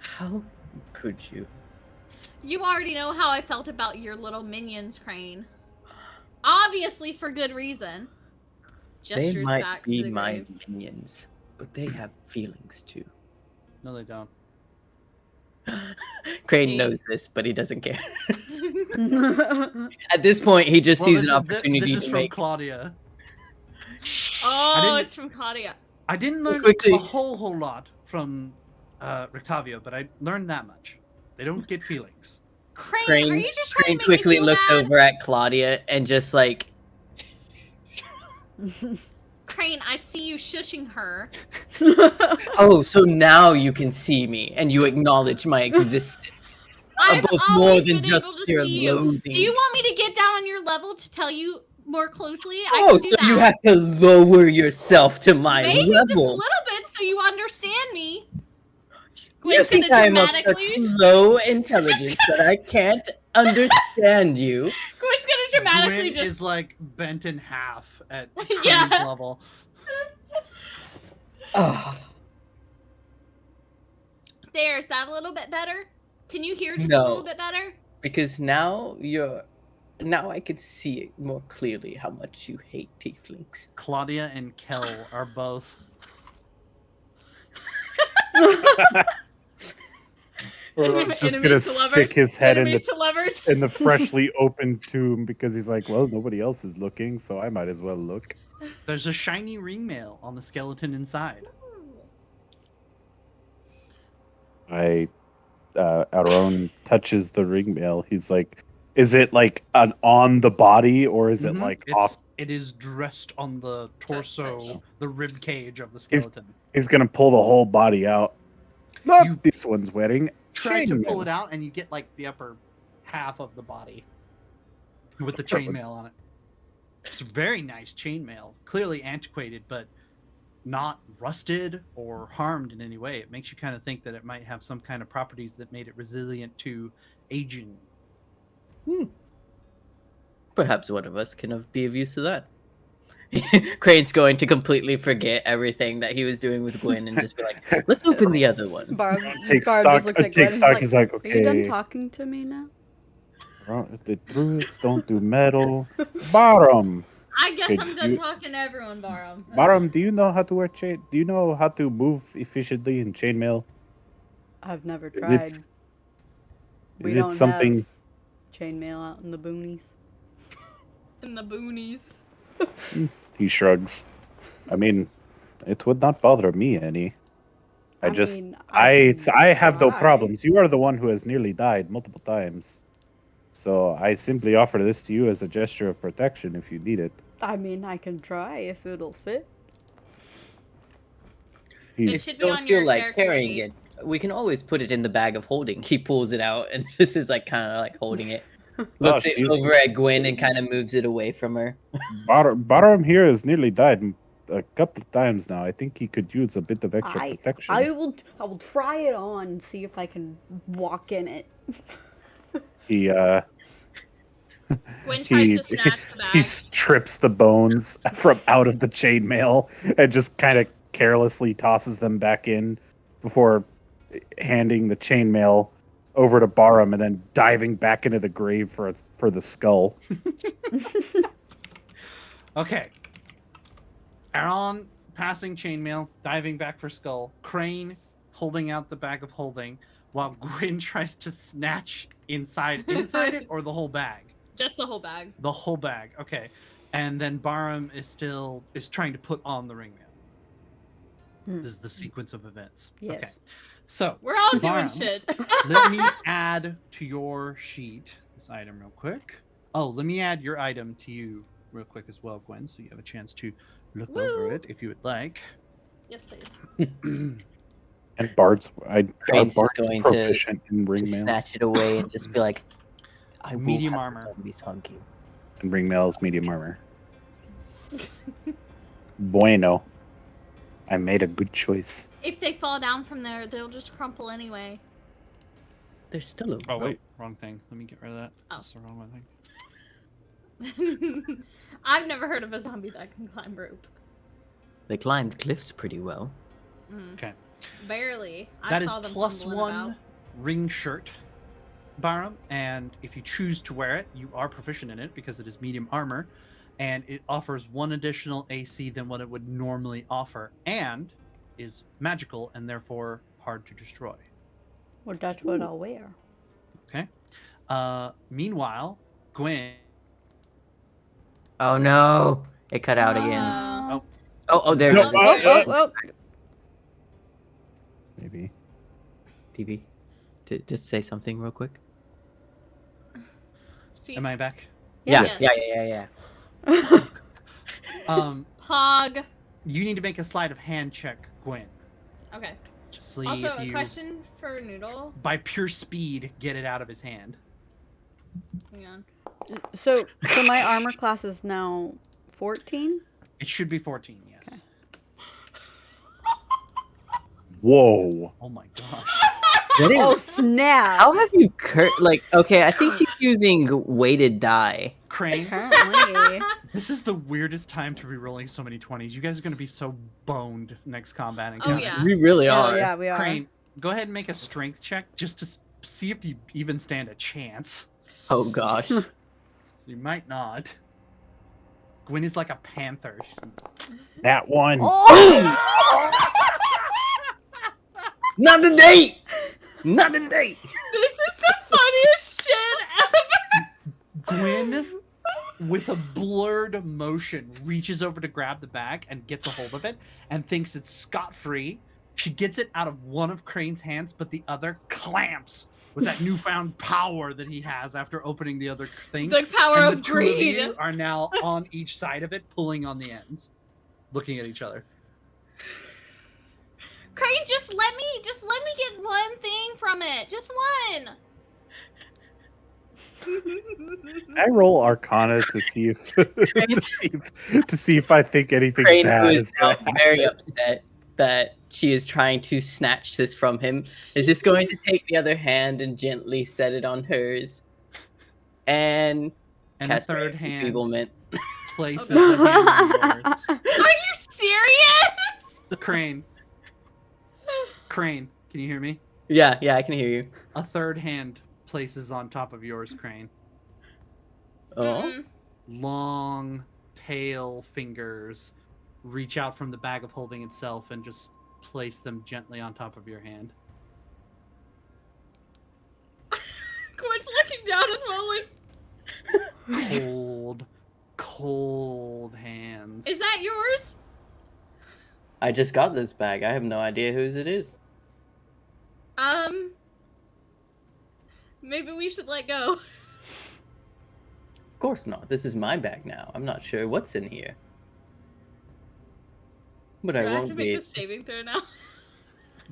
How could you? You already know how I felt about your little minions, Crane. Obviously for good reason. They Gestures might back be to the my graves. minions, but they have feelings too. No, they don't. Crane Gee. knows this, but he doesn't care. At this point, he just sees an opportunity This is to from make. Claudia. Oh, didn't- it's from Claudia. I didn't learn Quickly. a whole lot from Rictavio, but I learned that much. They don't get feelings. Crane, are you just trying Crane to make me quickly feel looks bad? over at Claudia and just like, Crane, I see you shushing her. oh, so now you can see me and you acknowledge my existence. I've Above always more than been just able to your see you. loathing. Do you want me to get down on your level to tell you more closely? I Oh, can do so that. you have to lower yourself to my Maybe just a level. little bit so you understand me. You Gwen's think gonna I'm of such dramatically. low intelligence that I can't understand you? Gwen's gonna dramatically Gwyn just. is like bent in half at Yeah. Crane's level. Ugh. There, is that a little bit better? Can you hear just a No. little bit better? Because now I can see it more clearly how much you hate tieflings. Claudia and Kel are both. He's just Enemies gonna to stick lovers. his head in Enemies the to lovers. in the freshly opened tomb because he's like, well, nobody else is looking, so I might as well look. There's a shiny ring mail on the skeleton inside. Aaron touches the ring mail. He's like, is it like on the body or is it Mhm. like It's- off? It is dressed on the torso, touch. the rib cage of the skeleton. He's gonna pull the whole body out. Not You- this one's wearing. Try to pull chainmail. it out, and you get like the upper half of the body with the chainmail on it. It's a very nice chainmail, clearly antiquated, but not rusted or harmed in any way. It makes you kind of think that it might have some kind of properties that made it resilient to aging. Perhaps one of us can be of use to that. Crane's going to completely forget everything that he was doing with Gwen and just be like, let's open the other one. Barb, Takes Barb stock. just looks at Gwen Takes and stock. is He's like, are you done okay. talking to me now? The druids don't do metal. Barum. I guess Could I'm done you- talking to everyone, Barum. Barum, do you know how to wear chain? Do you know how to move efficiently in chainmail? I've never Is tried. it- We Is don't it something? have chainmail out in the boonies. In the boonies. He shrugs. I mean, it would not bother me any. I mean, I can have no try. problems. You are the one who has nearly died multiple times. So I simply offer this to you as a gesture of protection if you need it. I mean, I can try if it'll fit. It He's, should be Don't on feel your like character carrying sheet. it. We can always put it in the bag of holding. He pulls it out, and this is like kind of like holding it. Looks it she's- over at Gwen and kind of moves it away from her. Barum here has nearly died a couple of times now. I think he could use a bit of extra protection. I will try it on and see if I can walk in it. He Gwen tries he to snatch the he bag. strips the bones from out of the chainmail and just kind of carelessly tosses them back in before handing the chainmail over to Barum and then diving back into the grave for the skull. Okay. Aaron passing chainmail, diving back for skull. Crane holding out the bag of holding, while Gwyn tries to snatch inside it or the whole bag. Just the whole bag. The whole bag. Okay. And then Barum is trying to put on the ringmail. Hmm. This is the sequence of events. Yes. Okay. So We're all doing Barum, shit. let me add to your sheet this item real quick. Oh, let me add your item to you real quick as well, Gwen, so you have a chance to look Woo. over it if you would like. Yes, please. And Bard's Crane's just Bard's going to proficient in To ringmail. snatch it away and just be like, I will Medium have armor. the zombies hug you. And ringmail is medium armor. Bueno. I made a good choice. If they fall down from there, they'll just crumple anyway. There's still a Oh rope. wait, wrong thing. Let me get rid of that. Oh. That's the wrong thing. I've never heard of a zombie that can climb rope. They climbed cliffs pretty well. Mm, Okay. barely. I That is saw them plus tumbling one about. ring shirt, Barum, and if you choose to wear it, you are proficient in it because it is medium armor, and it offers one additional AC than what it would normally offer, and is magical and therefore hard to destroy. Well, that's what I'll wear. Okay. Meanwhile, Gwen. Oh no! It cut out again. Uh, Oh, there No, it goes. Oh. Maybe. DB, just say something real quick. speak. Am I back? Yes. Yeah. Pog. You need to make a sleight of hand check, Gwen. Okay. Just see Also, if a you, question for Noodle. by pure speed, get it out of his hand. Hang on. So my armor class is now 14? It should be 14, yes. Okay. Whoa. Oh my gosh. Oh, snap! How have you okay, I think she's using weighted die. Crane, Apparently. this is the weirdest time to be rolling so many 20s. You guys are going to be so boned next combat Oh, encounter. yeah. We really Oh, are. yeah, we are. Crane, go ahead and make a strength check just to see if you even stand a chance. Oh gosh. So you might not. Gwen is like a panther. That one. Oh! Not the date! Not the date! This is the funniest shit ever. Gwen, with a blurred motion, reaches over to grab the bag and gets a hold of it and thinks it's scot-free. She gets it out of one of Crane's hands, but the other clamps with that newfound power that he has after opening the other thing. The power and of the two greed. you are now on each side of it, pulling on the ends, looking at each other. Crane, just let me get one thing from it. Just one. I roll Arcana to see if to see if I think anything Crane, bad who is is now gonna very happen. upset that she is trying to snatch this from him, is just going to take the other hand and gently set it on hers. And And the cast third Ray of hand. Enfeeblement. places Okay. a hand on yours. Are you serious? Crane, can you hear me? Yeah, I can hear you. A third hand places on top of yours, Crane. Oh, Mm-mm. Long, pale fingers reach out from the bag of holding itself and just place them gently on top of your hand. Gwen's looking down as well, like, Cold hands. is that yours? I just got this bag. I have no idea whose it is. Maybe we should let go. Of course not. This is my bag now. I'm not sure what's in here. But Do I I have won't to make be. a saving throw now?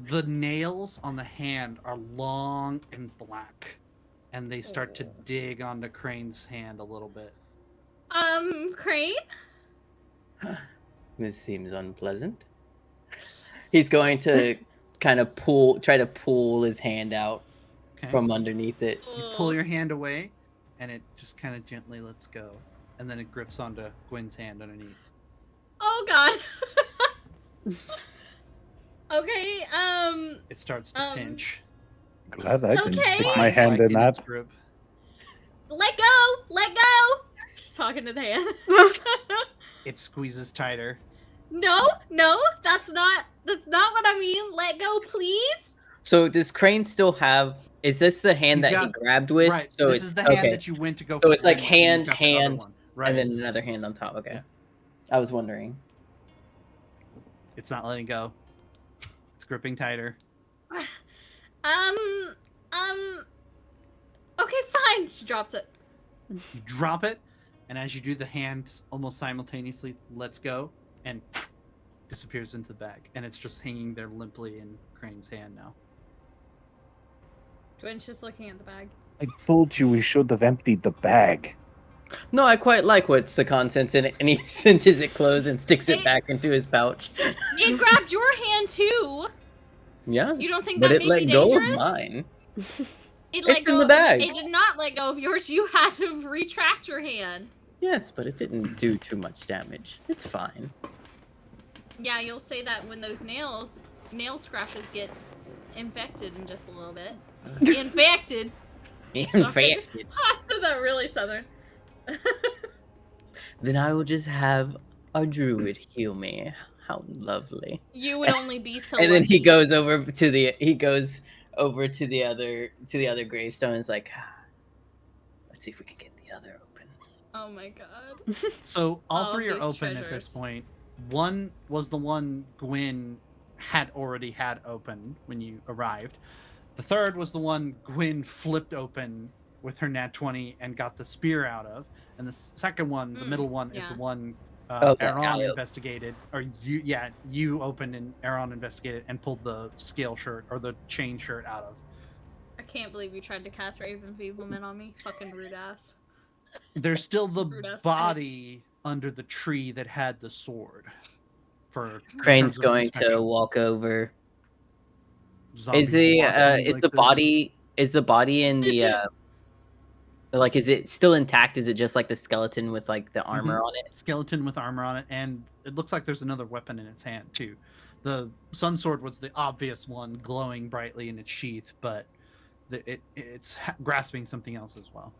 The nails on the hand are long and black, and they start to dig onto Crane's hand a little bit. Crane? This seems unpleasant. He's going to kind of try to pull his hand out Okay. from underneath it. You pull your hand away, and it just kind of gently lets go, and then it grips onto Gwen's hand underneath. Oh god. Okay, It starts to pinch. Glad I didn't Okay. stick my hand in its that. grip. let go! She's talking to the hand. It squeezes tighter. No, that's not what I mean. Let go, please. So does Crane still have? Is this the hand He's that he got- grabbed with? Right. So this it's is the hand okay. that you went to go. So for it's like Gwen, and you hand, got the other hand, one. Right. and then another hand on top. Okay. Yeah. I was wondering. It's not letting go. It's gripping tighter. Okay, fine. She drops it. You drop it, and as you do, the hand almost simultaneously lets go and disappears into the bag, and it's just hanging there limply in Crane's hand now. Gwen's just looking at the bag. I told you we should have emptied the bag. No, I quite like what's the contents in it, and he cinches it closed and sticks it It- back into his pouch. It grabbed your hand too. Yeah. You don't think but that it may let be go dangerous? of mine. It let It's go in the of- bag. It did not let go of yours. You had to retract your hand. Yes, but it didn't do too much damage. It's fine. Yeah, you'll say that when those nail scratches get infected in just a little bit. Infected. Infected. I said that really southern. Then I will just have a druid heal me. How lovely. You would only be so And then he lucky. goes over to the other gravestone and is like, let's see if we can get the other open. Oh my god. So all All three are these open at this treasures. point. One was the one Gwyn had already had open when you arrived. The third was the one Gwyn flipped open with her nat 20 and got the spear out of. And the second one, the middle one, is yeah. the one Okay, Aaron got it. investigated, or you opened and Aaron investigated and pulled the scale shirt or the chain shirt out of. I can't believe you tried to cast Raven Feeblement on me. Fucking rude ass. There's still the Rude-ass body under the tree that had the sword. For Crane's terms of going to inspection. walk over. Zombies Is the walking is like the this. body in the like, is it still intact? Is it just like the skeleton with like the armor on it? Skeleton with armor on it, and it looks like there's another weapon in its hand too. The sun sword was the obvious one, glowing brightly in its sheath, but it's grasping something else as well.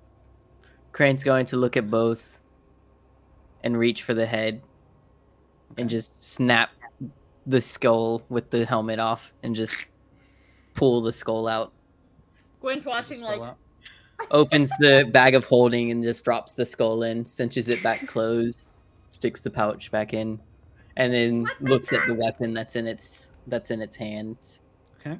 Crane's going to look at both and reach for the head and Okay. just snap the skull with the helmet off and just pull the skull out. Gwen's watching Scroll like, out. Opens the bag of holding and just drops the skull in, cinches it back closed, sticks the pouch back in, and then looks at the weapon that's in its hands. Okay.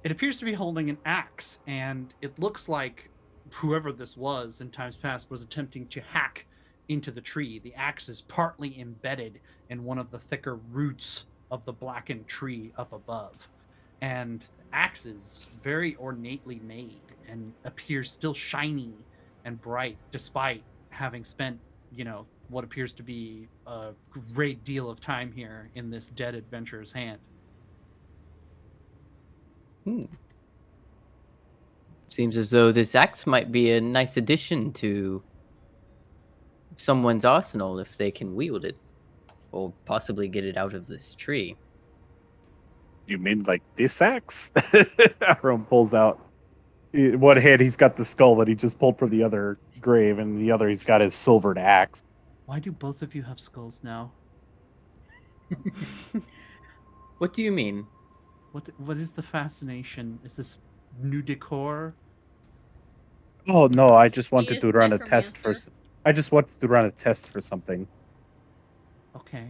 It appears to be holding an axe, and it looks like whoever this was in times past was attempting to hack into the tree. The axe is partly embedded in one of the thicker roots of the blackened tree up above. And the axe is very ornately made and appears still shiny and bright, despite having spent, what appears to be a great deal of time here in this dead adventurer's hand. Seems as though this axe might be a nice addition to someone's arsenal if they can wield it, or possibly get it out of this tree. You mean like this axe? Aaron pulls out. In one hand, he's got the skull that he just pulled from the other grave, and the other, he's got his silvered axe. Why do both of you have skulls now? What do you mean? What is the fascination? Is this new decor? Oh no! I just wanted is to the run a test for. necromancer. I just wanted to run a test for something. Okay.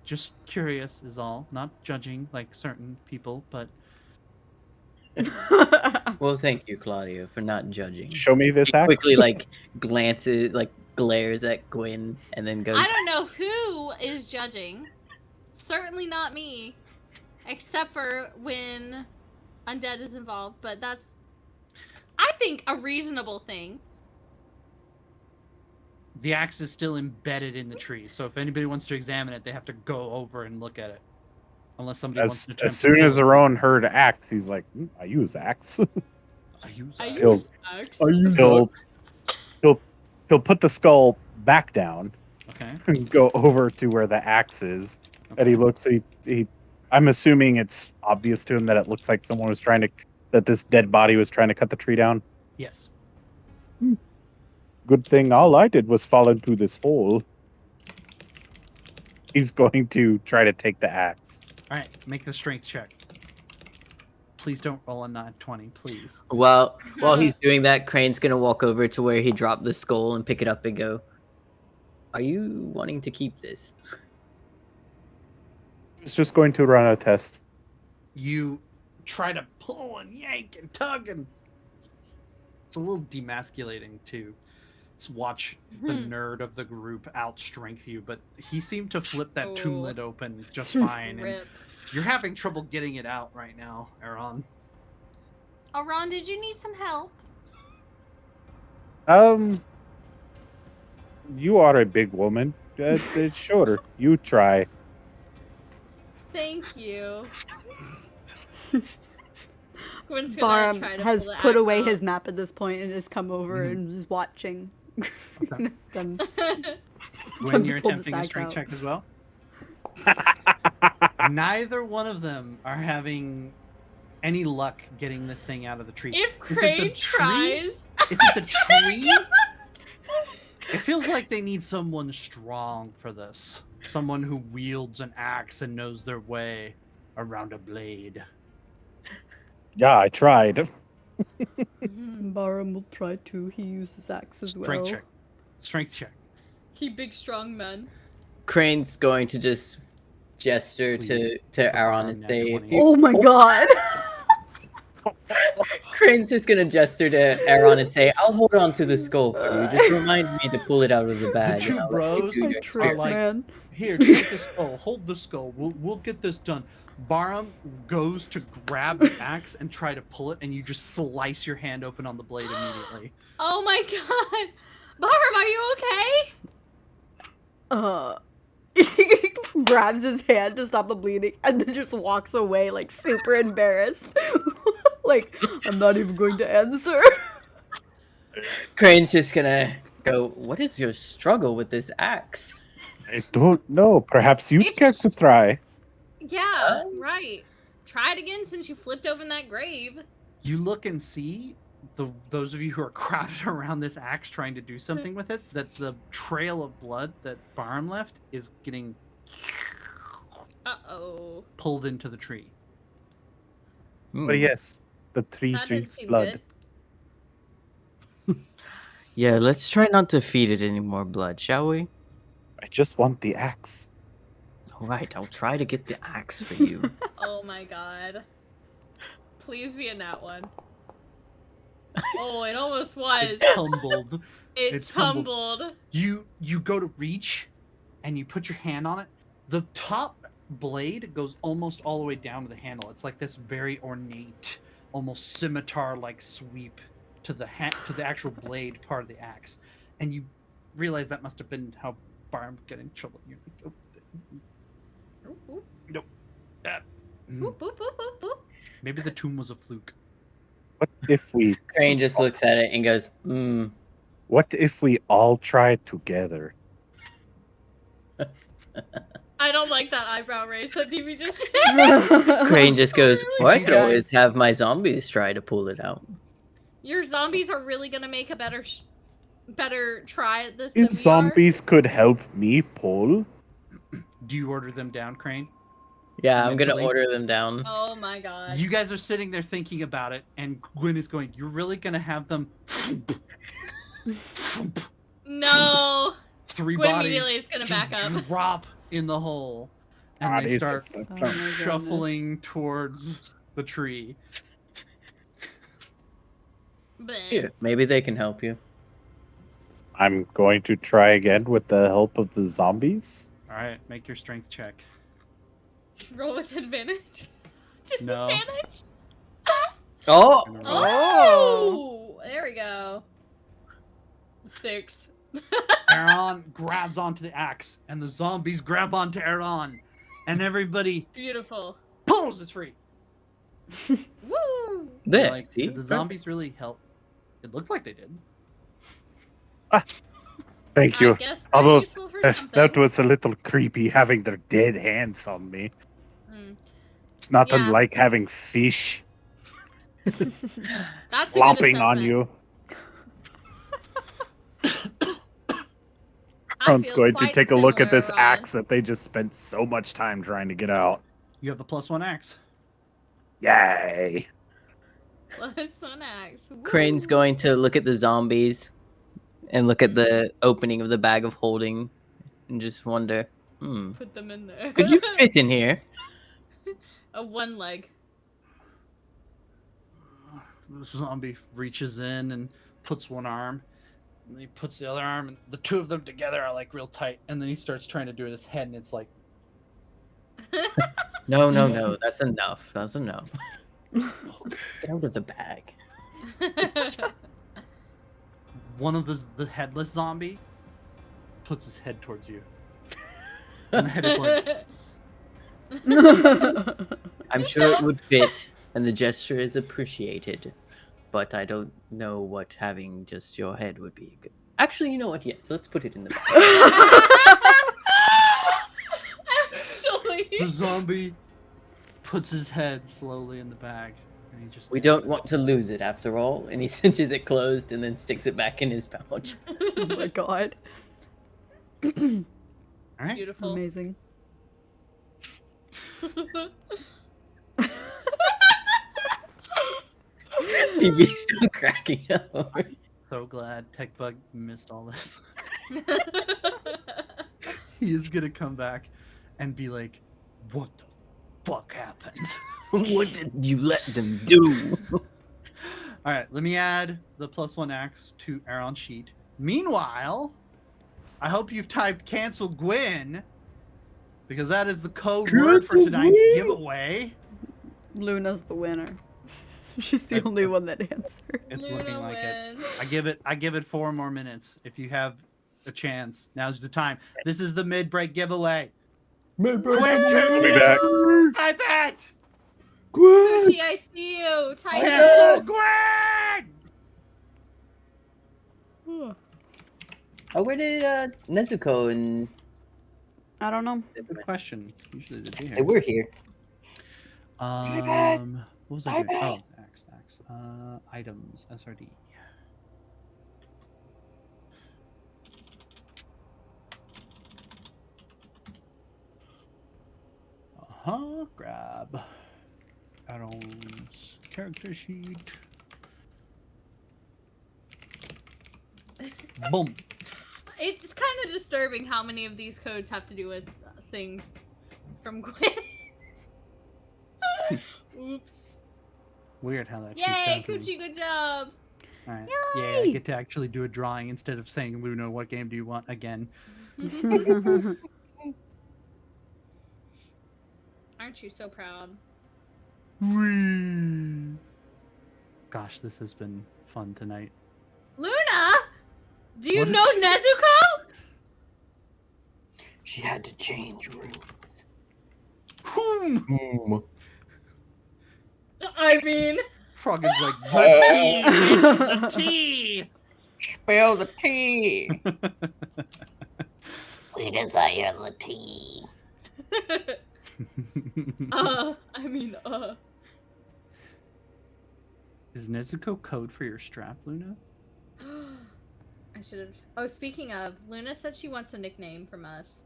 Just curious is all. Not judging like certain people, but Well, thank you, Claudio, for not judging. Show me this He axe. quickly glares at Gwyn and then goes, I don't know who is judging. Certainly not me. Except for when undead is involved, but that's, I think, a reasonable thing. the axe is still embedded in the tree. So if anybody wants to examine it, they have to go over and look at it. Unless somebody wants to. As soon as Aaron heard axe, he's like, I use axe. I use I axe. use axe. He'll put the skull back down Okay. and go over to where the axe is. And he looks. He. I'm assuming it's obvious to him that it looks like someone was that this dead body was trying to cut the tree down. Yes. Good thing all I did was fall into this hole. He's going to try to take the axe. All right. Make the strength check. Please don't roll a nat 20, please. while he's doing that, Crane's gonna walk over to where he dropped the skull and pick it up and go, "Are you wanting to keep this?" He's just going to run a test. You try to pull and yank and tug, and it's a little demasculating to watch the nerd of the group outstrength you, but he seemed to flip that tomb lid open just fine. And Rip. you're having trouble getting it out right now, Aaron. Oh, Ron, did you need some help? You are a big woman. Sure, you try. Thank you. Gwen's gonna try Barm to has pull the put axe away out. his map at this point and has come over Mhm. and is watching. Okay. Them. When you're Pull the attempting a sack strength out. check as well. Neither one of them are having any luck getting this thing out of the tree. If Is it the Crane tree? tries, Is it the tree? It feels like they need someone strong for this. Someone who wields an axe and knows their way around a blade. Yeah, I tried. Barham will try to. He uses axe as well. Strength check. Strength check. he big strong man. Crane's going to just gesture Please. to Aaron Barm and nat say, 20. if you, Oh my god! Crane's just gonna gesture to Aaron and say, "I'll hold on to the skull for you. Just remind me to pull it out of the bag." two and I'll let you bros do your are experiment." like, man. Here, take the skull. Hold the skull. We'll get this done. Barham goes to grab the axe and try to pull it, and you just slice your hand open on the blade immediately. Oh my god! Barham, are you okay? He grabs his hand to stop the bleeding and then just walks away like super embarrassed. Like, I'm not even going to answer. Crane's just gonna go, "What is your struggle with this axe?" I don't know. Perhaps you'd It's- care to try. Yeah, right. Try it again since you flipped open that grave. You look and see those of you who are crowded around this axe trying to do something with it, that the trail of blood that Barham left is getting Uh-oh. pulled into the tree. Hmm. But yes, the tree That didn't drinks seem blood. good. Yeah, let's try not to feed it any more blood, shall we? I just want the axe. All right, I'll try to get the axe for you. Oh my god. Please be a nat one. Oh, it almost was. It tumbled. It it tumbled. tumbled. You go to reach, and you put your hand on it. The top blade goes almost all the way down to the handle. It's like this very ornate, almost scimitar-like sweep to the actual blade part of the axe, and you realize that must have been how Barham got in trouble. You're like, oh, Oop, oop, mm, oop, oop, oop, oop, oop. maybe the tomb was a fluke. What if we? Crane just looks at it and goes, What if we all try together? I don't like that eyebrow raise that DB just did. Crane just goes, well, I you could always guys- have my zombies try to pull it out. Your zombies are really gonna make a better try at this than If we zombies could help me pull, Do you order them down, Crane? Yeah, I'm gonna Mentally. order them down. are. Oh my god. You guys are sitting there thinking about it, and Gwyn is going, you're really gonna have them No. three Gwen bodies immediately is gonna just back up. drop in the hole, and they bodies start Oh my goodness. shuffling towards the tree. But Here, maybe they can help you. I'm going to try again with the help of the zombies. All right, make your strength check. roll with advantage. No. Disadvantage. Oh! Oh, there we go. 6. Aaron grabs onto the axe, and the zombies grab onto Aaron, and everybody Beautiful. pulls it free. Woo! There, Like, see? did the zombies really help? It looked like they did. Thank I you. guess they're Although useful for that something. was a little creepy having their dead hands on me. Mm. It's not Yeah. unlike having fish That's a good flopping on assessment. you. I Aaron's feel going to quite take a look at this similar, axe that they just spent so much time trying to get out. You have the +1 axe. Yay! Let's an axe. Woo. Crane's going to look at the zombies and look at the opening of the bag of holding and just wonder, Put them in there. could you fit in here? A one leg. The zombie reaches in and puts one arm, and then he puts the other arm, and the two of them together are like real tight. And then he starts trying to do it in his head, and it's like, No, no, no. That's enough. That's enough. Get out of the bag. one of the headless zombie puts his head towards you, and the head is like, I'm sure it would fit, and the gesture is appreciated. But I don't know what having just your head would be good. Actually, you know what? Yes, let's put it in the bag. Actually. the zombie puts his head slowly in the bag, and he just. We stands don't there. want to lose it after all. And he cinches it closed and then sticks it back in his pouch. Oh my god. All right. Beautiful. Amazing. PB's still cracking up. So glad TechBug missed all this. He is gonna come back and be like, "What the fuck happened?" What did you let them do? All right, let me add the +1 axe to Aaron's sheet. Meanwhile, I hope you've typed "cancel Gwyn," because that is the code word for Cancel tonight's Gwyn? giveaway. Luna's the winner. She's the only one that answered. It's Luna looking like it. wins. I give it 4 more minutes. If you have a chance, now's the time. This is the mid-break giveaway. I'll Gwyn, be back. type it. Sushi, I see you. Type Cancel it. Gwyn. Oh, where did Nezuko and I don't know. Good question. Usually they do they here. were here? What was I doing? Oh, axe. Items, SRD. Grab. Add-ons. Character sheet. Boom. It's kind of disturbing how many of these codes have to do with things from Gwen. Oops. Weird how that keeps Yay, happening. Coochie, good job. All right. Yeah, I get to actually do a drawing instead of saying, Luna, what game do you want again? Aren't you so proud? Whee! Gosh, this has been fun tonight. Luna? Do you What did know she say? Nezuko? She had to change rooms. Whom? I mean, Frog is like, the tea! Bitch, the tea! Spill the tea. We desire the tea. Is Nezuko code for your strap, Luna? I should have. Oh, speaking of, Luna said she wants a nickname from us.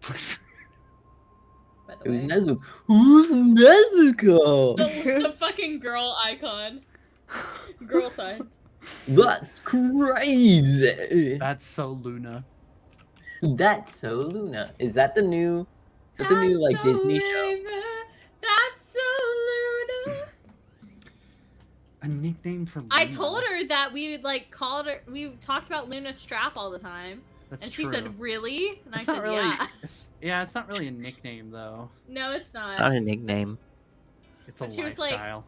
By the Who's way. Nezuko? Who's Nezuko? The fucking girl icon. Girl sign. That's crazy. That's so Luna. That's so Luna. Is that the new? Is that the new like so Disney show? Luna. That's so Luna. A nickname for Luna. I told her that we like called her. We talked about Luna Strap all the time, That's and true. she said, "Really?" And It's I not said, really. "Yeah." It's not really a nickname though. No, it's not. It's not a nickname. It's a But she was like- lifestyle.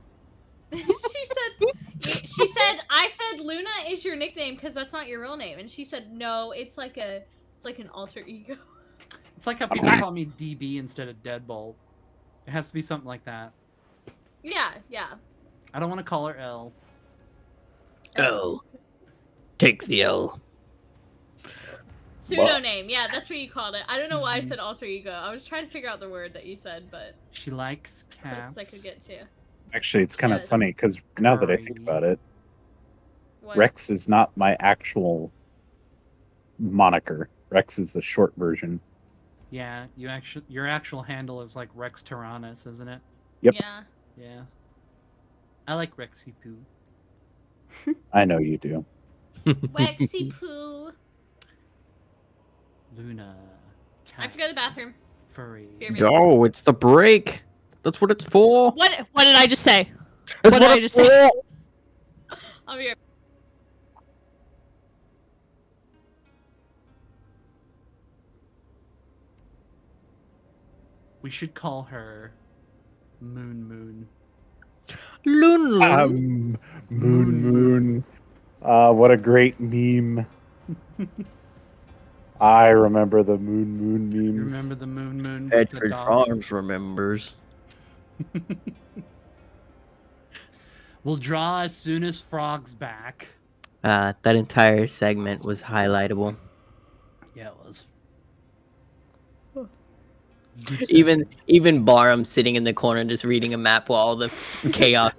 she said, I said Luna is your nickname because that's not your real name, and she said, no, it's like an alter ego. It's like how people call me DB instead of Deadbolt. It has to be something like that. Yeah. I don't want to call her L. L. Take the L. Pseudo name, yeah, that's what you called it. I don't know why I said alter ego. I was trying to figure out the word that you said, but She likes cats. closest I could get to. Actually, it's kind of Yes. funny because now that I think Furry. about it, What? Rex is not my actual moniker. Rex is the short version. Yeah, your actual handle is like Rex Tyrannus, isn't it? Yep. Yeah. Yeah. I like Rexy Poo. I know you do. Wexy poo. Luna. I have to go to the bathroom. Furry. Hear me. Go, it's the break. That's what it's for. What did I just say? That's what did I it's just say? for. I'll be right We should call her Moon. Loon. Moon. What a great meme. I remember the Moon You memes. remember the Moon? with the Bedford dog? Farms remembers. We'll draw as soon as Frog's back. That entire segment was highlightable. Yeah, it was. Even Barham sitting in the corner just reading a map while all the chaos.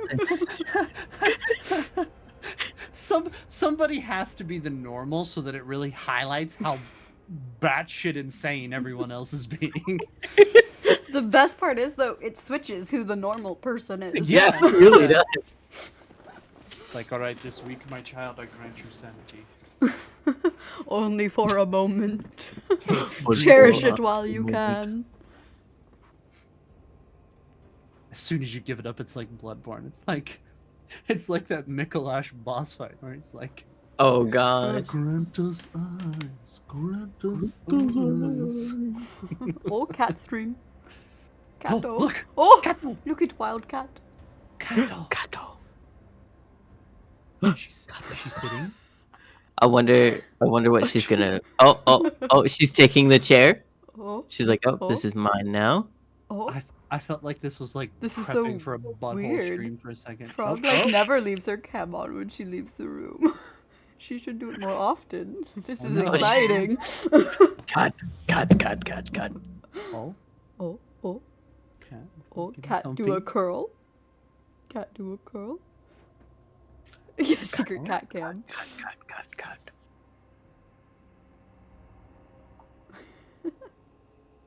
Somebody has to be the normal so that it really highlights how batshit insane everyone else is being. The best part is, though, it switches who the normal person is. Yeah, it really does. It's like, all right, this week, my child, I grant you sanity. Only for a moment. Only Cherish for it a while you moment. can. As soon as you give it up, it's like Bloodborne. It's like that Mikolash boss fight where it's like, Oh god. grant us eyes, grant us eyes. Oh, cat stream. Oh, Cato. look, Oh, Kato, look at Wildcat. Kato. Kato. She's sitting. I wonder what she's gonna. Oh! She's taking the chair. Oh, She's like, oh, this is mine now. oh. I felt like this was like This is so prepping for a butthole weird. stream for a second. Frog Oh, like oh. never leaves her cam on when she leaves the room. She should do it more often. This Oh, is no. exciting. God. Oh, Oh, oh, cat. oh, Getting cat do a comfy. curl. Cat do a curl. Yeah, secret cat cam. God.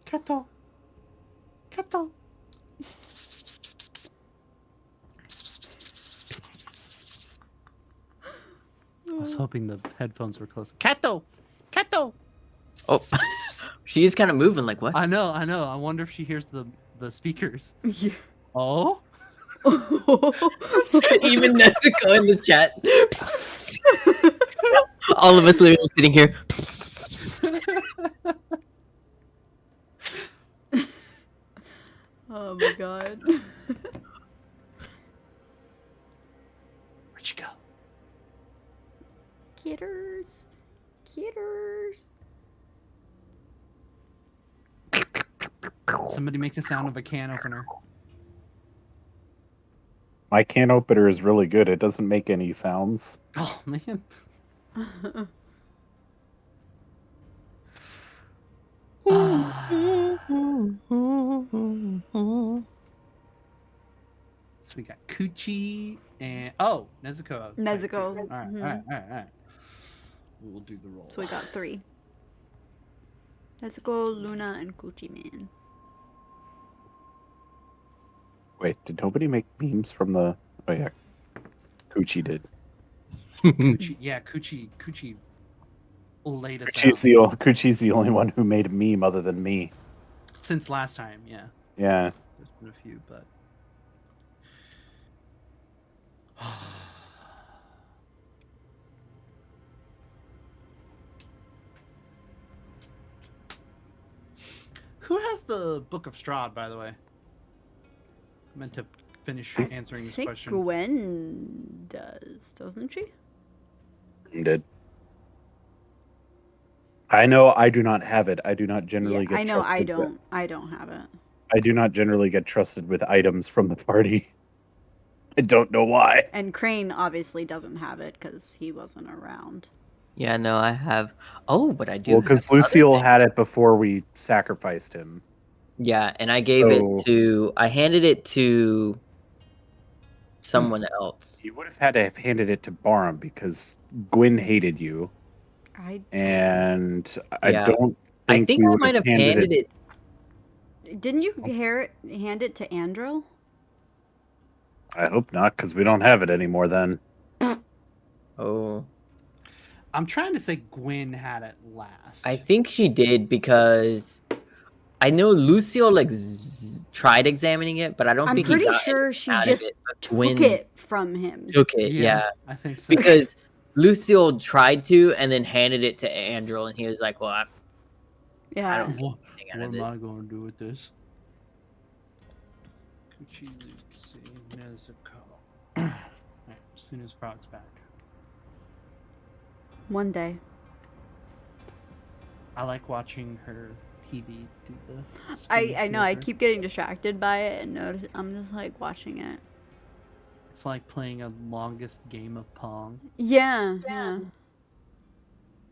Kato. Kato. I was hoping the headphones were close. Kato! Kato! Oh, she is kind of moving. Like what? I know. I wonder if she hears the speakers. Yeah. Oh? Even Nezuko in the chat. All of us literally sitting here. Oh my god. Where'd she go? Kitters. Kitters. Somebody make the sound of a can opener. My can opener is really good. It doesn't make any sounds. Oh, man. So we got Coochie and Nezuko. Nezuko. All right, Mhm. all right, all right, all right. We'll do the roll. So we got 3. Nezuko, Luna, and Coochie Man. Wait, did nobody make memes from the? Oh yeah, Coochie did. Coochie, yeah, Coochie laid us out Coochie's the only one who made a meme other than me. since last time. Yeah, Yeah. there's been a few, but. Who has the Book of Strahd, by the way? I meant to finish answering I this think question. Gwen does, doesn't she? Did. I know I do not have it. I do not generally Yeah, get I know trusted. I don't have it. I do not generally get trusted with items from the party. I don't know why. And Crane obviously doesn't have it because he wasn't around. Yeah, no, I have. Oh, but I do. Well, because have other Lucille things. had it before we sacrificed him. Yeah, and I gave So- it to. I handed it to someone else. You would have had to have handed it to Barham because Gwyn hated you, and I Yeah. don't I think think we I would might have handed it. Didn't you hand it to Andril? I hope not, because we don't have it anymore. Then Oh, I'm trying to say Gwyn had it last. I think she did because I know Lucio like tried examining it, but I don't I'm think he pretty got sure she out just of it. But took Gwyn it from him. took it, yeah. I think so. Because Lucio tried to and then handed it to Andril, and he was like, "Well, I Yeah. don't get What anything out of am I this." going to do with this? Coochie, Lucy, Nezuko. Alright, as soon as Frog's back. One day. I like watching her TV do the. I know, I screensaver. keep getting distracted by it and I'm just like watching it. It's like playing a longest game of Pong. Yeah.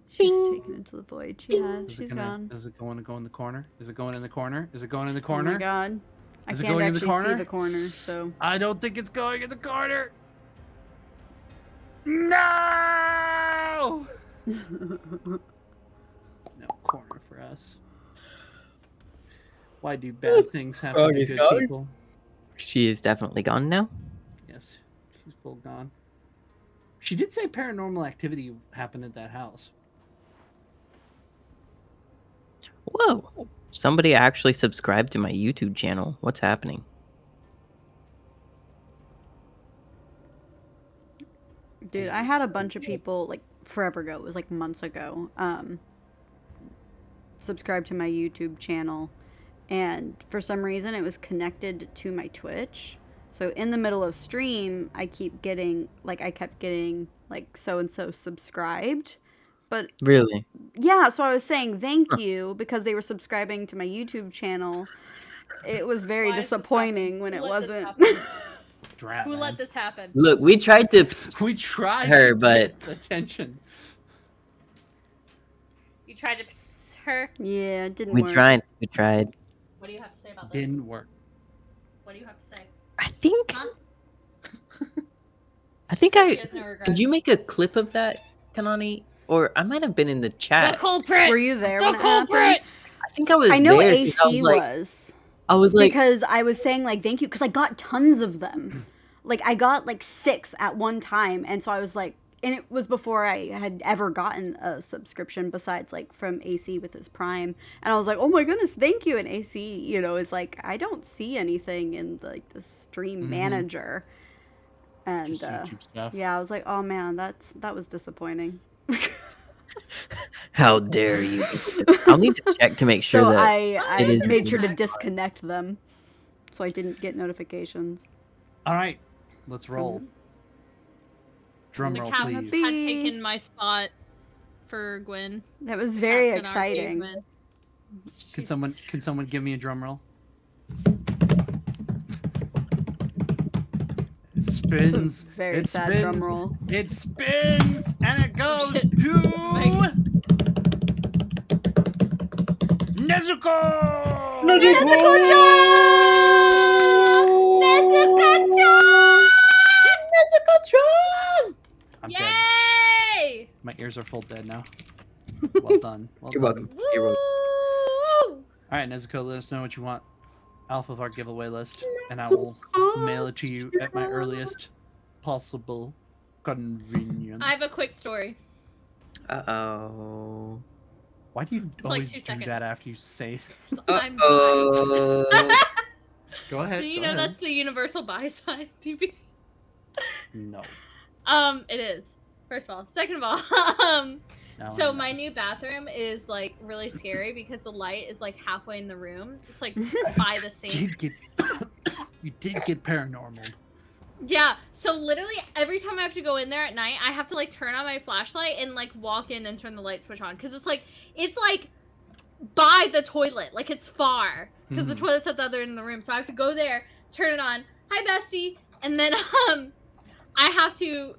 She's taken into the void. She has. Is She's it gonna? gone. Is it going to go in the corner? Is it going in the corner? Is it going in the Oh corner? my god. I Is it can't going in the actually see corner? the corner, so. I don't think it's going in the corner. No. No corner for us. Why do bad things happen to Froggy's good gone? people? She is definitely gone now. Yes, she's full gone. She did say paranormal activity happened at that house. Whoa! Somebody actually subscribed to my YouTube channel. What's happening? Dude, I had a bunch of people like forever ago. It was like months ago. Subscribe to my YouTube channel, and for some reason it was connected to my Twitch. So in the middle of stream, I kept getting like so and so subscribed. But Really? yeah, so I was saying thank you because they were subscribing to my YouTube channel. It was very Why is this disappointing happening? when Who it let this wasn't. happen? Drat, Who man. let this happen? Look, we tried to. We tried her, to but get attention. You tried to pss her. Yeah, it didn't we work. tried. We tried. What do you have to say about this? Didn't work. What do you have to say? I think. Huh? I think She I. has no regrets. Did you make a clip of that, Kanani? Or I might have been in the The chat. culprit! Were you there The when it happened? culprit! I think I was. I know there 'cause AC I was like. was. I was like. Because I was saying like thank you because I got tons of them. Like I got like 6 at one time, and so I was like, and it was before I had ever gotten a subscription besides like from AC with his Prime, and I was like, oh my goodness, thank you. And AC, you know, is like I don't see anything in like the stream manager, and Just YouTube stuff. yeah, I was like, oh man, that was disappointing. How dare you? I'll need to check to make sure So that. I it is made sure to back. disconnect them, so I didn't get notifications. All right, let's roll. Drum The roll, cat please. Be- had taken my spot for Gwen. That was very Cat's gonna argue exciting. Gwen. Can someone give me a drum roll? It's spins. Very It sad spins. drum roll. It spins, and it goes shit. to Nezuko. I'm dead. Yay! My ears are full dead now. Well done. Well You're done. welcome. You're welcome. Woo! All right, Nezuko, let us know what you want off of our giveaway list, and I will mail it to you at my earliest possible convenience. I have a quick story. Uh-oh. Why do you like always 2 do that seconds. after you say? So I'm bi. Uh-oh. Go ahead. Do you go know ahead. that's the universal bi sign, TB? No. It is. First of all. Second of all, No, so no. my new bathroom is like really scary because the light is like halfway in the room. It's like by the sink. You did get paranormal. Yeah, so literally every time I have to go in there at night, I have to like turn on my flashlight and like walk in and turn the light switch on because it's like by the toilet, like it's far because the toilet's at the other end of the room. So I have to go there, turn it on. Hi, bestie, and then I have to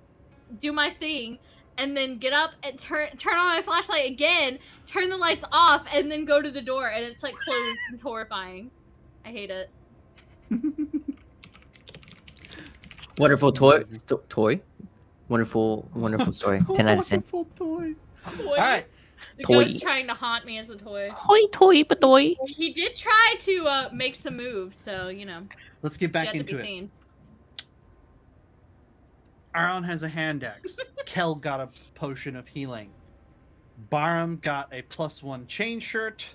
do my thing and then get up and turn on my flashlight again, turn the lights off, and then go to the door, and it's like closed and horrifying. I hate it. Wonderful toy. Toy. Wonderful, wonderful story. 10 out of 10. Wonderful toy. Toy. All right. The Toy. ghost trying to haunt me as a toy. Toy, but toy. He did try to make some moves, so you know, Let's get she back had to be into it. seen. Aaron has a hand axe. Kel got a potion of healing. Barum got a +1 chain shirt.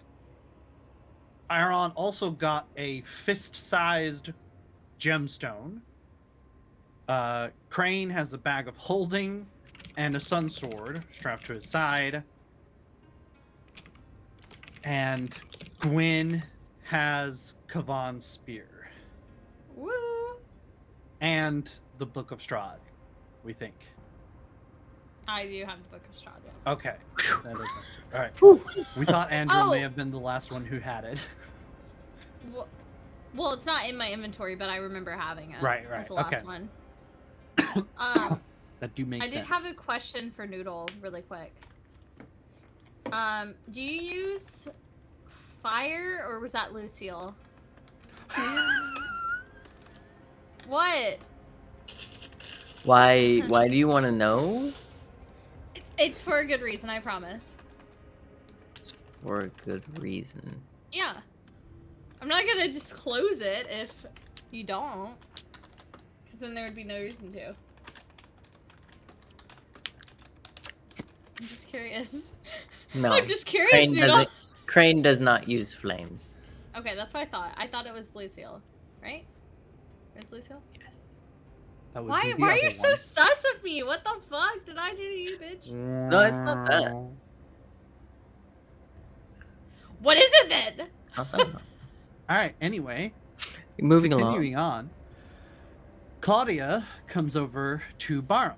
Aaron also got a fist-sized gemstone. Crane has a bag of holding and a sun sword strapped to his side. And Gwyn has Kavan's spear. Woo! And the Book of Strahd, we think. I do have the Book of Strahd. Yes. Okay. That is all right. We thought Andrew Oh. may have been the last one who had it. Well, it's not in my inventory, but I remember having it. Right, As the right, last okay. one. That do make I sense. did have a question for Noodle, really quick. Do you use fire, or was that Lucille? What? Why do you want to know? It's for a good reason, I promise. For a good reason. Yeah. I'm not gonna disclose it if you don't. Because then there would be no reason to. I'm just curious. No. I'm just curious, Crane Noodle. doesn't. Crane does not use flames. Okay, that's what I thought. I thought it was Lucille, right? It's Lucille? Yes. That would Why be the are other you so one. sus of me? What the fuck did I do to you, bitch? No, it's not that. What is it then? Not that one. All right. Anyway, Moving along. continuing on. Claudia comes over to Barum.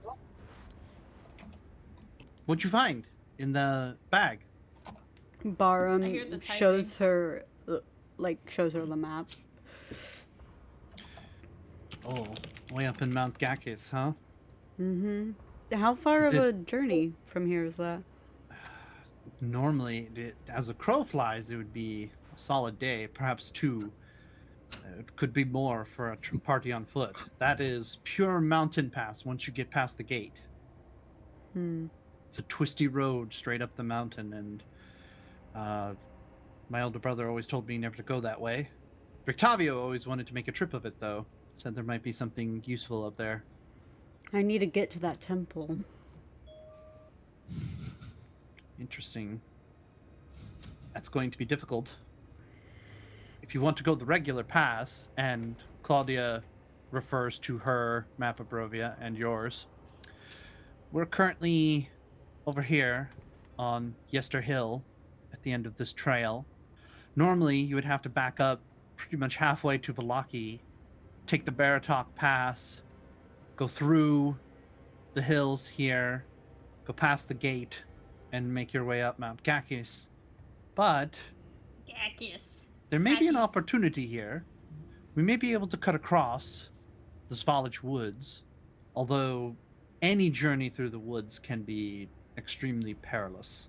What'd you find in the bag? I hear the Barum shows typing. her, shows her the map. Oh, way up in Mount Gakis, huh? Mm-hmm. How far Is of it- a journey from here is that? Normally, as a crow flies, it would be a solid day, perhaps 2. It could be more for a party on foot. That is pure mountain pass once you get past the gate. Hmm. It's a twisty road straight up the mountain, and my older brother always told me never to go that way. Victavio always wanted to make a trip of it, though. Said there might be something useful up there. I need to get to that temple. Interesting. That's going to be difficult. If you want to go the regular pass, and Claudia refers to her map of Barovia and yours, we're currently over here on Yester Hill at the end of this trail. Normally, you would have to back up pretty much halfway to Valaki, take the Baratok Pass, go through the hills here, go past the gate, and make your way up Mount Gakis. But Gackius. there may be an Gakis. opportunity here. We may be able to cut across the Svalich Woods, although any journey through the woods can be extremely perilous.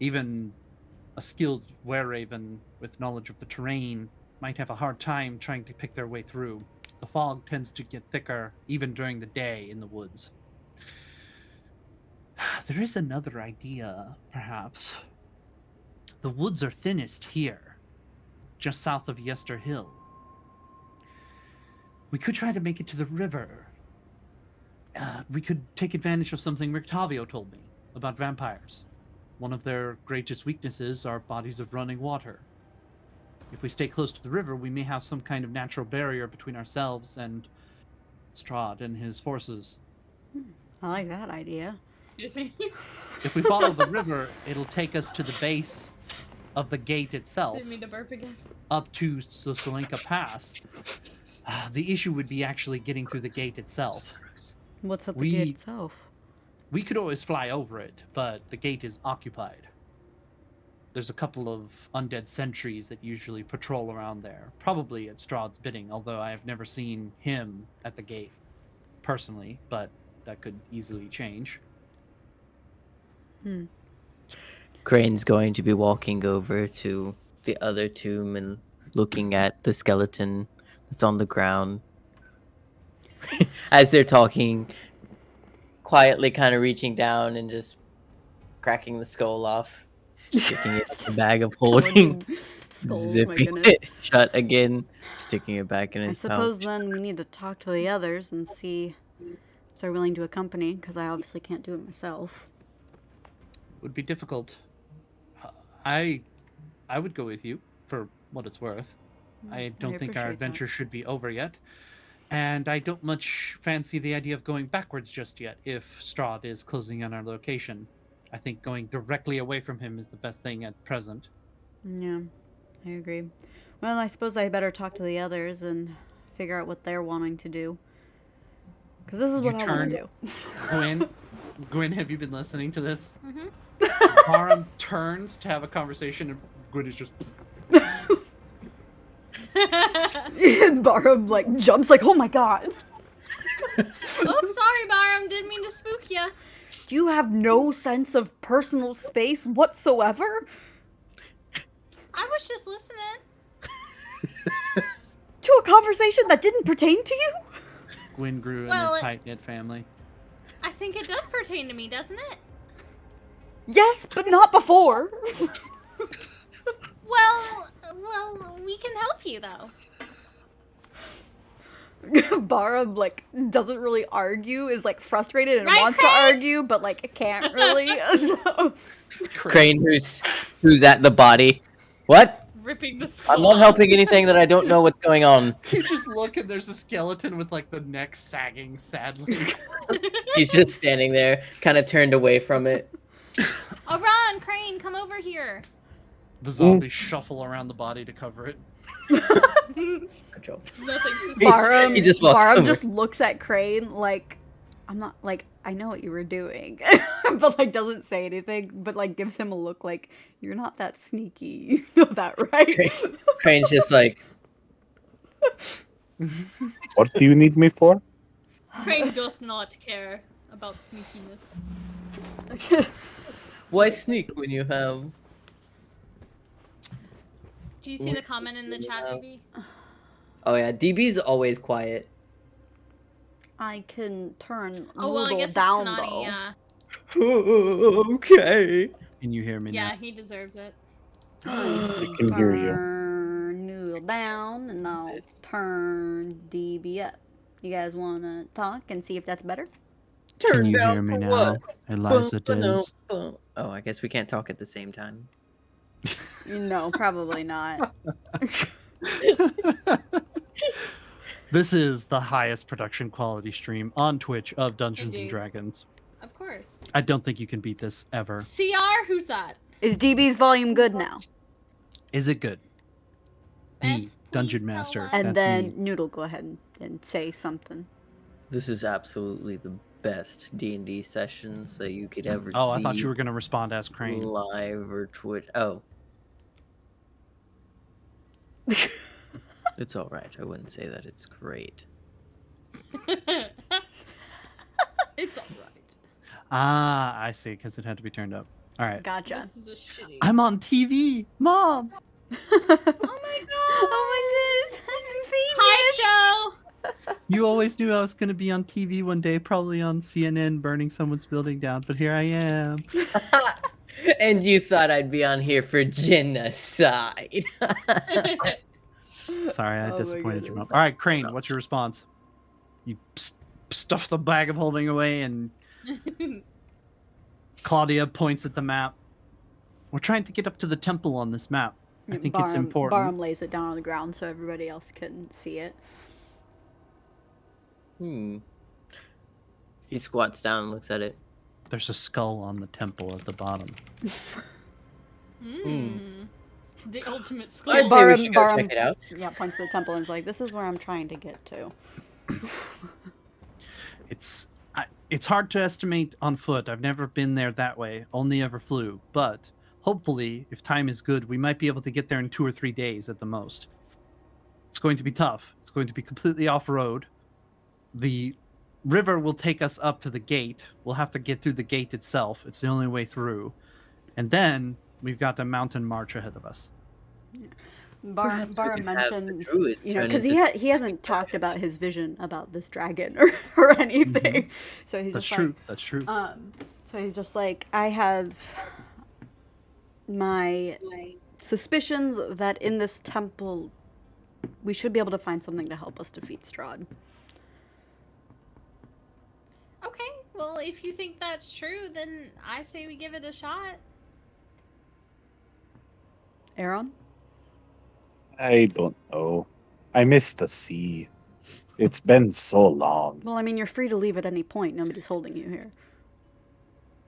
Even a skilled were-raven with knowledge of the terrain might have a hard time trying to pick their way through. The fog tends to get thicker even during the day in the woods. There is another idea, perhaps. The woods are thinnest here, just south of Yester Hill. We could try to make it to the river. We could take advantage of something Rictavio told me about vampires. One of their greatest weaknesses are bodies of running water. If we stay close to the river, we may have some kind of natural barrier between ourselves and Strahd and his forces. I like that idea. Excuse me. If we follow the river, it'll take us to the base of the gate itself, Didn't mean to burp again. up to the Solinka Pass. The issue would be actually getting through the gate itself. What's up the We- gate itself? We could always fly over it, but the gate is occupied. There's a couple of undead sentries that usually patrol around there, probably at Strahd's bidding, although I have never seen him at the gate personally, but that could easily change. Crane's going to be walking over to the other tomb and looking at the skeleton that's on the ground. As they're talking, quietly kind of reaching down and just cracking the skull off, sticking it in the bag of holding, Skulls, my zipping goodness. it shut again, sticking it back in I his suppose pouch. then we need to talk to the others and see if they're willing to accompany, because I obviously can't do it myself. Would be difficult. I would go with you for what it's worth. I don't think appreciate our that. adventure should be over yet. And I don't much fancy the idea of going backwards just yet if Strahd is closing on our location. I think going directly away from him is the best thing at present. Yeah, I agree. Well, I suppose I better talk to the others and figure out what they're wanting to do. Because this is You what I want to turn- do. Gwen, have you been listening to this? Mm-hmm. Barum turns to have a conversation and Gwen is just... And Barum, like, jumps like, oh my god. Oops, sorry, Barum. Didn't mean to spook ya. Do you have no sense of personal space whatsoever? I was just listening. To a conversation that didn't pertain to you? Gwen grew Well, in a tight-knit family. I think it does pertain to me, doesn't it? Yes, but not before. Well, we can help you though. Barum, like, doesn't really argue, is, like, frustrated and Right, wants Craig? to argue, but, like, can't really. So... Crane, who's at the body. What? Ripping the skull. I'm not helping anything that I don't know what's going on. You just look and there's a skeleton with like the neck sagging sadly. He's just standing there, kind of turned away from it. Oh, Ron, Crane, come over here. The zombies shuffle around the body to cover it. Good job. Nothing. Barum, He just walks Barum over. just looks at Crane like, I'm not, like, I know what you were doing. But, like, doesn't say anything, but, like, gives him a look like, you're not that sneaky. You know that, right? Crane's just like, What do you need me for? Crane doth not care about sneakiness. why sneak when you have... Do you see the comment in the chat, Yeah. maybe? Oh yeah, DB's always quiet. I can turn Oh, well, I Noodle guess down, it's Kanani, though. yeah. Okay. Can you hear me Yeah, now? he deserves it. I can hear you. Turn Noodle down, and I'll This. turn DB up. You guys want to talk and see if that's better? Turn Can you down hear me for now, what? Eliza Diz? Oh, I guess we can't talk at the same time. No, probably not. This is the highest production quality stream on Twitch of Dungeons and Indeed. Dragons. Of course. I don't think you can beat this ever. CR, who's that? Is DB's volume good now? Is it good? Beth, Me, Dungeon please tell Master. us. And That's then me. Noodle, go ahead and say something. This is absolutely the best D&D sessions that you could ever see. Oh, I thought you were going to respond as Crane. live or Twitch. Oh, it's all right. I wouldn't say that it's great. It's alright. Ah, I see, because it had to be turned up. All right. Gotcha. This is a shitty. I'm on TV, Mom. Oh my god! Oh my goodness! Hi, show! You always knew I was going to be on TV one day, probably on CNN, burning someone's building down. But here I am. And you thought I'd be on here for genocide. Sorry, I Oh my disappointed you, Mom. goodness. All right, Crane, what's your response? You stuff the bag of holding away, and Claudia points at the map. We're trying to get up to the temple on this map. I think it's important. Barham lays it down on the ground so everybody else can see it. He squats down and looks at it. There's a skull on the temple at the bottom. The ultimate I school. say we should go check it out. Yeah, points to the temple and is like, "This is where I'm trying to get to." It's hard to estimate on foot. I've never been there that way. Only ever flew. But hopefully, if time is good, we might be able to get there in 2 or 3 days at the most. It's going to be tough. It's going to be completely off-road. The river will take us up to the gate. We'll have to get through the gate itself. It's the only way through. And then we've got the mountain march ahead of us. Barham can have the mentions, druid you know, turn because into he hasn't talked about his vision about this dragon or anything. So he's That's just true. like, That's true. so he's just like, I have my suspicions that in this temple we should be able to find something to help us defeat Strahd. Okay, well, if you think that's true, then I say we give it a shot. Aaron? I don't know. I miss the sea. It's been so long. Well, I mean, you're free to leave at any point. Nobody's holding you here.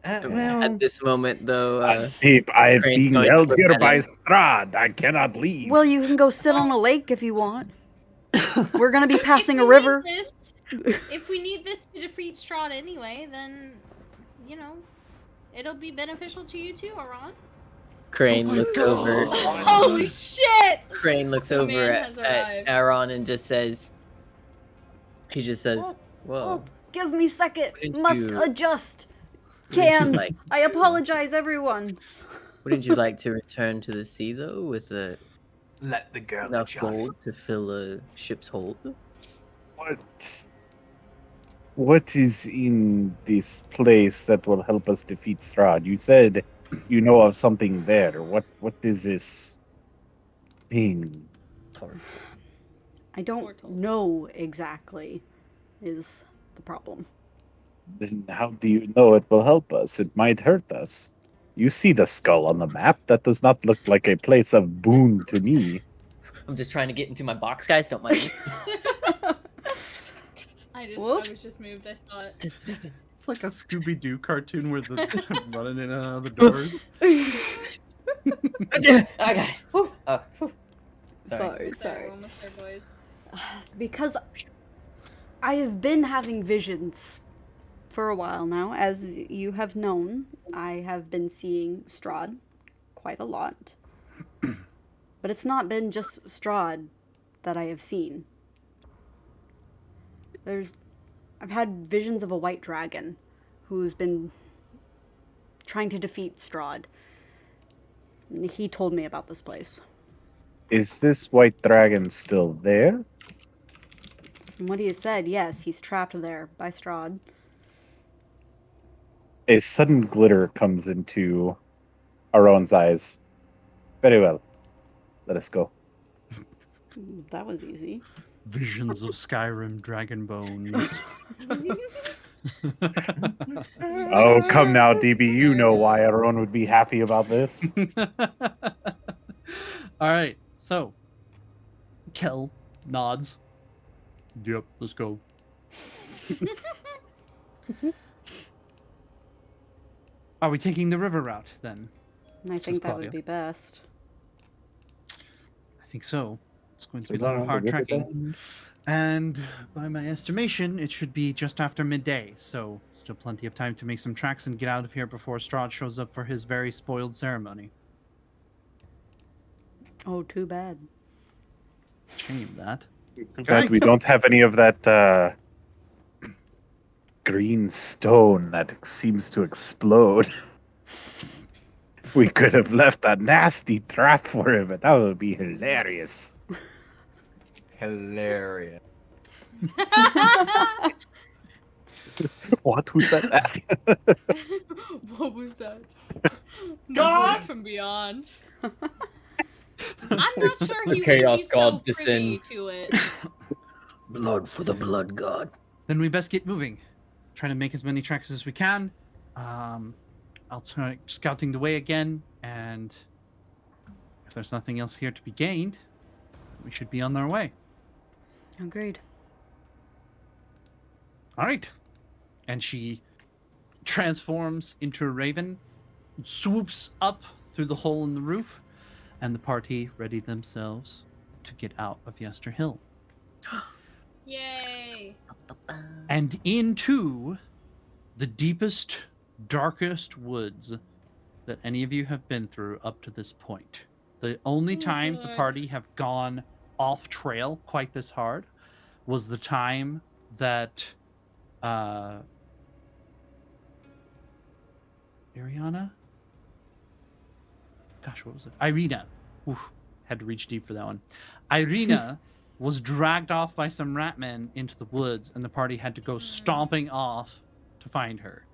At this moment, though, I'm Crane's being going to held here prevent by it. Strahd. I cannot leave. Well, you can go sit on a lake if you want. We're gonna be passing If a we river. need if we need this to defeat Strahd anyway, then, you know, it'll be beneficial to you too, Aron. Crane looks over. Holy shit! Crane looks The over man has at arrived. Aaron and just says, Oh, "Whoa, give me a second. Wouldn't Must you- adjust. wouldn't you Cans. like I apologize, everyone. wouldn't you like to return to the sea though, with Let the girl enough adjust. gold to fill a ship's hold?" What is in this place that will help us defeat Strahd? You said you know of something there. What is this thing? I don't Portal. know exactly. Is the problem. Then how do you know it will help us? It might hurt us. You see the skull on the map. That does not look like a place of boon to me. I'm just trying to get into my box, guys. Don't mind me. I Whoops. was just moved. I saw it. It's like a Scooby-Doo cartoon where they're running in and out of the doors. Okay. Whew. Oh, whew. Sorry. Roll with their boys. Because I have been having visions for a while now. As you have known, I have been seeing Strahd quite a lot. But it's not been just Strahd that I have seen. I've had visions of a white dragon who's been trying to defeat Strahd. He told me about this place. Is this white dragon still there? From what he has said, yes, he's trapped there by Strahd. A sudden glitter comes into Aron's eyes. Very well. Let us go. That was easy. Visions of Skyrim dragon bones. Oh, come now, DB. You know why Aron would be happy about this. All right, so Kel nods. Yep, let's go. Are we taking the river route then? I Says think that Claudia. would be best. I think so. It's going to be a lot of hard trekking. And by my estimation, it should be just after midday. So still plenty of time to make some tracks and get out of here before Strahd shows up for his very spoiled ceremony. Oh, too bad. Shame that. But we don't have any of that green stone that seems to explode. We could have left a nasty trap for him, but that would be hilarious. Hilarious. What? Who said that? What was that? The God! voice from beyond. I'm not sure The he would chaos be so god privy descends. to it. Blood for the blood god. Then we best get moving. Try to make as many tracks as we can. I'll try scouting the way again, and if there's nothing else here to be gained, we should be on our way. Agreed. All right. And she transforms into a raven, swoops up through the hole in the roof, and the party ready themselves to get out of Yester Hill. Yay! And into the deepest, darkest woods that any of you have been through up to this point. The only time the God. party have gone off trail quite this hard was the time that Ariana? Gosh, what was it? Irina. Oof, had to reach deep for that one. Irina was dragged off by some ratmen into the woods, and the party had to go stomping off to find her.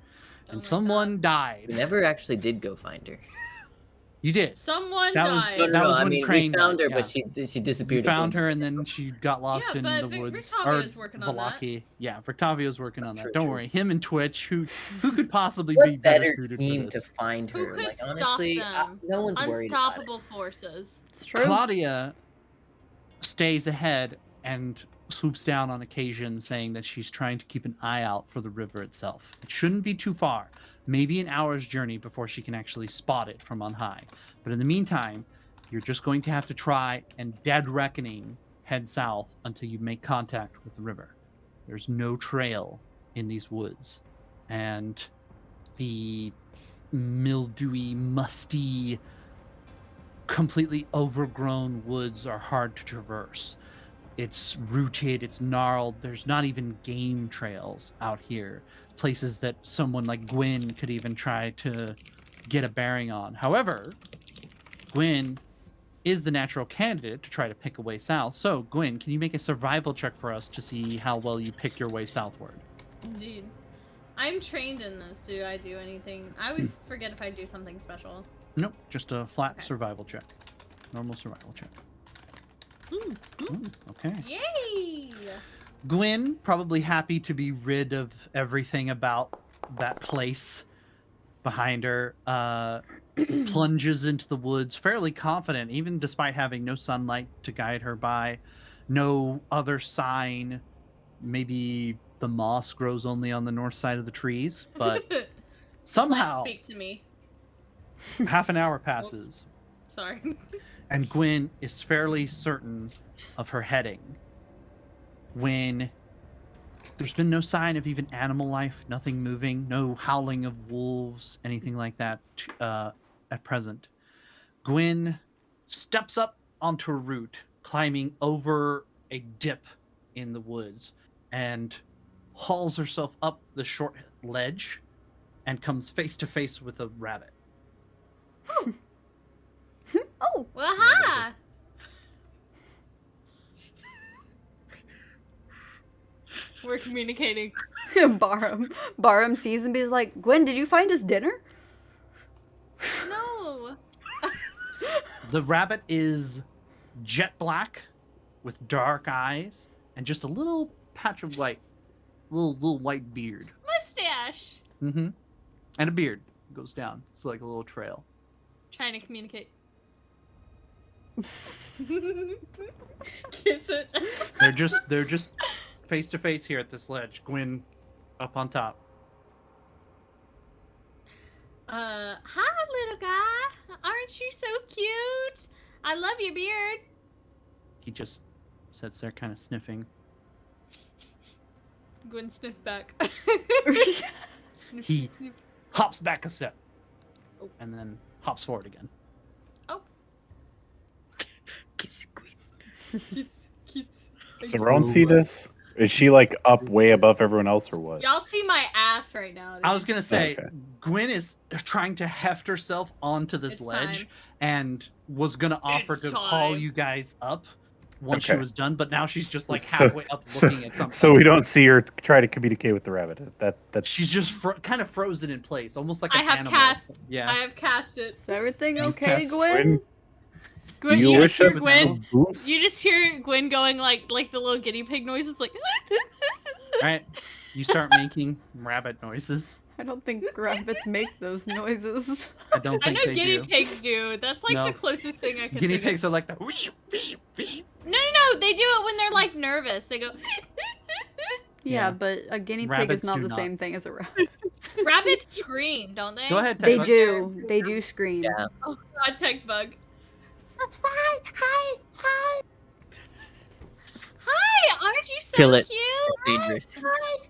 Don't And like someone died. We never actually did go find her. You did. Someone That was- died. No, no, That no. was I when mean, Crane we found died, her, but she You disappeared. found again. her, and then she got lost Yeah, in but the Vic- woods. Victavio's working on that. Velaki. Yeah, Victavio's working on that. True, Don't true. worry. Him and Twitch, who could possibly What be better better suited team for to this? find Who her? could Like stop honestly, them? no one's worried about it. Unstoppable forces. It's true. Claudia stays ahead and swoops down on occasion, saying that she's trying to keep an eye out for the river itself. It shouldn't be too far, maybe an hour's journey before she can actually spot it from on high. But in the meantime, you're just going to have to try and dead reckoning head south until you make contact with the river. There's no trail in these woods, and the mildewy, musty, completely overgrown woods are hard to traverse. It's rooted, it's gnarled. There's not even game trails out here, places that someone like Gwyn could even try to get a bearing on. However, Gwyn is the natural candidate to try to pick a way south. So, Gwyn, can you make a survival check for us to see how well you pick your way southward? Indeed. I'm trained in this. Do I do anything? I always forget if I do something special. Nope, just a flat Okay. survival check. Normal survival check. Mm, Ooh, okay. Yay! Gwyn, probably happy to be rid of everything about that place behind her, plunges into the woods fairly confident, even despite having no sunlight to guide her by, no other sign. Maybe the moss grows only on the north side of the trees, but Plants somehow speak to me. half an hour passes, Sorry. and Gwyn is fairly certain of her heading when there's been no sign of even animal life, nothing moving, no howling of wolves, anything like that at present. Gwyn steps up onto a root, climbing over a dip in the woods, and hauls herself up the short ledge and comes face to face with a rabbit. Oh, Well, hi! We're communicating. Barham sees and is like, Gwen, did you find us dinner? No! The rabbit is jet black with dark eyes and just a little patch of white, little white beard. Mustache! Mm-hmm. And a beard goes down. It's like a little trail. Trying to communicate. Kiss it. They're just face to face here at this ledge. Gwyn up on top. Hi, little guy. Aren't you so cute? I love your beard. He just sits there kind of sniffing. Gwen sniff back. Sniff, He- sniff, sniff. Hops back a step. Oh. And then hops forward again. Oh. Kiss Gwyn. Kiss, kiss. Does Saron see this? Is she like up way above everyone else or what? Y'all see my ass right now. I was gonna say, Okay. Gwen is trying to heft herself onto this It's ledge time. and was gonna offer It's to haul time. you guys up once she Okay. was done, but now she's just like So- halfway up looking at something. So we don't see her try to communicate with the rabbit. That's She's just kind of frozen in place, almost like I an have animal. cast. Yeah. I have cast it. Is everything You okay, cast Gwen? Gwen, you you wish just hear us Gwen. a boost? You just hear Gwen going like the little guinea pig noises, like. All right. You start making rabbit noises. I don't think rabbits make those noises. I don't I think know they guinea do. pigs do. That's like No. the closest thing I can. Guinea think of. pigs are like the. No, they do it when they're like nervous. They go. Yeah, Yeah. but a guinea pig Rabbits is not do the not. same thing as a rabbit. Rabbits scream, don't they? Go ahead, They Tech. do. They do scream. Yeah. Oh God, tech bug. Hi, aren't you so Kill it. cute? Dangerous. Hi.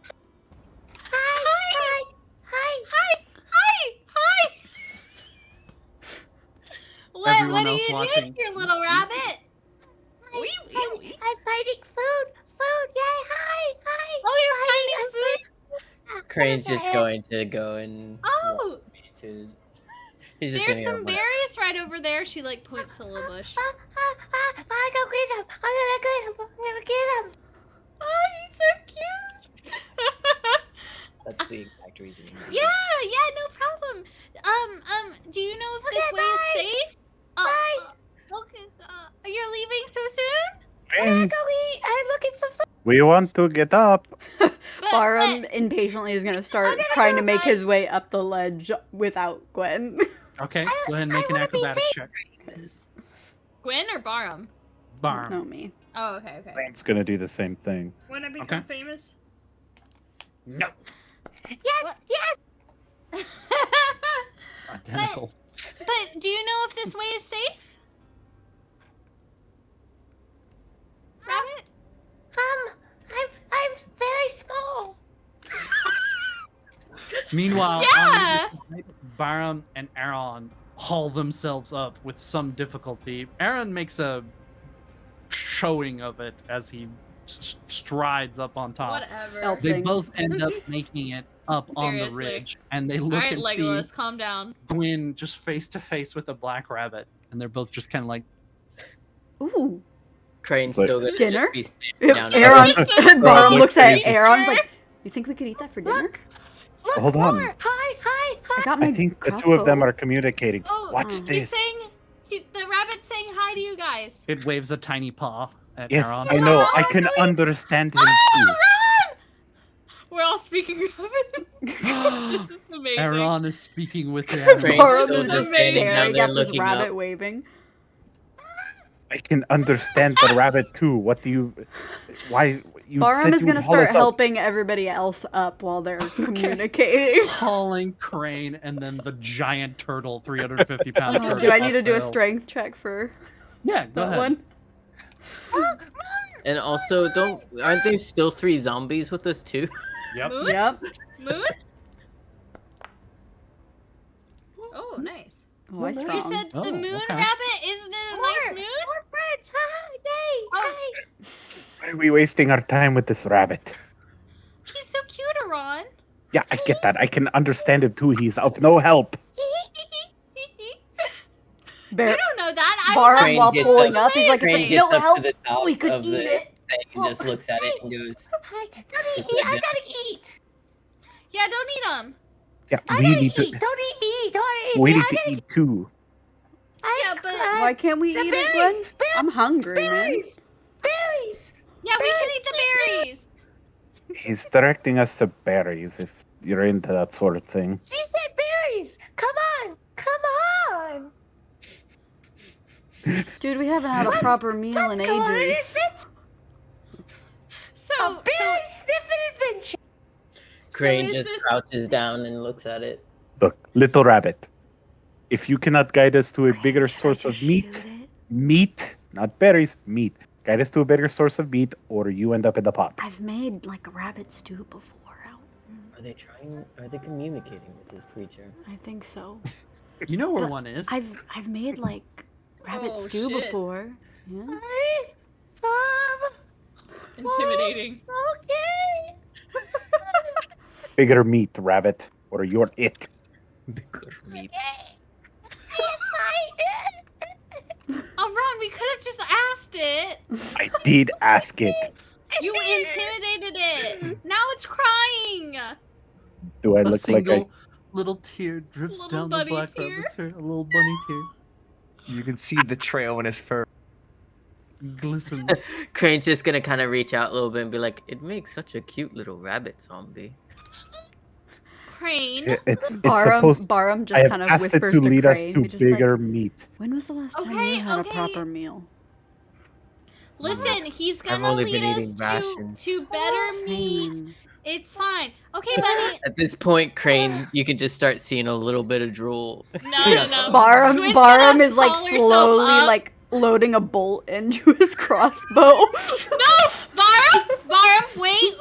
What Everyone are else you watching. doing here, little rabbit? I'm finding food. Food. Yay! Hi. Oh, you're finding food? Crane's just going to go and. Oh, To... He's just there's gonna some go. berries right over there. She like points to a little bush. I go get him. I'm gonna get him. Oh, he's so cute. That's the exact reason. Yeah, no problem. Do you know if this way is safe? Okay. You're leaving so soon? And Go eat. I'm looking for food. we want to get up. Barum impatiently is gonna start trying to make his way up the ledge without Gwen. Okay, go ahead and make an acrobatics check. Gwen or Barum? Barm. No, me. Oh, okay. It's gonna do the same thing. When I become Okay. famous? No. Yes. Identical. But do you know if this way is safe? Rabbit? I'm very small. Meanwhile, Yeah. on the side, Barum and Aaron haul themselves up with some difficulty. Aaron makes a showing of it as he strides up on top. Whatever. Elf. They Things. both end up making it up on the Seriously. ridge, and they look Alright, and Legolas, see calm down. Gwyn just face to face with a black rabbit, and they're both just kind of like, Ooh. Crane's But- still gonna Dinner? just be standing down there. Aaron This is and Barum so looks at crazy. Aaron's like, "You think we could eat that for dinner?" Look Hold on. more. Hi. I got my I think the two of them crossbow. are communicating. Oh, Watch He's this. saying, the rabbit's saying hi to you guys. it waves a tiny paw at Yes, Aaron. I know. I can understand him too. We're all speaking rabbit. This is amazing. Aaron is speaking with the animal. Crane's Barum still is just just standing down staring there at this looking rabbit up. waving. I can understand the rabbit too. What do you? Why you Barum said is you gonna would haul start us up. helping everybody else up while they're communicating. Hauling Crane and then the giant turtle, 350-pound turtle. Do I need to up do the a hill. strength check for Yeah, go that ahead. one? And also, aren't there still 3 zombies with us too? Yep. Moon? Yep. Moon? Oh, nice. Oh, I You strong. said the Oh, moon okay. rabbit isn't it a nice moon? More friends. Hi. Yay. Oh. Why are we wasting our time with this rabbit? He's so cute, Aaron. Yeah, I get that. I can understand him too. He's of no help. You Bear- don't know that. I Barum, was Crane while gets pulling up- up, he's like, Crane "If gets no up help, to the top we could of eat the it." thing and just looks at it and goes, Hi. Don't eat me. I gotta eat. Yeah, don't eat them. Yeah, I we gotta need eat. to. Don't eat me. Don't eat We me. need to eat too. Yeah, but Why can't we the eat it, berries, Gwen? I'm hungry, man. berries. Berries. yeah, we can eat the berries. He's directing us to berries. If you're into that sort of thing. She said berries. Come on. Dude, we haven't had a proper meal in Let's go on an ages. adventure. So, Berry sniffing adventure. Crane is just this- crouches down and looks at it. Look, little rabbit. If you cannot guide us to a bigger source of meat, not berries, meat. Guide us to a bigger source of meat, or you end up in the pot. I've made like a rabbit stew before. Are they communicating with this creature? I think so. You know where But one is. I've made like rabbit Oh, stew shit. before. Yeah. Hi. intimidating. Okay. Bigger meat, rabbit, or you're it. Bigger meat. Oh, Ron, we could have just asked it. I did ask it. You intimidated it. Now it's crying. Do I A look single like little tear drips Little down the bunny black tear. rabbit's hair. A little bunny tear You can see the trail in his fur. glistens. Crane's just gonna kind of reach out a little bit and be like, "It makes such a cute little rabbit zombie." Crane. it's Barham supposed? Barham I just have kind of asked it whispers to to lead us Crane. to He's just like, bigger meat. when was the last time Okay, you had okay. a proper meal? Listen, he's I've gonna only lead been us eating rations. to better meat. Crane. It's fine. Okay, buddy. At this point, Crane, you can just start seeing a little bit of drool. No. Barham Gwyn's Barham gonna is like call herself slowly up. like loading a bolt into his crossbow. No, Barham, wait.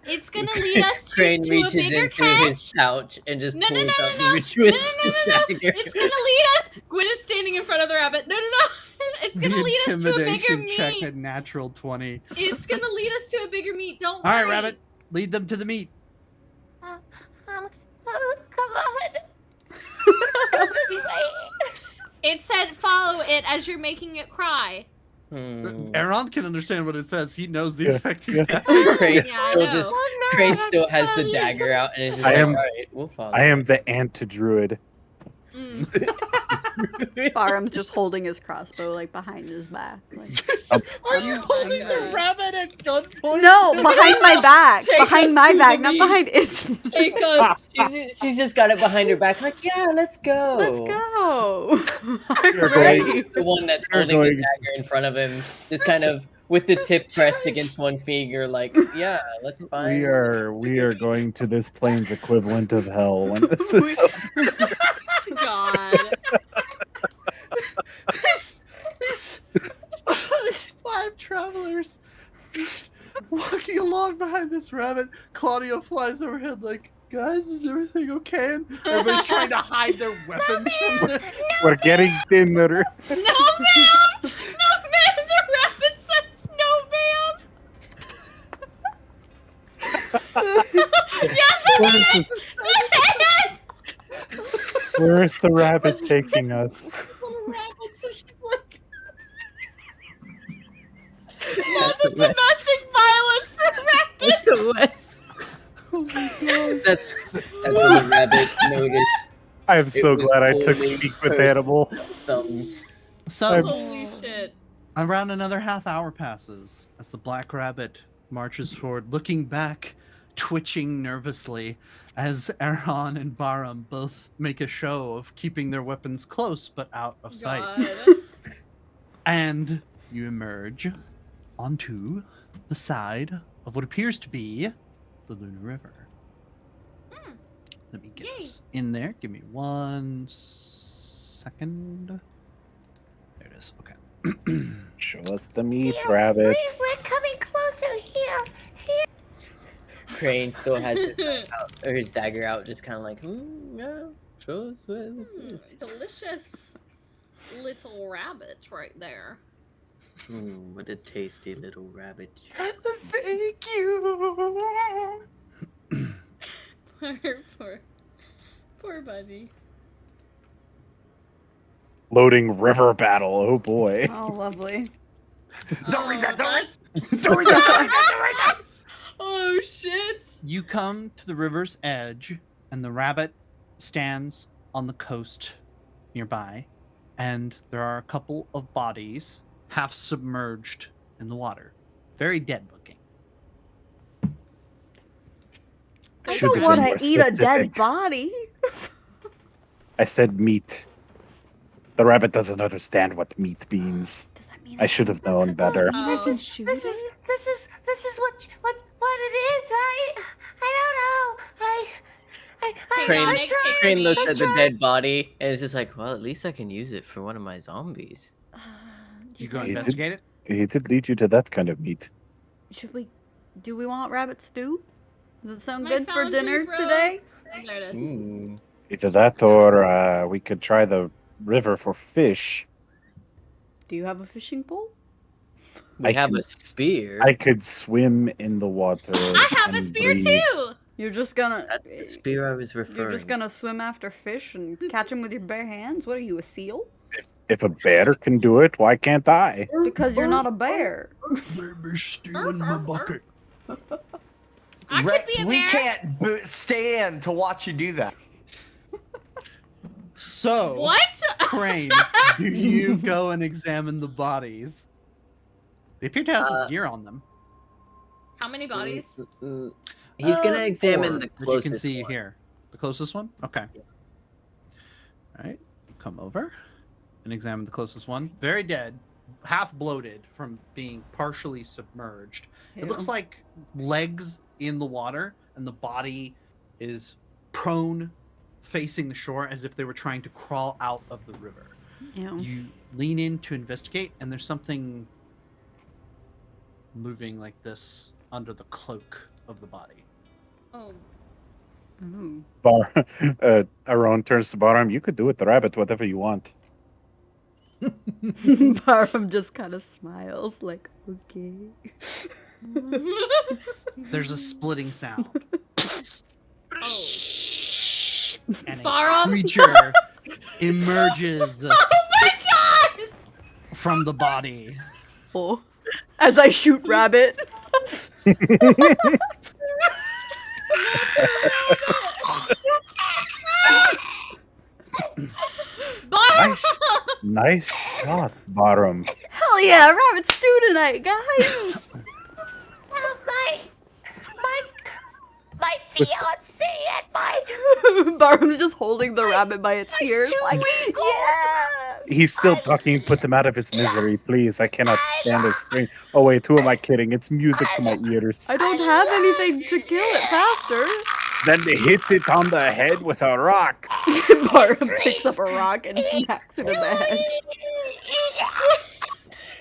It's gonna lead us Crane to a reaches bigger into catch. his pouch and just No. pulls out the No. ritual It's gonna lead us. Gwyn is standing in front of the rabbit. No. It's gonna The lead us to a bigger intimidation check meat. at natural 20. It's gonna lead us to a bigger meat. Don't All worry. right, rabbit, lead them to the meat. Oh, come on. Let's go this way. It said follow it as you're making it cry. Aaron can understand what it says. He knows the Yeah, effect he's yeah. having. Crane Yeah, I still know. just Oh, no, Crane that's still has the so dagger out and is just I like, am- all right, we'll follow. I am the anti-druid. Mm. Barham's just holding his crossbow like behind his back. Like, Are you holding the God. rabbit at gunpoint? no, behind my back. Take Behind us my to back, the not meat. behind its. Take us. She's just got it behind her back, like, yeah, let's go. Let's go. I'm You're ready. The one that's You're holding the going- dagger in front of him, just kind of with the tip pressed against one finger, like, yeah, let's find. We are going to this plane's equivalent of hell when this is over. God. these 5 travelers just walking along behind this rabbit. Claudio flies overhead like, guys, is everything okay? And everybody's trying to hide their weapons from them. We're getting thinner. No, ma'am! No, ma'am! The rabbit says no, ma'am! Where's this- Where's the rabbit taking us? So she's like, That's a domestic violence for rabbits! SOS. oh my god. That's when the rabbit noticed I am so was glad I took only speak with her- animal. thumbs. So, Holy shit. around another half hour passes as the black rabbit marches forward, looking back, twitching nervously, as Aaron and Baram both make a show of keeping their weapons close but out of sight. God. And you emerge onto the side of what appears to be the Luna River. Hmm. Let me get Yay. this in there. Give me 1 second. There it is. Okay. Show us the meat, Here, rabbit. We're coming closer here. Crane still has his knife out, or his dagger out, just kind of like, yeah, show us what this is. Delicious little rabbit right there. What a tasty little rabbit. Thank you. Poor buddy. Loading river battle. Oh boy. Oh, lovely. Don't read that, don't read- that's- Don't read that. Oh shit! You come to the river's edge, and the rabbit stands on the coast nearby, and there are a couple of bodies half submerged in the water. Very dead looking. I Should don't have want been to more eat a dead specific. body. I said meat. The rabbit doesn't understand what meat means. Does that mean I should have known better. Oh. This is what it is. I don't know. Crane, I make tried. Crane looks I at the tried. dead body and is just like, well, at least I can use it for one of my zombies. You go He did- investigate it? He did lead you to that kind of meat. Do we want rabbit stew? Does it sound My good for foundry, dinner bro. today? There it is. Ooh. Either that or we could try the river for fish. Do you have a fishing pole? We have can a spear. I could swim in the water. I have a and spear breathe. too. You're just gonna. That's the spear I was referring. You're just gonna swim after fish and catch them with your bare hands? What are you, a seal? If a bear can do it, why can't I? Because you're not a bear. Baby, stealing my bucket. I could be a we bear. can't stand to watch you do that. So, What? Crane, do you go and examine the bodies? They appear to have some gear on them. How many bodies? He's gonna examine Four the that you closest can see one. here. The closest one? Okay. All right. Come over and examine the closest one. Very dead, half bloated from being partially submerged. It looks Ew. like legs in the water, and the body is prone, facing the shore as if they were trying to crawl out of the river. Ew. You lean in to investigate, and there's something moving like this under the cloak of the body. Oh. Ooh. Aaron turns to Bottom. You could do with the rabbit whatever you want. Barham just kind of smiles, like, okay. There's a splitting sound, Oh. and a Barham? creature emerges Oh my god! from the body. Oh. As I shoot rabbit. Barham! Nice shot, Bottom. Hell yeah, rabbit stew tonight, guys! My fiance and my Barham's just holding the rabbit by its ears, like, yeah! He's still talking. Put him out of his misery, please. I cannot stand his scream. Oh wait, who am I kidding? It's music to my ears. I don't have anything to kill it faster. Then they hit it on the head with a rock. Barham picks up a rock and smacks it in the head.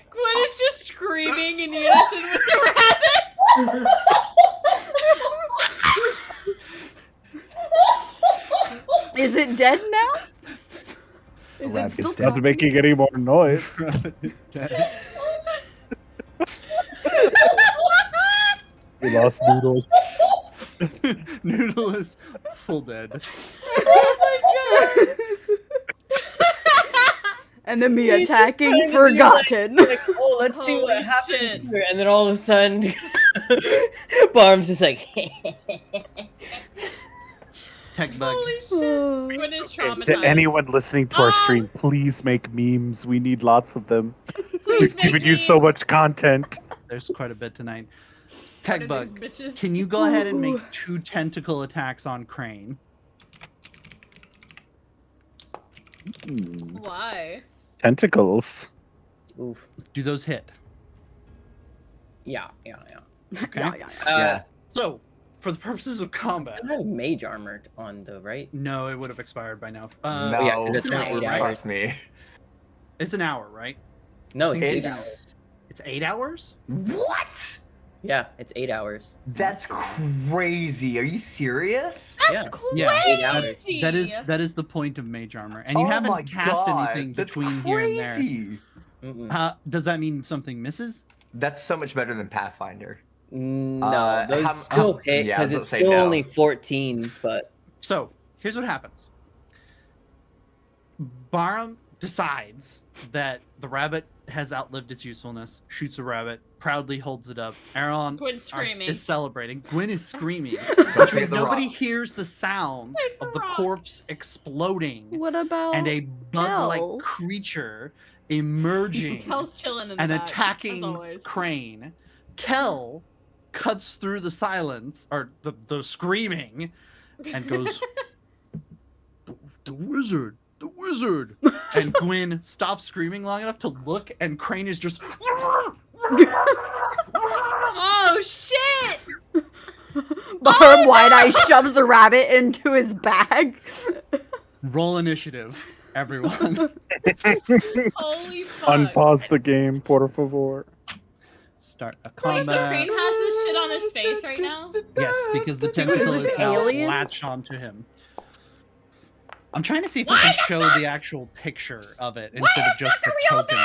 Gwen is just screaming in unison with the rabbit. Is it dead now? Is it Rabbit still It's not talking? making any more noise. It's dead. We lost Noodle. Noodle is full dead. And then me He's just attacking, trying to be forgotten. Like, oh, let's see what Holy happens shit. here. And then all of a sudden, Barm's just like, Tech bug. Holy shit. Gwen is traumatized. To anyone listening to our stream, please make memes. We need lots of them. We've given you so much content. There's quite a bit tonight. What Tech are bug. these bitches? Can you go ahead and make 2 tentacle attacks on Crane? Why? Tentacles. oof. Do those hit? Yeah. Okay. Yeah. Yeah. So, for the purposes of combat, Still have mage armor on though, right? no, it would have expired by now. No, yeah, 'cause it's an been hour, 8 right? trust me. It's an hour, right? No, it's 8 It's hours. It's 8 hours? what? Yeah, it's 8 hours. That's crazy. Are you serious? That's Yeah. crazy. Yeah, 8 hours. That is the point of mage armor, and you Oh my haven't cast God, anything that's between here and there. crazy. Mm-mm. Does that mean something misses? That's so much better than Pathfinder. No, those how- still hit yeah, I because was about it's to say still no. only 14. But So here's what happens. Barham decides that the rabbit has outlived its usefulness, shoots a rabbit, proudly holds it up. Aaron Gwen's screaming. is celebrating. Gwen is screaming. Don't Which forget means the nobody rock. hears the sound There's a of the rock. corpse exploding What about and a bug-like Kel? creature emerging Kel's chilling in the and back, as attacking always. Crane. Kel cuts through the silence or the screaming and goes, the wizard, the wizard. And Gwen stops screaming long enough to look, and Crane is just. Oh shit! Barham wide-eye shoves the rabbit into his bag. Roll initiative, everyone. Holy fuck! Unpause the game, por favor. Start a Wait, so Crane combat. has this shit on his face right now? Yes, because the tentacle Is is this now aliens? latched onto him. I'm trying to see if I can show the actual picture of it instead of just the real token.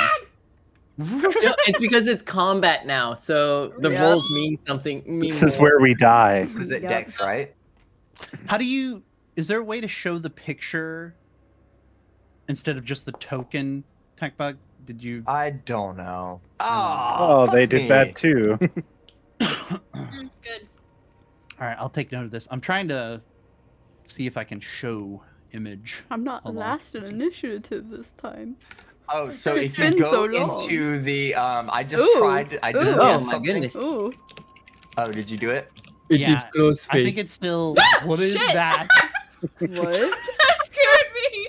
It's because it's combat now, so the Yep. rolls mean something. This is where we die. What is it, Yep. Dex, right? How do you? Is there a way to show the picture instead of just the token? Tech bug? Did you? I don't know. Oh, they did that too. Good. All right, I'll take note of this. I'm trying to see if I can show image. I'm not Hold on. last in initiative this time. Oh, so It's if you been go so long. into the I just Ooh. tried. I just Ooh. did Oh my something. goodness! Ooh. Oh, did you do it? It Yeah, is close I think face. it's still. What is Shit. that? What? That scared me.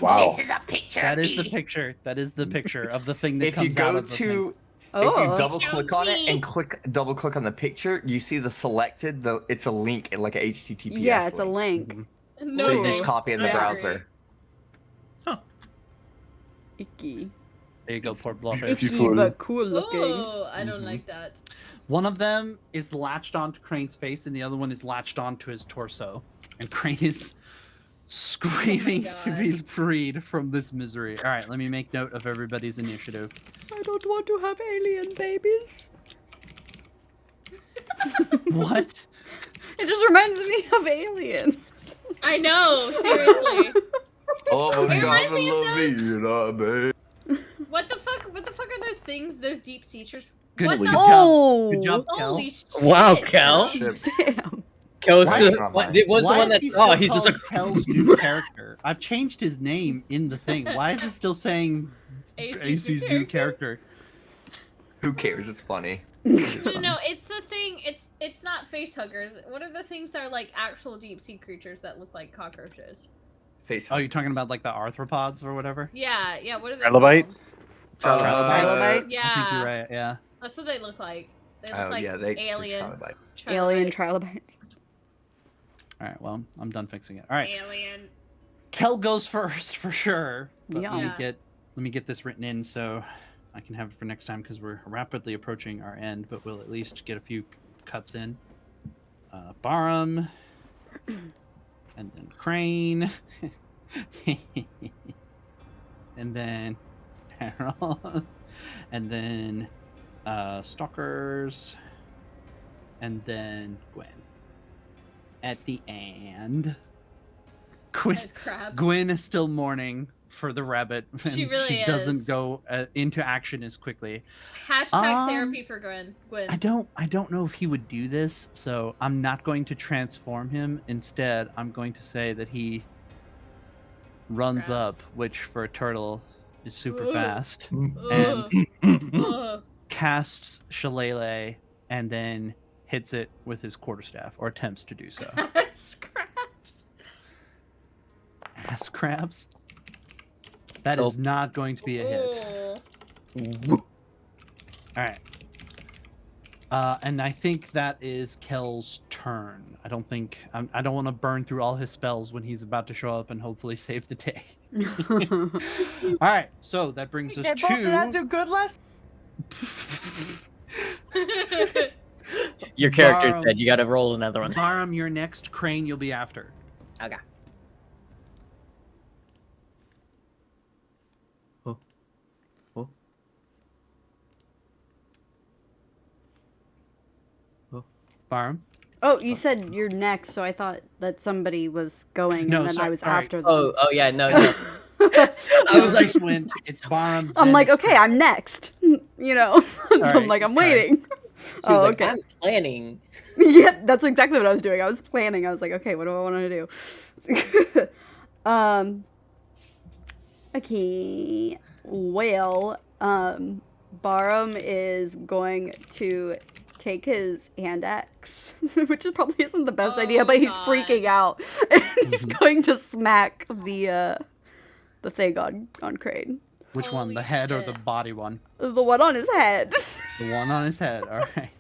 Wow. This is a picture. That of is the me. picture. That is the picture of the thing that If you comes out go of the to, thing. if you Oh. double click on it me. and double click on the picture, you see the selected. It's a link, like a HTTPS. Yeah, it's a link. link. Mhm. No. So you just copy in the I agree. browser. Icky. There you go, poor Bluff. Icky, Beautiful. but cool looking. Oh, I don't Mhm. like that. One of them is latched onto Crane's face, and the other one is latched onto his torso. And Crane is screaming to God. be freed from this misery. All right, let me make note of everybody's initiative. I don't want to have alien babies. What? It just reminds me of aliens. I know, seriously. Oh It reminds me of Lavina, babe. What the fuck? What the fuck are those things? Those deep sea creatures? Good, What good the? job. Oh. Good job, Kel. Holy shit! Wow, Kel. Shit. Damn. Kel's Why the, is it not what, mine? was the Why one is that he oh, still he's just called like Kel's new character? I've changed his name in the thing. Why is it still saying AC's new character? Who cares? It's funny. No, it's the thing. It's not face huggers. What are the things that are like actual deep sea creatures that look like cockroaches? Face. Oh, you're talking about like the arthropods or whatever? Yeah, yeah. What are they? Trilobite? called? Trilobite? Yeah, I think you're right. Yeah. that's what they look like. They look Oh like yeah, they alien. trilobite. Alien trilobites. trilobite. All right. Well, I'm done fixing it. All right. Alien. Kel goes first for sure. But Yeah. Yeah. let me get this written in so I can have it for next time because we're rapidly approaching our end, but we'll at least get a few cuts in. Barum, and then Crane, and then Harold, and then Stalkers, and then Gwen. At the end, Crabs. Gwen is still mourning for the rabbit. She and really she doesn't is. go into action as quickly. Hashtag therapy for Gwen. I don't know if he would do this, so I'm not going to transform him. Instead, I'm going to say that he runs Grabs. up, which for a turtle is super Ugh. fast, Ugh. and Ugh. casts Shillelagh and then hits it with his quarterstaff, or attempts to do so. Scraps. Ass crabs. That is not going to be a hit. Oh. All right. And I think that is Kel's turn. I don't think I don't want to burn through all his spells when he's about to show up and hopefully save the day. All right, so that brings us to. do good last. your character's Barum. dead. You got to roll another one. Barum, you're next. Crane, you'll be after. Okay. Oh. Oh. Barum. Oh, you said you're next, so I thought that somebody was going, No, and then sorry, I was all right. after them. Oh yeah, no, no. I was like, went. It's Barum. I'm then like, it's okay, I'm next. You know, so I'm right, like, I'm it's time. waiting. She was Oh, like, okay. I'm planning. Yeah, that's exactly what I was doing. I was planning. I was like, okay, what do I want to do? Okay. Well, Barum is going to take his hand axe, which is probably isn't the best idea, Oh, but he's God. freaking out. And he's Mhm. going to smack the thing on Crane. Which one? Holy The head or the shit. body one? The one on his head. The one on his head. All right.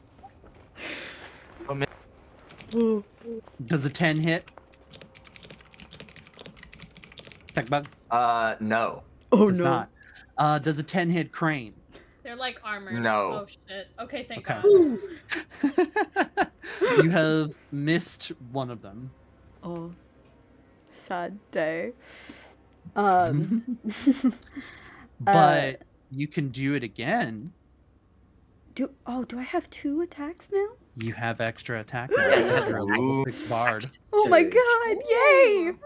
Does a 10 hit? Tech bug? No. Oh Does no. not. Does a 10 hit Crane? They're like armor. No. Oh shit. Okay, thank Okay. God. You have missed one of them. Oh, sad day. But You can do it again. Do I have 2 attacks now? You have extra attack now because you're a level 6 bard. Oh my Surge. god, yay! So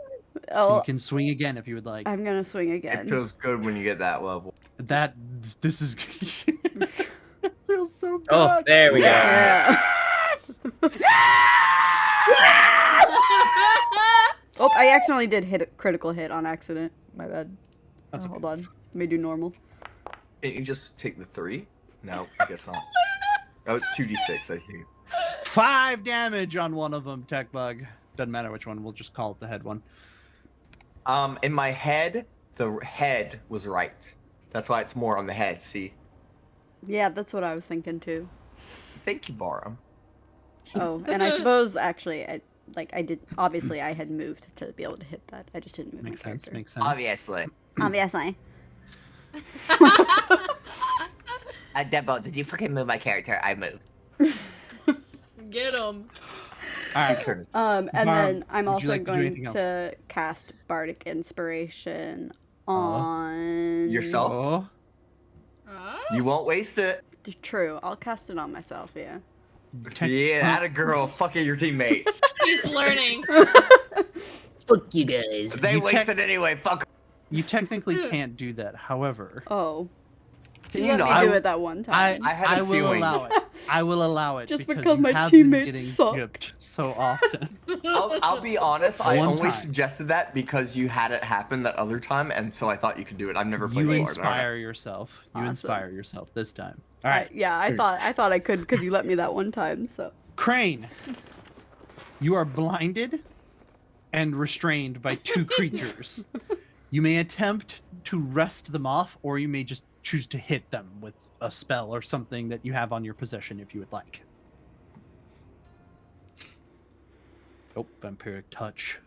Oh, you can swing again if you would like. I'm gonna swing It again. feels good when you get that level. This is it feels so good. Oh, there we go. Yeah. Oh, I accidentally did hit a critical hit on accident. My bad. That's okay. Hold on. Let me do normal. Can't you just take the 3? No, I guess not. Oh, it's 2d6, I see. 5 damage on one of them, Tech Bug. Doesn't matter which one. We'll just call it the head one. In my head, the head was right. That's why it's more on the head, see? Yeah, that's what I was thinking too. Thank you, Barum. Oh, and I suppose actually, I did. Obviously, I had moved to be able to hit that. I just didn't move Makes my sense. character. Makes sense. Obviously. Obviously. Debo, did you fucking move my character? I moved. Get him. All right. And Barb, then I'm would you also like to do going anything else? to cast Bardic Inspiration on Yourself? Oh, You won't waste it. True, I'll cast it on myself. Yeah. Yeah, that a girl. Fucking your teammates. He's learning. Fuck you guys. They You waste check- it anyway. Fuck. You technically can't do that. However, Oh. Can You you let not? me do it that one time. I had a will feeling. allow it. I will allow it Just because because you my have been teammates getting suck. gypped so often. I'll be honest. I One only time. suggested that because you had it happen that other time, and so I thought you could do it. I've never played You before. inspire yourself. You Awesome. inspire yourself this time. All right, Yeah, I thought I could because you let me that one time. So. Crane. You are blinded and restrained by 2 creatures. You may attempt to wrest them off, or you may just choose to hit them with a spell or something that you have on your possession if you would like. Oh, vampiric touch.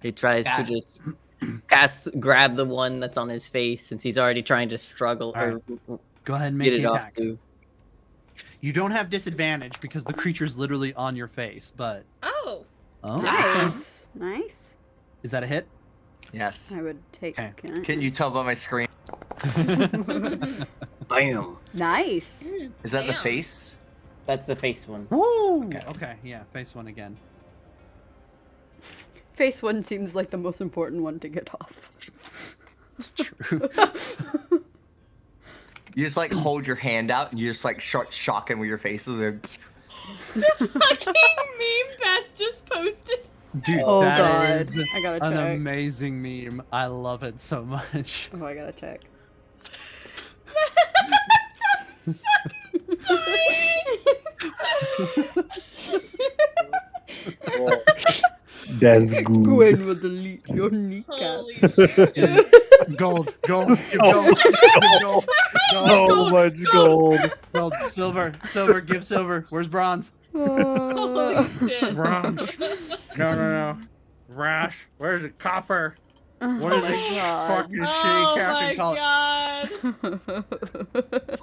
He tries to just grab the one that's on his face since he's already trying to struggle All or Go ahead and make get it the off attack. too. You don't have disadvantage because the creature's literally on your face, but... Oh. Oh, Nice. Nice. is that a hit? Yes. I would take. Okay. Can you tell by my screen? Bam. Nice. Is that the Damn. face? That's the face one. Woo! Okay, yeah, face one again. Face one seems like the most important one to get off. It's true. You just like hold your hand out and you just like start shocking with your faces. And... The fucking meme Beth just posted. Dude, Oh that god. is I gotta an check. amazing meme. I love it so much. Oh, I gotta check. That's good. Gwen will delete your kneecap. Holy Yeah. Gold, gold, So gold, much gold, gold, So much gold. gold, silver, silver, give silver. Where's bronze? Holy shit. Bronze. No. Rash, where's the copper? What is my this god. fucking Oh shitty my Captain call it? god.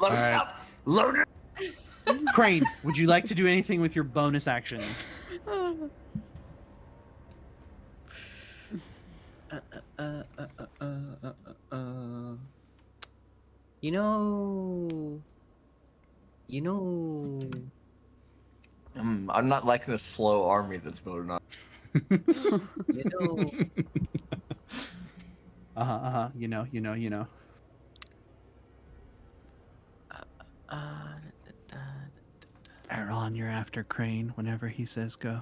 Load Alright. up. Load it. Crane, would you like to do anything with your bonus action? You know. I'm not liking the slow army that's voted on. You know. You know. Aaron, you're after Crane whenever he says go.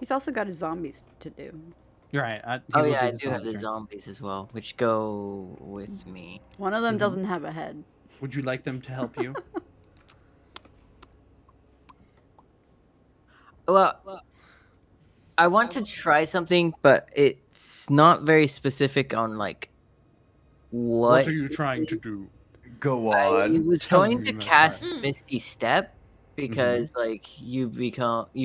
He's also got his zombies to do. You're right. he Oh will yeah, I this do on have his the turn. zombies as well, which go with me. One of them doesn't have a head. Would you like them to help you? Well, I want to try something, but it's not very specific on like what. What are you trying to do? Go I on. was Tell going me, to my cast friend. Misty Step because like you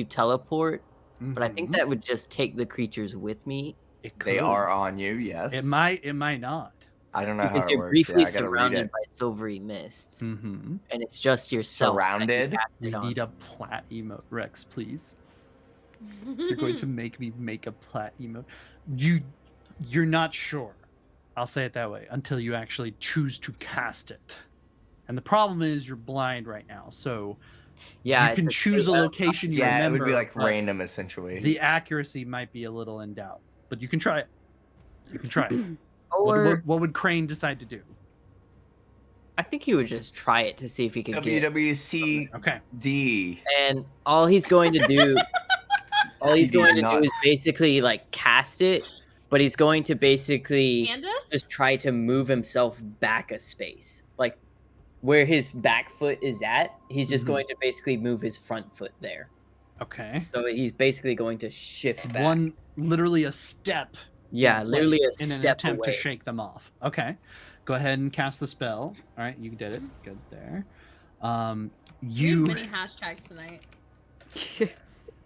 teleport, but I think Mhm. that would just take the creatures with me It They could. are on you, yes. It might not. I don't know how because it you're works. briefly Yeah, I gotta read surrounded it. by silvery mist, Mm-hmm. and it's just yourself. that you Surrounded? cast We it on. need a plat emote, Rex, please. You're going to make me make a plat emote. You're not sure. I'll say it that way, until you actually choose to cast it. And the problem is you're blind right now, so Yeah, you can choose a location you Yeah, remember. it would be like but random essentially. The accuracy might be a little in doubt, but you can try it. You can try it. Or What would Crane decide to do? I think he would just try it to see if he could get. WWCD. Okay. And all he's going to do, CD is basically like cast it, but he's going to basically Candace? just try to move himself back a space, like where his back foot is at. He's just Mhm. going to basically move his front foot there. Okay. So he's basically going to shift back. Literally a step. Yeah, in literally place a in an step attempt away. to shake them off. Okay. Go ahead and cast the spell. All right, you did it. Good there. We have You many hashtags tonight.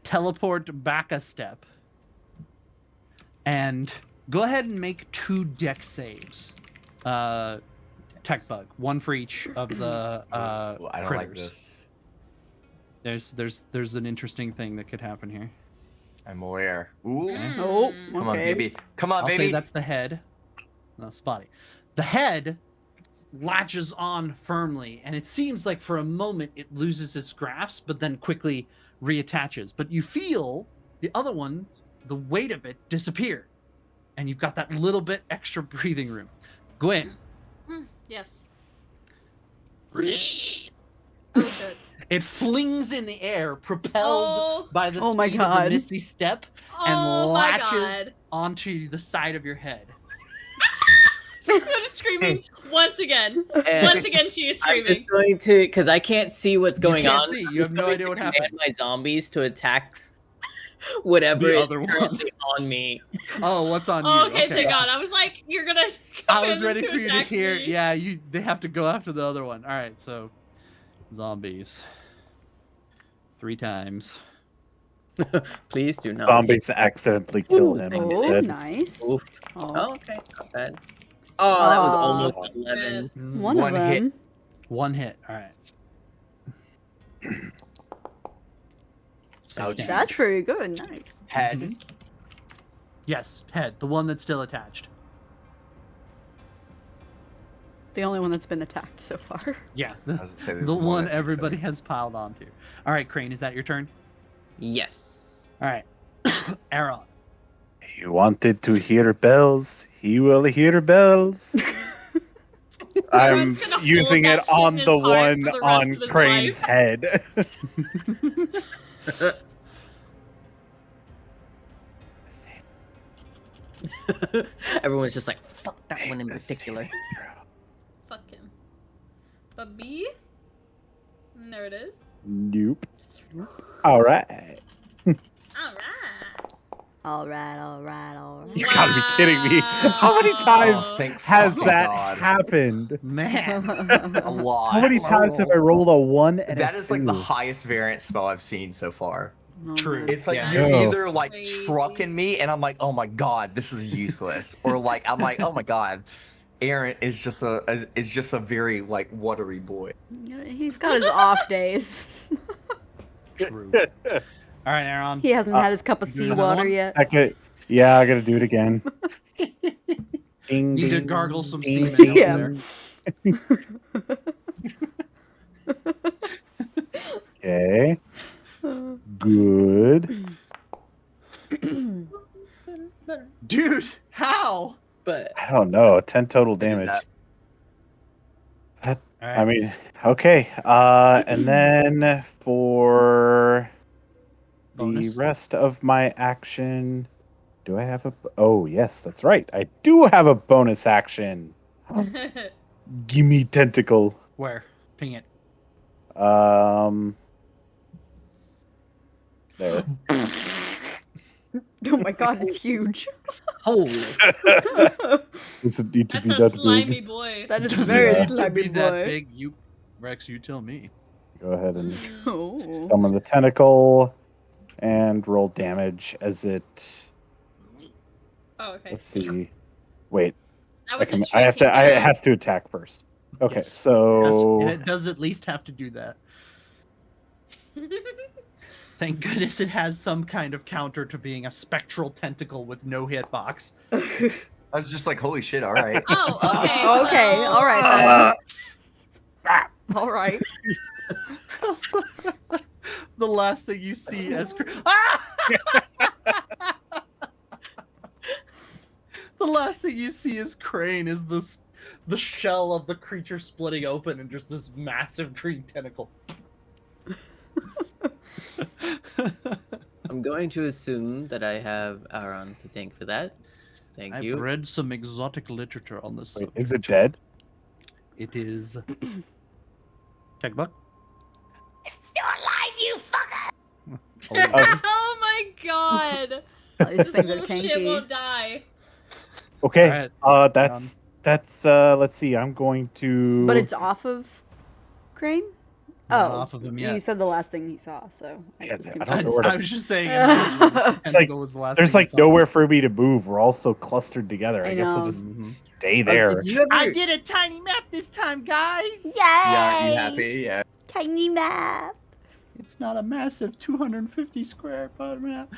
teleport back a step and go ahead and make 2 dex saves. Tech bug, 1 for each of the I don't like critters. this. There's an interesting thing that could happen here. I'm aware. Ooh. Oh, Mm. Come on, okay. baby. Come on, I'll baby. say that's the head. No, spotty. The head latches on firmly, and it seems like for a moment it loses its grasp, but then quickly reattaches. But you feel the other one, the weight of it, disappear, and you've got that little bit extra breathing room. Gwen. Yes. Oh, shit. It flings in the air, propelled by the Oh my speed of the God. misty step, and Oh my latches god. onto the side of your head. Squid is screaming once again. And Once again, she is I'm screaming. just going to, because I can't see what's going can't on. see. I'm You have just no going idea to what command happened. My zombies to attack whatever The is other one. currently on me. Oh, what's on you? Oh, okay, thank God. I was like, you're gonna. I was command them ready for you to attack hear. me. Yeah, they have to go after the other one. All right, so zombies. 3 times. Please do not. Zombies accidentally kill him Oh, instead. nice. Oof. Oh. Oh, okay, not bad. Oh, that was Aw, almost Squid. 11. One One of hit. them. 1 hit. All right. Ouch. Six That's damage. pretty good. Nice. Head. Mhm. Yes, head. The one that's still attached. The only one that's been attacked so far. Yeah, I was gonna say there's the one that's everybody exciting. has piled onto. All right, Crane, is that your turn? Yes. All right. Aaron. He wanted to hear bells. He will hear bells. I'm Aaron's gonna hold using that it shit in on his the heart one for the rest on of his Crane's life. head. Everyone's just like, fuck that one in Make the particular. saving throw. Fuck him. But B? And there it is. Nope. All right. Alright. All right. You gotta be kidding me. How many times Wow. Thank has fucking that God. happened? Man. A lot. How many times have I rolled a 1 and That a is like the 2? highest variant spell I've seen so far. Oh, True. man. It's like Yeah. you're Yo. either like Crazy. trucking me and I'm like, oh my God, this is useless. Or like I'm like, oh my God, Aaron is just a very like watery boy. Yeah, he's got his off days. True. All right, Aaron. He hasn't had his cup of you doing seawater another one? yet. Yeah, I gotta do it again. Ding, Need to ding, gargle some ding, semen over ding. there. Okay. Good. Dude, how? But I don't know. 10 total damage. All right. I mean, okay. And then for Bonus. the rest of my action, do I have a? Oh, yes, that's right. I do have a bonus action. Gimme tentacle. Where? Ping it. There. Oh my god, it's huge. holy, Does it need to That's be a that slimy big? boy. That is Does very it need to slimy be that boy. big? You, Rex, you tell me. Go ahead and Mm. Oh. summon the tentacle and roll damage as it. Oh, okay. Let's see. Wait, That I was can. a I have to. trick It you has to attack first. Okay, Yes. so Yes, it does at least have to do that. Thank goodness it has some kind of counter to being a spectral tentacle with no hitbox. I was just like, holy shit! All right. Oh, okay. Okay, well, all right then. All right. The last thing you see as ah! The last thing you see as Crane is the shell of the creature splitting open and just this massive green tentacle. I'm going to assume that I have Aaron to thank for that. Thank I've you. read some exotic literature on this. Wait, is it dead? It is. Tech Buck? It's still alive, you fucker! Oh my god! These This things are little shit tanky. won't die. Okay. Alright, That's let's see. I'm going to. But it's off of Crane? Not Oh, off of him you yet. said the last thing he saw, so I Yeah, was I confused. don't know where to- I was just saying. Imagine, the It's tentacle was the last There's thing like he saw. nowhere for me to move. We're all so clustered together. I I guess I'll know. just Mhm. stay there. Did you ever... did a tiny map this time, guys. Yay! Yeah, you happy? Yeah. Tiny map. It's not a massive 250 square foot map.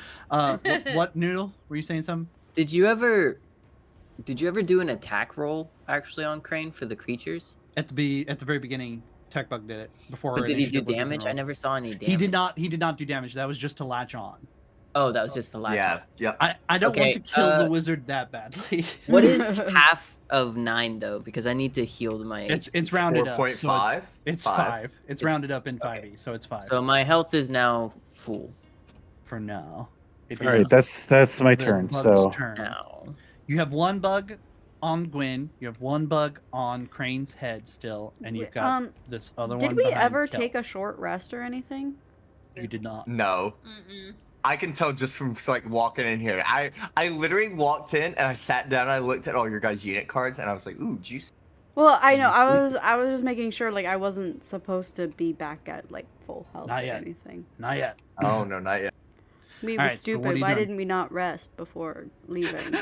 What Noodle? Were you saying something? Did you ever do an attack roll actually on Crane for the creatures? At the very beginning, Tech Bug did it before. But did he do initiative was even damage? I rolled. never saw any damage. He did not. He did not do damage. That was just to latch on. Oh, that was just the last Yeah. one. Yep. I don't want Okay, to kill the wizard that badly. What is half of 9 though? Because I need to heal my. It's rounded up. So 4.5. it's Five. 5. It's rounded up in 5e, so it's 5 So my health is now full. for now. It All right, is that's my the turn. bug's So turn. Now. You have one bug on Gwyn. You have one bug on Crane's head still, and you've got this other one. Did we behind ever Kel. take a short rest or anything? You did not. No. Mm-mm. I can tell just from like walking in here. I literally walked in and I sat down. And I looked at all your guys' unit cards and I was like, "Ooh, juice." Well, I know. I was just making sure like I wasn't supposed to be back at like full health Not or yet. anything. Not yet. Oh no, not yet. We All were right, so what are stupid. you Why doing? didn't we not rest before leaving?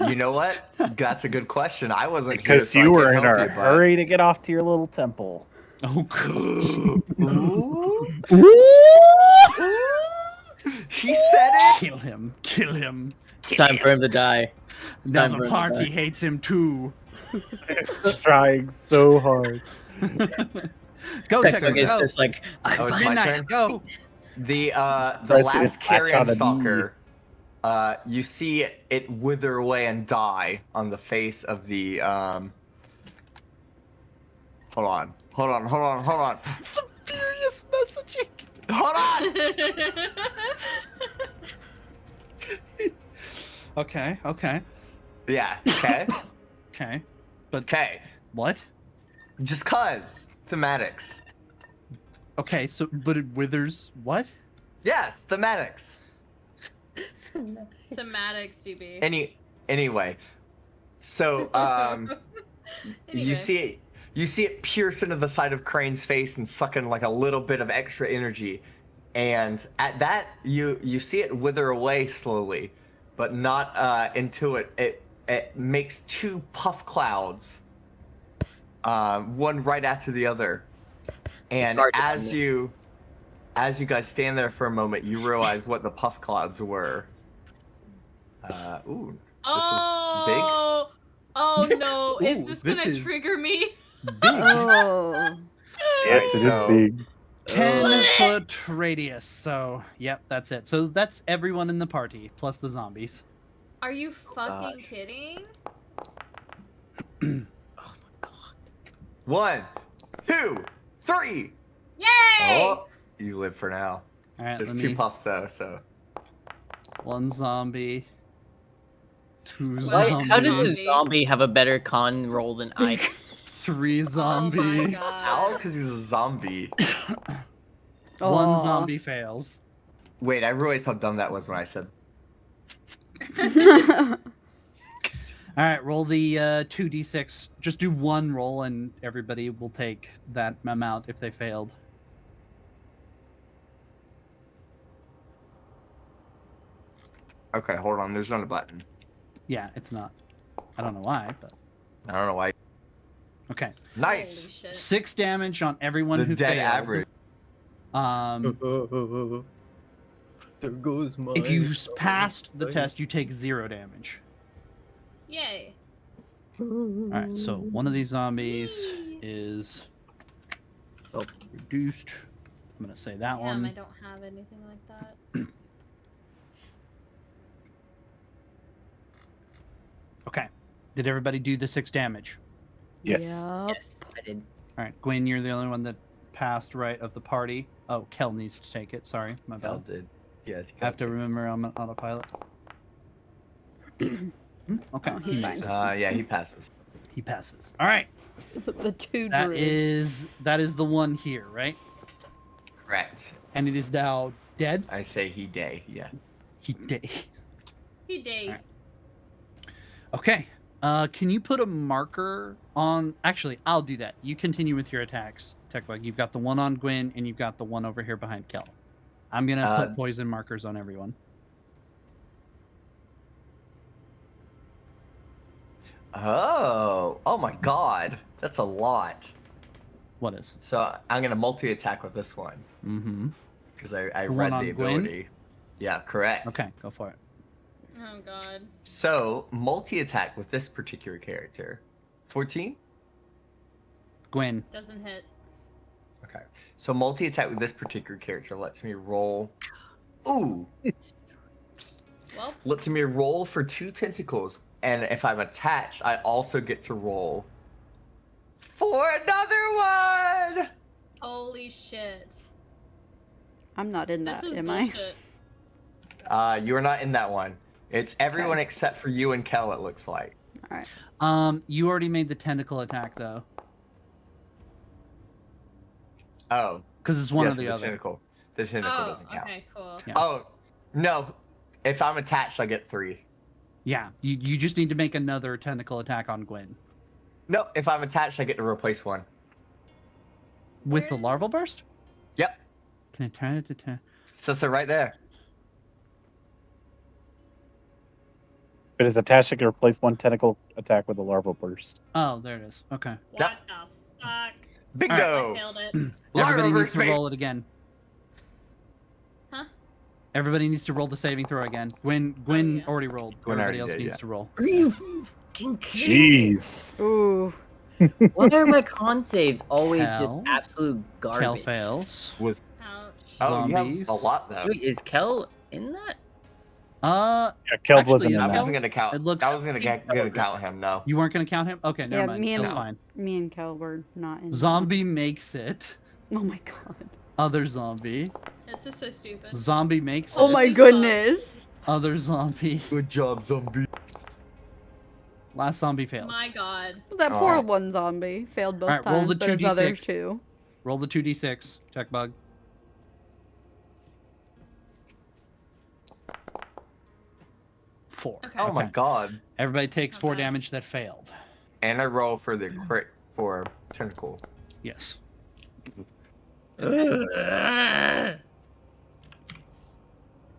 You know what? That's a good question. I wasn't here, because so I you were couldn't in help a you, but- hurry to get off to your little temple. Oh, God. He said it. Kill him. Kill him. It's time for him to die. It's Now time the for him to party die. hates him too. It's trying so hard. Go, Text Tex, is go. just like, I Oh, it's my Midnight, turn? go. The President last latch carrion on a stalker, you see it wither away and die on the face of the Hold on. Furious messaging. Hold on. Okay. Yeah. Okay. Okay. But Okay. what? Just cause thematics. Okay, so but it withers what? Yes, thematics. Thematics, DB. Anyway, so Anyway. you see it pierce into the side of Crane's face and suck in like a little bit of extra energy, and at that you see it wither away slowly, but not into it. It makes 2 puff clouds, one right after the other, and hard to as admit. you guys stand there for a moment, you realize what the puff clouds were. Ooh. Oh! Oh no! Is Ooh, this this gonna is- trigger me? Oh. Yes, it is So- big. 10-foot radius. So, yep, that's it. So that's everyone in the party plus the zombies. Are you fucking gosh. kidding? 1, 2, 3. Yay! Oh, you live for now. All right, There's let 2 me. puffs though, so 1 zombie. 2 Wait, Why, zombies. how did the Zombie. zombie have a better con roll than I? 3 Oh my zombie. Ow, god. because he's a zombie. 1 Aw. zombie fails. Wait, I realized how dumb that was when I said. All right, roll the 2d6. Just do 1 roll, and everybody will take that amount if they failed. Okay, hold on. There's not a button. Yeah, it's not. I don't know why, but I don't know why. okay. Holy Nice. shit. 6 damage on everyone The who dead failed. average. There goes my. If you passed the test, you take 0 damage. Yay. All right, so one of these zombies Yay. is Oh. reduced. I'm gonna say that Damn, one. I don't have anything like that. Okay. Did everybody do the 6 damage? Yes. Yup. Yes, I did. All right, Gwen, you're the only one that passed right of the party. Oh, Kel needs to take it. Sorry, my Kel bad. did. Yeah, I have to remember I'm an autopilot. Okay. Oh, he's makes fine. it. Yeah, he passes. He passes. All right. The 2 That druids. is the one here, right? Correct. And it is now dead. I say he day. Yeah. He did. He did. Alright. Okay. Can you put a marker on? Actually, I'll do that. You continue with your attacks, Techbug. You've got the one on Gwen, and you've got the one over here behind Kel. I'm gonna put poison markers on everyone. Oh my God, that's a lot. What is? So I'm gonna multi-attack with this one Mm-hmm. because I The one read on the Gwen? ability. Yeah, correct. Okay, go for it. Oh god. So multi-attack with this particular character. 14. Gwen. Doesn't hit. Okay. So multi-attack with this particular character lets me roll. Ooh. Well, Lets me roll for 2 tentacles, and if I'm attached, I also get to roll for another one. holy shit. I'm not in This that, is am I? bullshit. You're not in that one. It's everyone Okay. except for you and Kel, it looks like. Alright. You already made the tentacle attack though, Oh, because it's one yes, or the the other. tentacle. The tentacle Oh, doesn't count. okay, cool. Yeah. Oh, no. If I'm attached, I get 3. Yeah, you just need to make another tentacle attack on Gwen No, if I'm attached, I get to replace one. with the Where- larval burst. Yep. Can I turn it to? So right there. It is attached. It can replace one tentacle attack with a larval burst. Oh, there it is. Okay. What Yep. the fuck? Bingo. I failed it. Everybody Larva needs to burst, roll it again. Huh? Everybody needs to roll the saving throw again. Gwen yeah. already rolled. Gwen Everybody already else did, needs yeah. to roll. Are you fucking kidding me? Jeez. Ooh. Why are my con saves always just Kel. absolute Kel garbage? fails. Was Ouch. Oh, you Zombies. have a lot though. Wait, is Kel in that? Uh, Yeah, Kel Actually, wasn't is in I Kel- that. wasn't gonna count. It looks- I was gonna count him. No. you weren't gonna count him. Okay, never Yeah, mind. me and- Feels No. fine. Me and Kel were not in. that Zombie makes it. one. Oh my god. Other zombie. This is so stupid. Zombie makes it. Oh my Holy fuck. goodness. Other zombie. Good job, zombie. Last zombie fails. My god. That poor Oh. one zombie failed both Alright, roll times, the but his other 2d6. 2. Roll the 2d6. Tech bug. Four. Okay. Oh my god. Everybody takes 4 Okay. damage that failed. And I roll for the crit for tentacle. Yes.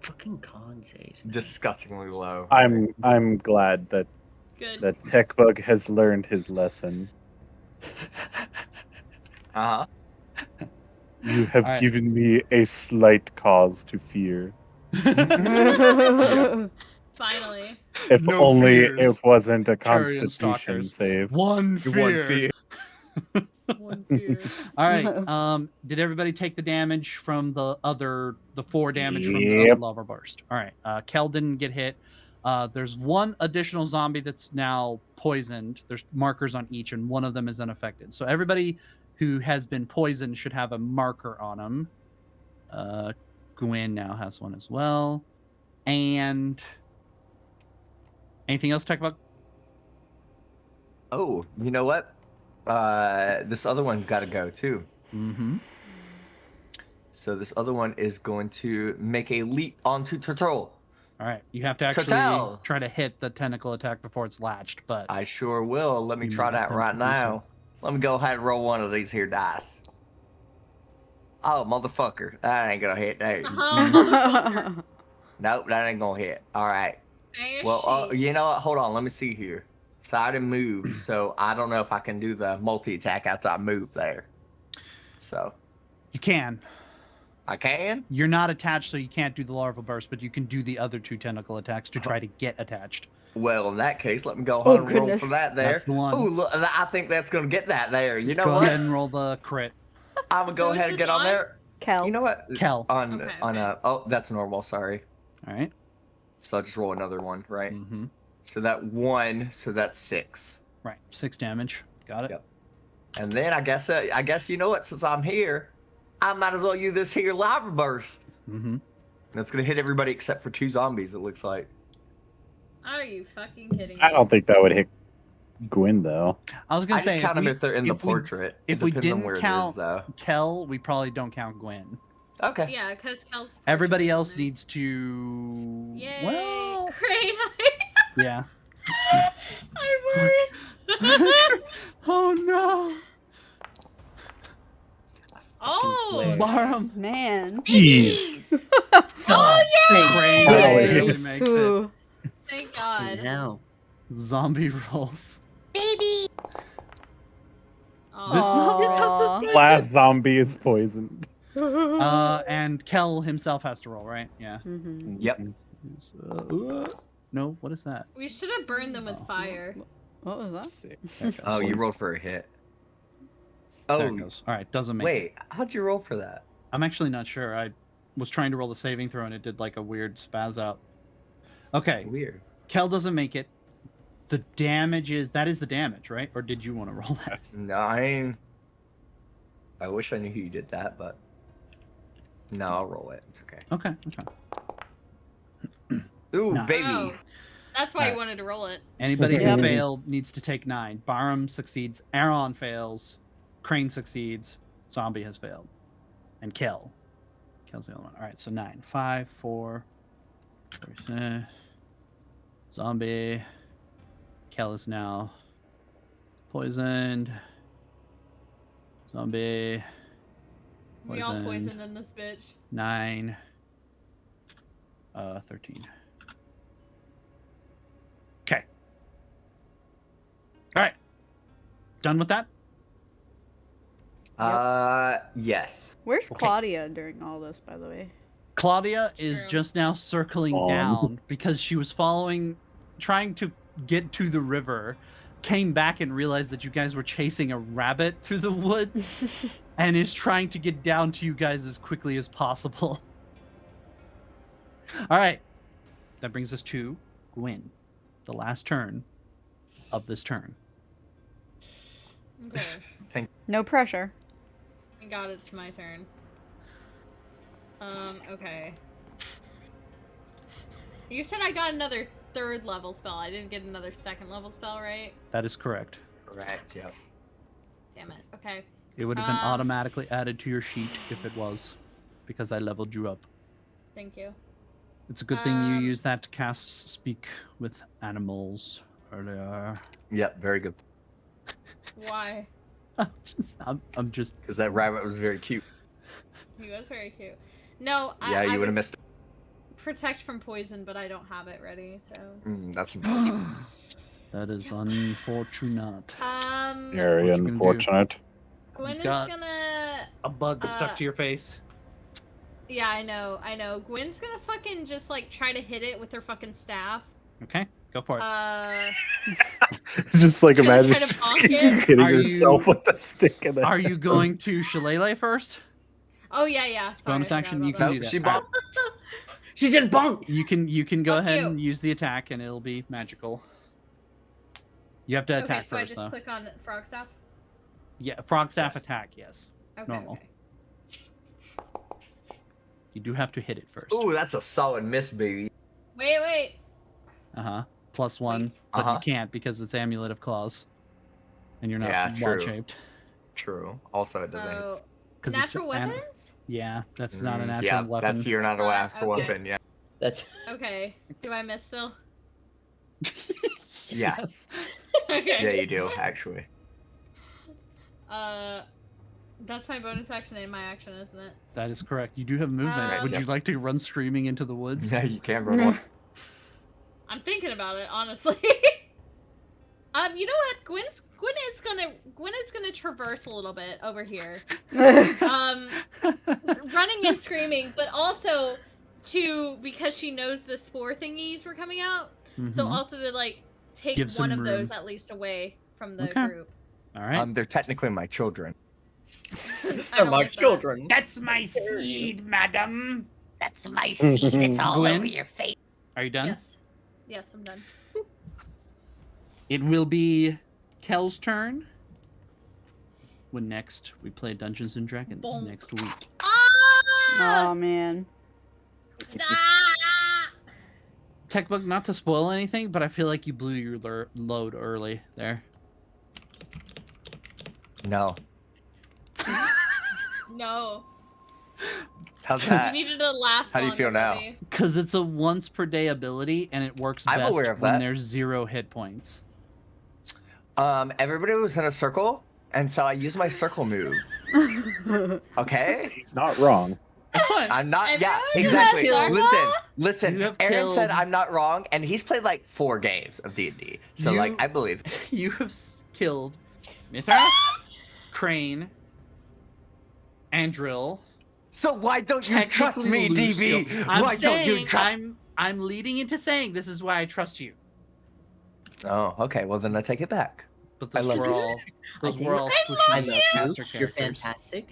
Fucking con saves. man. Disgustingly low. I'm glad that Good. Techbug has learned his lesson. Uh huh. You have Alright. given me a slight cause to fear. Finally. If No only fears. it wasn't a Carrion Constitution stalkers. save. One fear. One fear. All right. Did everybody take the damage from the 4 damage from the other Yep. lava burst? All right. Kel didn't get hit. There's one additional zombie that's now poisoned. There's markers on each, and one of them is unaffected. So everybody who has been poisoned should have a marker on them. Gwen now has one as well. And anything else to talk about? Oh, you know what? This other one's got to go too. Mm-hmm. So this other one is going to make a leap onto Turtle. All right. You have to actually Total. try to hit the tentacle attack before it's latched, but I sure will. Let me You try may that have right to now. Let me go ahead and roll one of these here dice. Oh, motherfucker. That ain't gonna hit. There. Oh, Nope, that ain't gonna hit. All right. motherfucker. Well, you know what? Hold on. Let me see here. So I didn't move, so I don't know if I can do the multi-attack after I move there. So you can. I can? You're not attached, so you can't do the larval burst, but you can do the other 2 tentacle attacks to try to get attached. Well, in that case, let me go Oh, ahead and roll goodness. for that there. That's the one. Ooh, look, I think that's gonna get that there. You know Go what? ahead and roll the crit. I'm gonna go Who's ahead and this get on on? there. Kel. You know what? Kel. On Okay, on okay. oh, that's normal. Sorry. All right. So I'll just roll another one, right? Mm-hmm. So that 1, so that's 6. Right. 6 damage. Got it. Yep. And then I guess you know what? Since I'm here, I might as well use this here lava burst. Mm-hmm. That's gonna hit everybody except for 2 zombies. It looks like. Are you fucking kidding me? I don't think that would hit Gwyn though. I was gonna I say just count them if they're in the if we- portrait. if It we depends on didn't where it is, count though. Kel, we probably don't count Gwen. Okay. Yeah, because Kel's. Everybody portrait's else in there. needs to. Yay! Well, Crane, yeah. I'm worried. Oh no. Oh, Barham. Man. Jeez. Oh yeah! Crane Holy. barely makes it. Ooh. Thank God. Now. Zombie rolls. Baby. Oh. This zombie Aw. doesn't make Last zombie is poisoned. it. And Kel himself has to roll, right? Yeah. Mm-hmm. Yep. No, what is that? We should have burned them with fire. What was that? 6. Oh, you rolled for a hit. There Oh, it goes. All right, doesn't make it. wait. How'd you roll for that? I'm actually not sure. I was trying to roll the saving throw and it did like a weird spaz out. Okay, Weird. Kel doesn't make it. The damage is that is the damage, right? Or did you want to roll that? 9. I wish I knew who you did that, but no, I'll roll it. It's okay. Okay, okay. Ooh, No. baby. Oh, that's why Alright. you wanted to roll it. Anybody who Yep. failed needs to take 9. Barham succeeds. Aaron fails. Crane succeeds. Zombie has failed. And Kel. Kel's the other one. All right, so 9. 5, 4. Zombie. Kel is now poisoned. Zombie. We all Poisoned. poisoned in this bitch. 9. 13. Okay. All right. Done with that? Yes. Where's Okay. Claudia during all this, by the way? Claudia is True. just now circling down because she was trying to get to the river, came back and realized that you guys were chasing a rabbit through the woods and is trying to get down to you guys as quickly as possible. All right. That brings us to Gwyn, the last turn of this turn. Okay. No pressure. Thank God it's my turn. Okay. You said I got another 3rd level spell. I didn't get another 2nd level spell, right? That is correct. Correct. Yep. Damn it. Okay. It would have been Um, automatically added to your sheet if it was, because I leveled you up. Thank you. It's a good thing you Um, used that to cast Speak with Animals earlier. Yep. Very good. Why? I'm just. Because that rabbit was very cute. He was very cute. No, Yeah, I you would have was missed. protect from poison, but I don't have it ready, so. That's unfortunate. That is unfortunate. Very What you gonna do? unfortunate. Gwen is got- gonna. A bug stuck to your face. Yeah, I know. Gwen's gonna fucking just like try to hit it with her fucking staff. Okay, go for it. Just like Just gonna imagine try to just bonk it? hitting Are herself you- with a stick in the Are you going to Shillelagh first? Oh yeah. Sorry, Bonus I forgot action, about you can that. do that. She All right. bonked. She just bonked. You can go Fuck ahead you. and use the attack, and it'll be magical. You have to Okay, attack so I first, just though. click on frog staff. Yeah, frog staff Yes. attack. Yes, Okay. Normal. Okay. you do have to hit it first. Ooh, that's a solid miss, baby. Wait. +1, but Uh-huh. you can't because it's Amulet of Claws, and you're not Yeah, true. wild shaped. True. Also, it doesn't. Oh, 'Cause it's natural an- weapons? Yeah, that's not a natural yeah, weapon. that's you're not a Not- natural okay. weapon. Yeah. That's Okay. Do I miss still? Yeah. Yes. Okay. Yeah, you do actually. That's my bonus action and my action, isn't it? That is correct. You do have movement. Right, Would yep. you like to run screaming into the woods? Yeah, you can run one. I'm thinking about it, honestly. You know what? Gwen is gonna traverse a little bit over here. Running and screaming, but also because she knows the spore thingies were coming out. So Mhm. also to like take Give one some of those room. at least away from the Okay. group. All right. They're technically my children. I don't like that. That's my seed, madam. That's my seed. It's all Gwen? over your face. Are you done? Yes. Yes, I'm done. It will be Kel's turn when next we play Dungeons and Dragons Bonk. next week. Ah! Oh man. Ah! Techbug, not to spoil anything, but I feel like you blew your load early there. No. No. How's You that? needed to last How do you feel longer, now? buddy. Because it's a once per day ability, and it works I'm best aware of when that. there's 0 hit points. Everybody was in a circle, and so I used my circle move. Okay? He's not wrong. That's fine. I'm not. Yeah, Everyone in exactly. that circle? Listen. You have Aaron said killed- I'm not wrong, and he's played like 4 games of D&D. So like, You- I believe. You have killed Mithras, Crane, Andrill. So why don't you trust technically me, Lucio. DB? I'm Why don't you saying, trust? I'm leading into saying this is why I trust you. Oh, okay. Well, then I take it back. But I those love were you. all I those were all I squishy love caster you. You're characters. fantastic.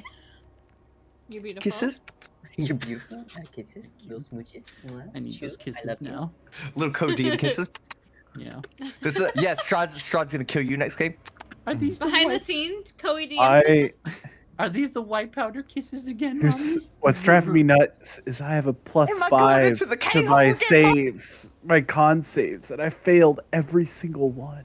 You're beautiful. Kisses, You're beautiful. Kisses, little smooches. I need those I kisses love you. now. little codeine kisses. Yeah. This is yes. Strahd's gonna kill you next game. Are these Behind the white, scenes, Cody DM I kisses. Are these the white powder kisses again, here's Mommy? what's driving me nuts is I have a plus Am I going 5 into the to K-hole my again? saves, my con saves, and I failed every single one.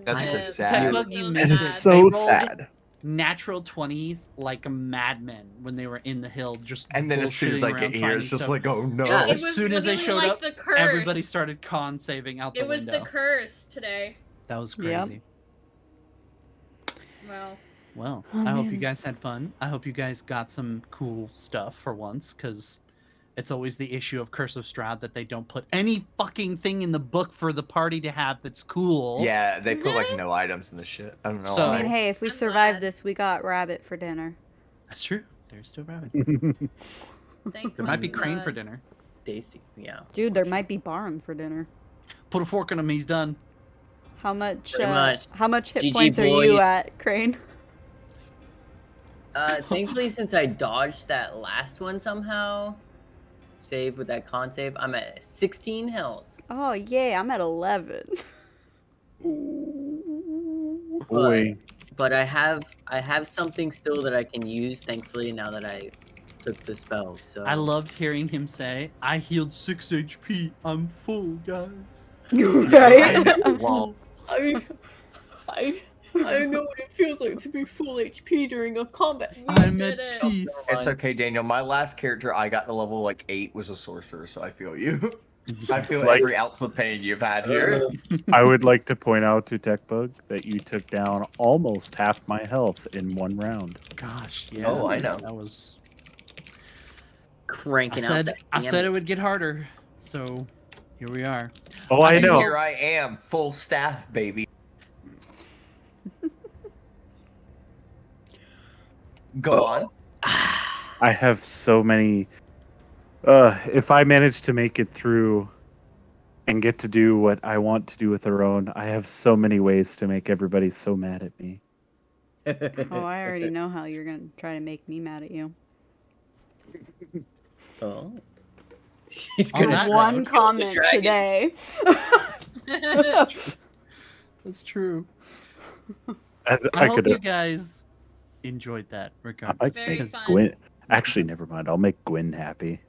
That's so Yeah, sad. Techbug, you Those It missed are is it. so They rolled sad. Natural 20s like madmen when they were in the hill, just And then as soon as bullshitting I around get here, finding it's just stuff. like, oh no. Yeah, It as was soon as they literally showed like up, the curse. everybody started con saving out the It was window. the curse today. That was Yep. crazy. Well, Well, Oh, I hope you man. guys had fun. I hope you guys got some cool stuff for once, because it's always the issue of Curse of Strahd that they don't put any fucking thing in the book for the party to have that's cool. Yeah, they put like no items in the shit. I don't know. So- I why. mean, hey, if we I'm survive glad. this, we got rabbit for dinner. That's true. There's still rabbit. thank There might be fucking crane God. for dinner. Tasty. Yeah. Dude, there might be Barum for dinner. Put a fork in him. He's done. How much? Pretty much. How much hit GG points are you boys. at, Crane? Thankfully, since I dodged that last one somehow, save with that con save, I'm at 16 health. Oh yeah, I'm at 11. Boy, But I have something still that I can use. Thankfully, now that I took the spell. So I loved hearing him say, "I healed 6 HP. I'm full, guys." right? Well, I know what it feels like to be full HP during a combat. We I'm did at it. peace. it's okay, Daniel. My last character I got to level like 8 was a sorcerer, so I feel you. I feel Like- every ounce of pain you've had here. I would like to point out to Techbug that you took down almost half my health in one round. Gosh, yeah. Oh, I know. That was. Cranking out I that said it damage. would get harder. So here we are. Oh, I And know. here I am, full staff, baby. Go on. I have so many. If I manage to make it through and get to do what I want to do with their own, I have so many ways to make everybody so mad at me. Oh, I already know how you're gonna try to make me mad at you. Oh. He's On gonna that try One to kill the comment dragon. today. That's true. I I hope could. you guys enjoyed that I regardless. might Very make fun. Gwen. Actually, never mind. I'll make Gwen happy.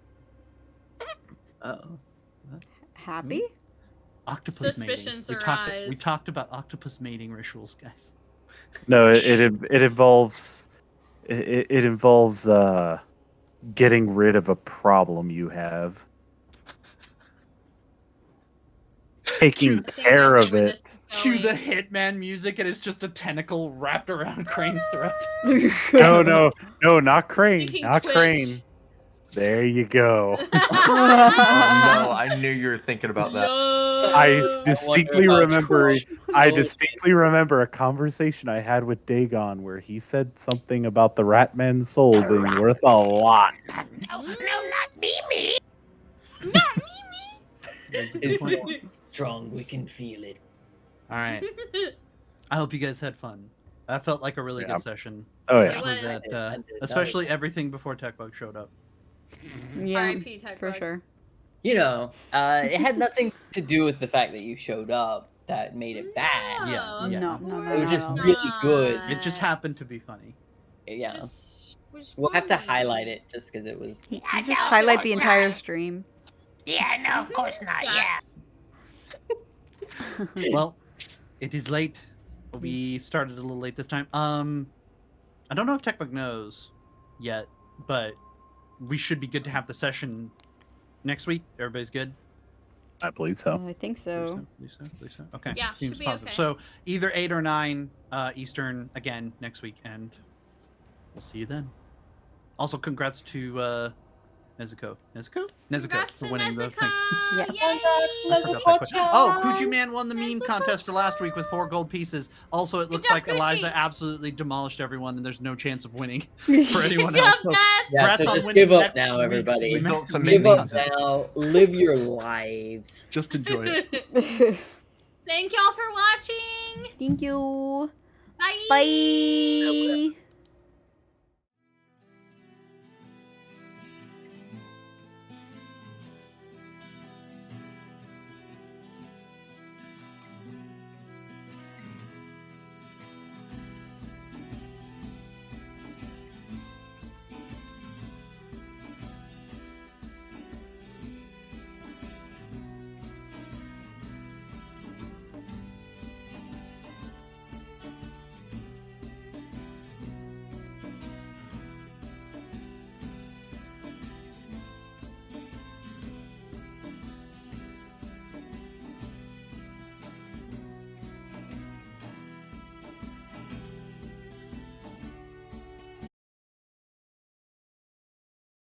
Uh-oh. Happy? Octopus Suspicions mating. We arise. talked about octopus mating rituals, guys. No, it involves. It involves getting rid of a problem you have. Taking I think I care know of where this it. is Cue the going. Hitman music, and it's just a tentacle wrapped around Crane's throat. No, not Crane. Thinking Not Twitch. Crane. There you go. Oh no, I knew you were thinking about that. I I distinctly wonder remember. how I so- distinctly remember a conversation I had with Dagon where he said something about the Ratman's soul being worth a lot. No, not me. That's a good Is point. strong. We can feel it. All right. I hope you guys had fun. That felt like a really Yeah. good session. Oh yeah. Especially, was. that, especially everything before Techbug showed up. Yeah, R.I.P. Tech for Bug. sure. You know, it had nothing to do with the fact that you showed up that made it bad. Yeah, of yeah. No, no, no, It was not just at all. really good. It just happened to be funny. Yeah. Just was We'll have to funny. highlight it just because it was. You I just know, highlight of the course entire not. stream. Yeah, no, of course not. Yeah. Well, it is late. We started a little late this time. I don't know if Techbug knows yet, but we should be good to have the session next week. Everybody's good? I believe so. I think so. Believe so. Okay. Yeah, Seems should be positive. okay. So either 8 or 9 Eastern again next week, and we'll see you then. Also, congrats to Nezuko. Congrats for to winning the thing. Yeah. Yay! I forgot that question. Oh, Poochie Man won the meme contest for last week with 4 gold pieces. Also, it looks job, like Eliza Poochie. absolutely demolished everyone, and there's no chance of winning for Good anyone job, else. So, Dad! Yeah, congrats so on just winning give up next now, week's everybody. Results and Give meme up contest. now. Live your lives. Just enjoy it. Thank y'all for watching. Thank you. Bye. Bye.